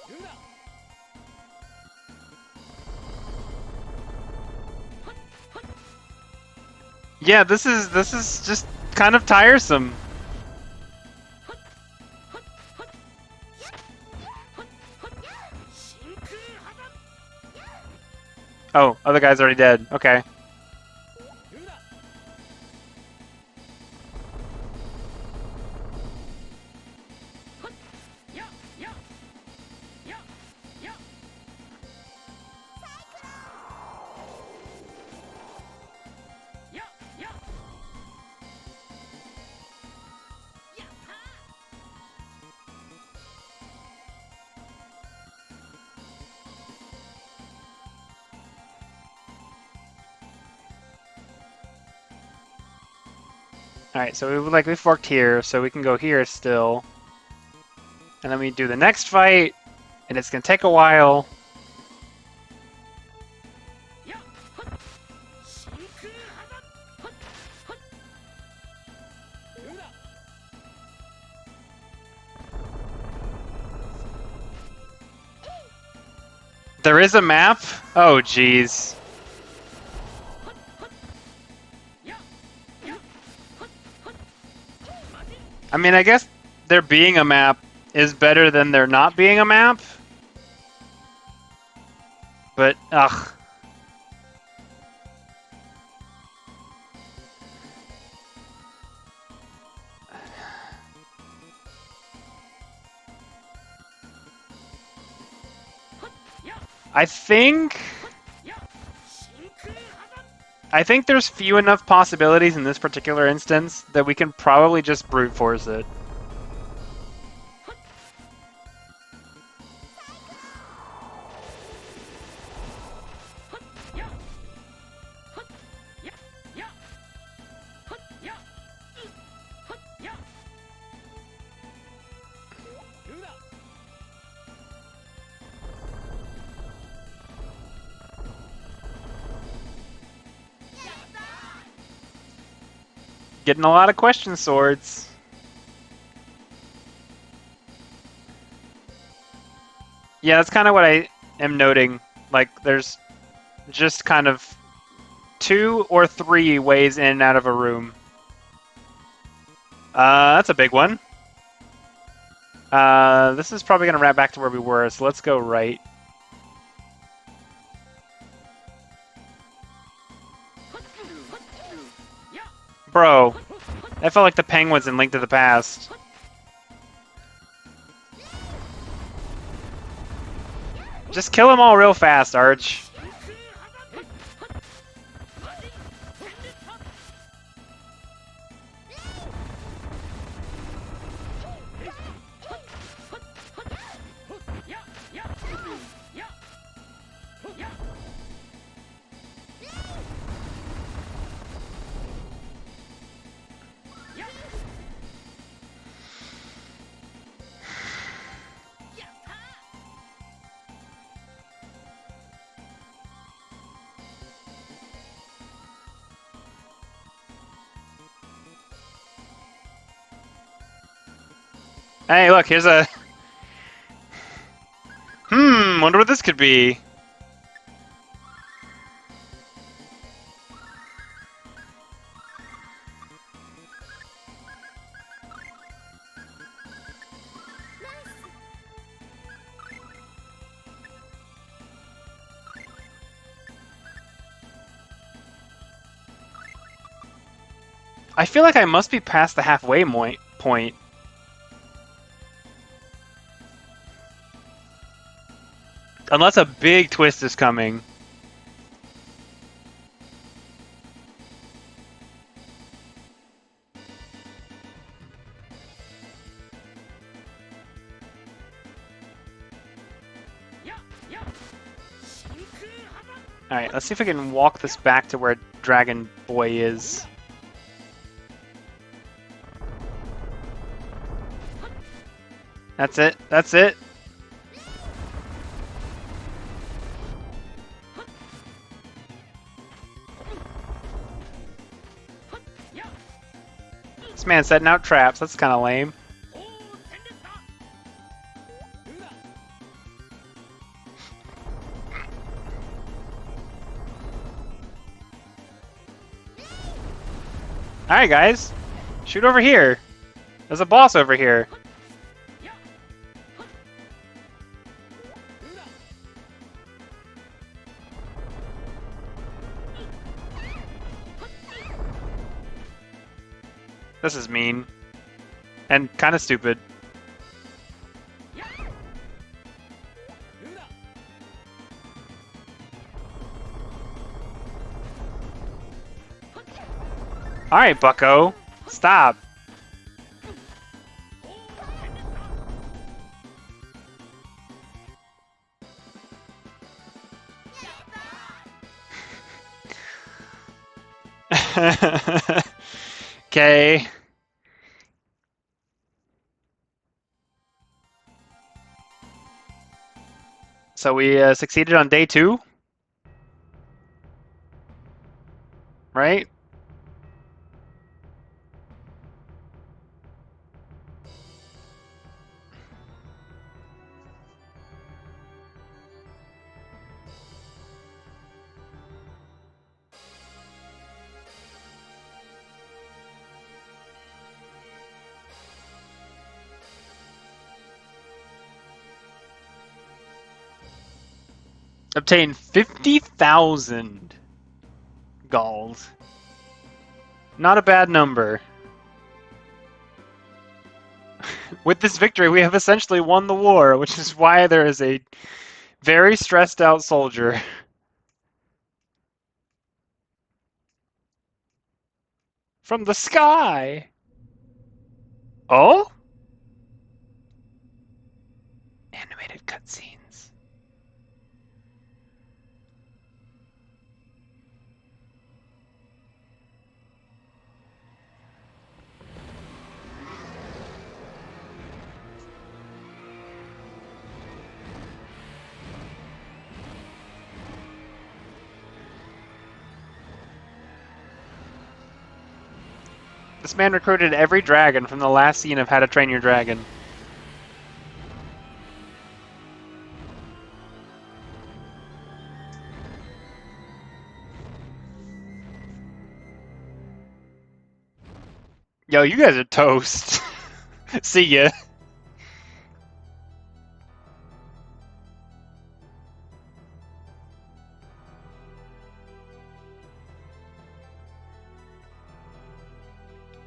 Yeah, this is just kind of tiresome. Oh, other guy's already dead. Okay. Alright, so we've worked here, so we can go here still. And then we do the next fight, and it's gonna take a while. There is a map? Oh, jeez. I mean, I guess there being a map is better than there not being a map. But, ugh. I think there's few enough possibilities in this particular instance that we can probably just brute force it. Getting a lot of question swords. Yeah, that's kind of what I am noting. Like, there's just kind of 2 or 3 ways in and out of a room. That's a big one. This is probably going to wrap back to where we were, so let's go right. Bro, that felt like the penguins in Link to the Past. Just kill them all real fast, Arch. Hey, look, here's a... wonder what this could be. I feel like I must be past the halfway point. Unless a big twist is coming. Alright, let's see if I can walk this back to where Dragon Boy is. That's it. That's it. This man's setting out traps. That's kind of lame. Alright, guys. Shoot over here. There's a boss over here. This is mean. And kind of stupid. Alright, bucko. Stop. Okay. So we succeeded on day 2, right? Obtain 50,000 gold. Not a bad number. With this victory, we have essentially won the war, which is why there is a very stressed out soldier. From the sky! Oh? Animated cutscenes. This man recruited every dragon from the last scene of How to Train Your Dragon. Yo, you guys are toast. See ya.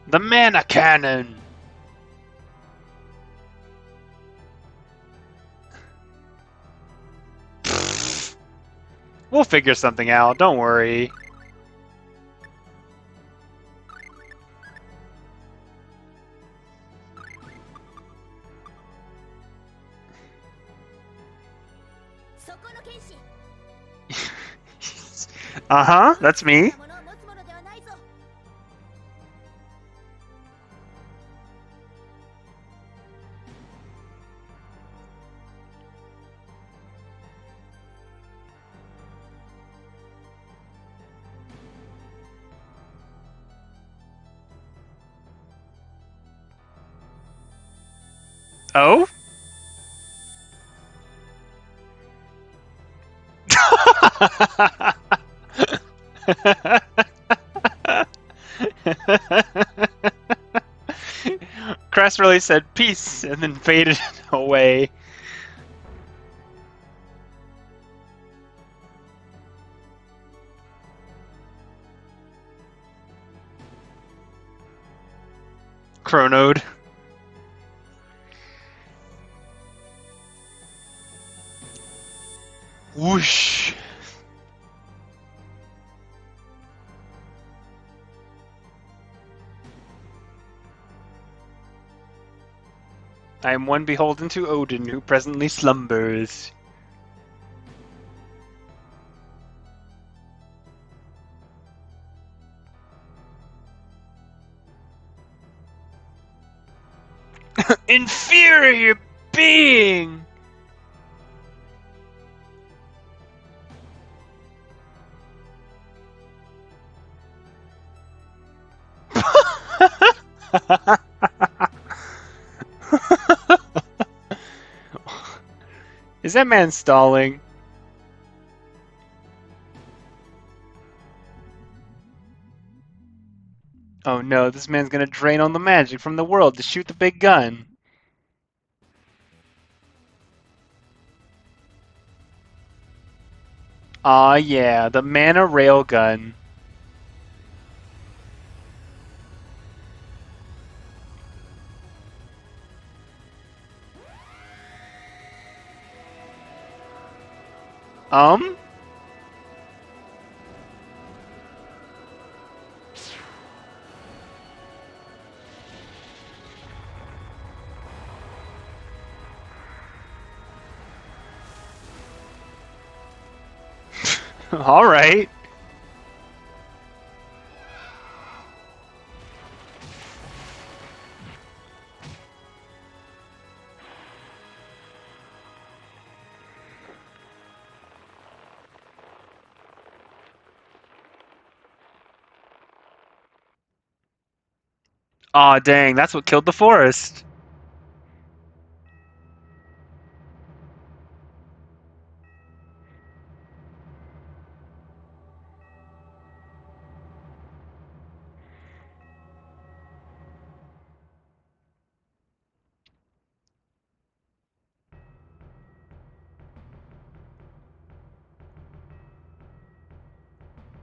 The mana cannon! We'll figure something out, don't worry. Uh-huh, that's me. Oh? Crest really said peace and then faded away. Chronode. Whoosh. I am one beholden to Odin, who presently slumbers. Inferior being! Is that man stalling? Oh no, this man's gonna drain all the magic from the world to shoot the big gun. Aw yeah, the mana railgun. Um? Alright. Aw dang, that's what killed the forest.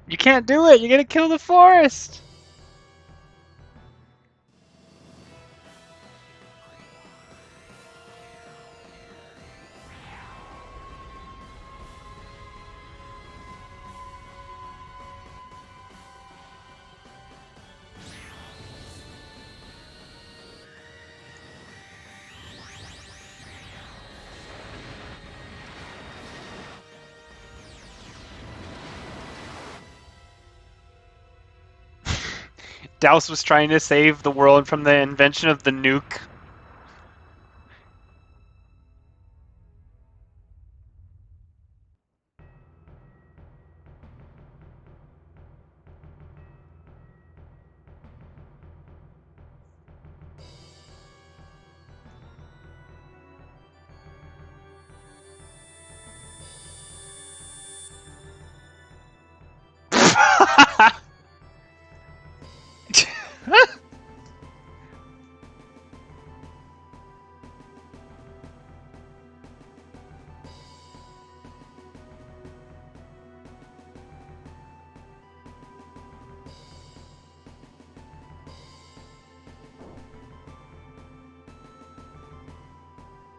You can't do it, you're gonna kill the forest! Douse was trying to save the world from the invention of the nuke.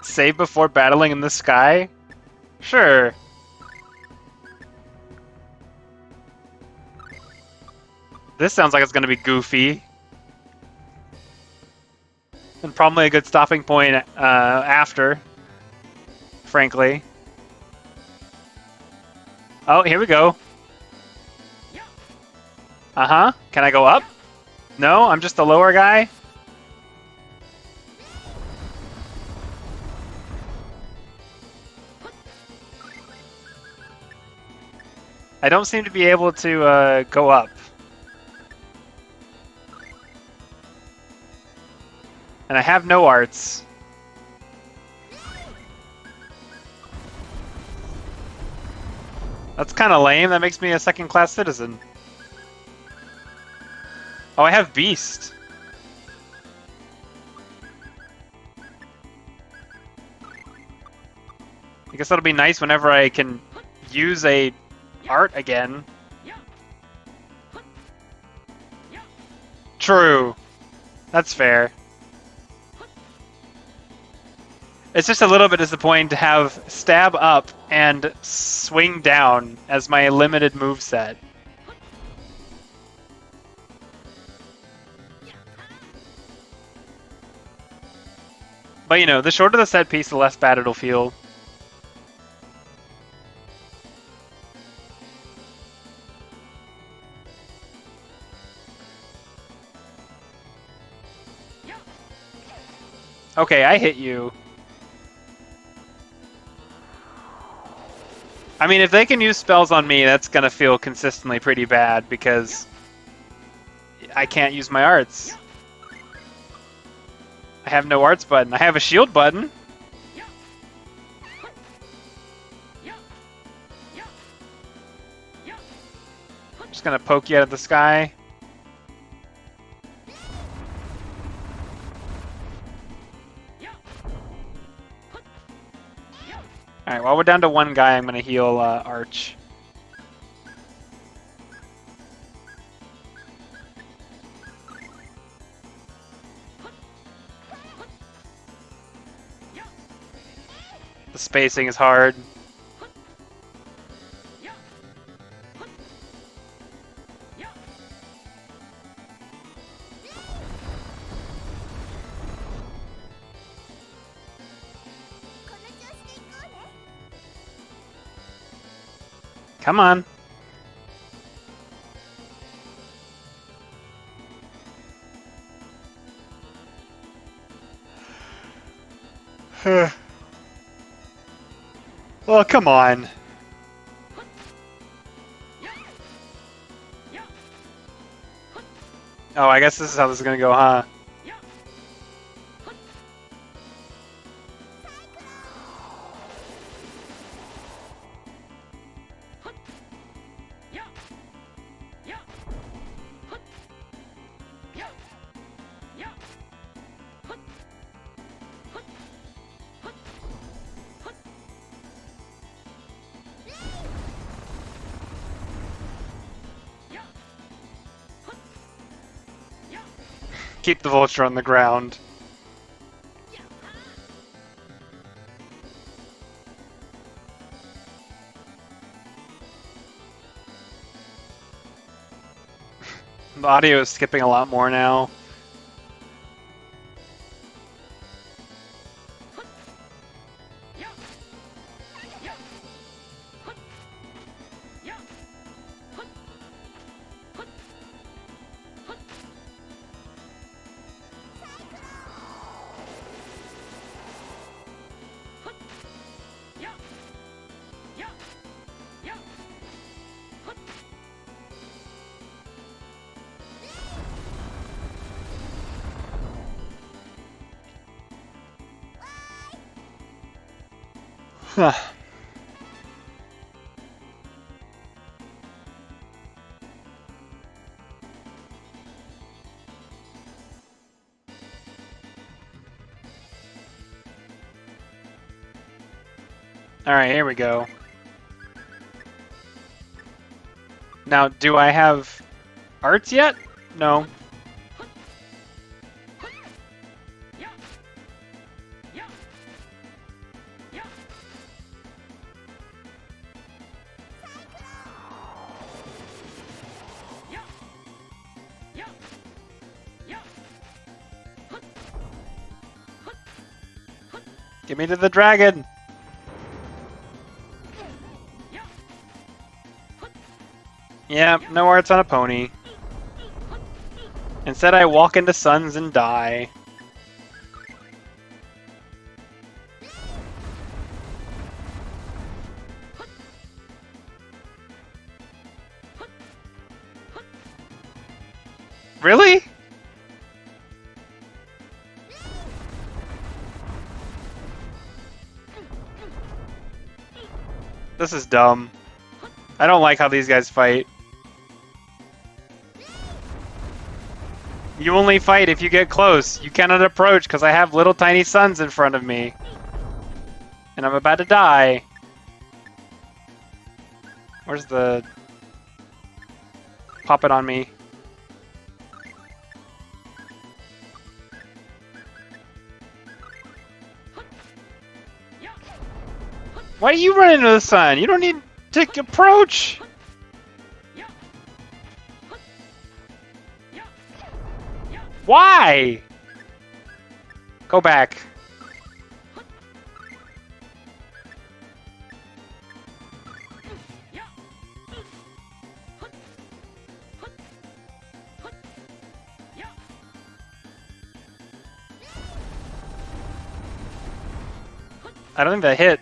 Save before battling in the sky? Sure. This sounds like it's gonna be goofy. And probably a good stopping point after, frankly. Oh, here we go. Uh-huh. Can I go up? No, I'm just the lower guy? I don't seem to be able to go up. And I have no arts. That's kind of lame. That makes me a second-class citizen. Oh, I have Beast. I guess that'll be nice whenever I can use a art again. True. That's fair. It's just a little bit disappointing to have stab up and swing down as my limited moveset. But you know, the shorter the set piece, the less bad it'll feel. Okay, I hit you. I mean, if they can use spells on me, that's gonna feel consistently pretty bad because I can't use my arts. I have no arts button. I have a shield button. I'm just gonna poke you out of the sky. Alright, while we're down to one guy, I'm gonna heal Arch. The spacing is hard. Come on. Well, come on. Oh, I guess this is how this is gonna go, huh? Keep the vulture on the ground. The audio is skipping a lot more now. Huh. Alright, here we go. Now, do I have arts yet? No. Get me to the dragon! Yeah, no arts on a pony. Instead I walk into suns and die. Really? This is dumb. I don't like how these guys fight. You only fight if you get close. You cannot approach because I have little tiny suns in front of me. And I'm about to die. Where's the... Pop it on me. Why do you run into the sun? You don't need to approach! Why? Go back. I don't think that hit.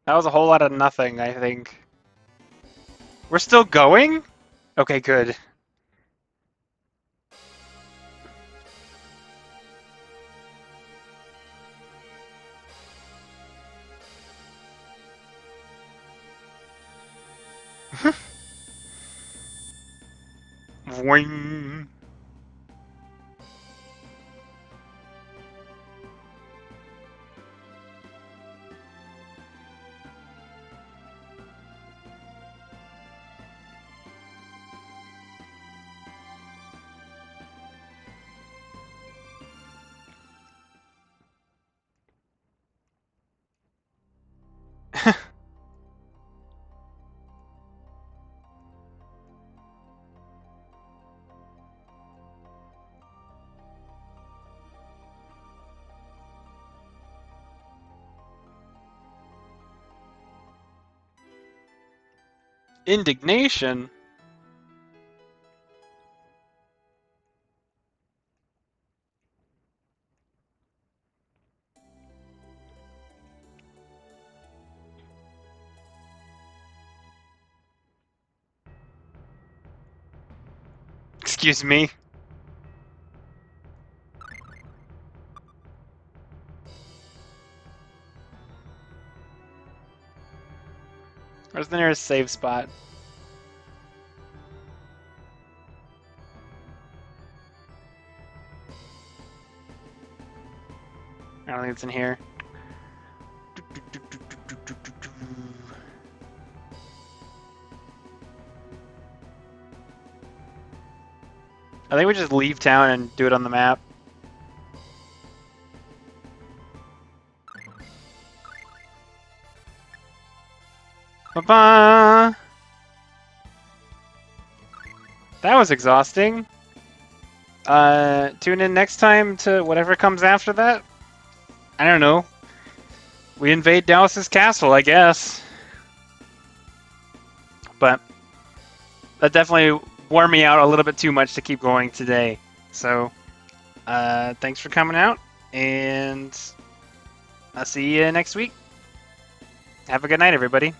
That was a whole lot of nothing, I think. We're still going? Okay, good. Wing. Indignation? Excuse me. Where's the nearest save spot? I don't think it's in here. I think we just leave town and do it on the map. Ba-ba! That was exhausting. Tune in next time to whatever comes after that. I don't know. We invade Dallas's castle, I guess. But that definitely wore me out a little bit too much to keep going today. So, thanks for coming out, and I'll see you next week. Have a good night, everybody.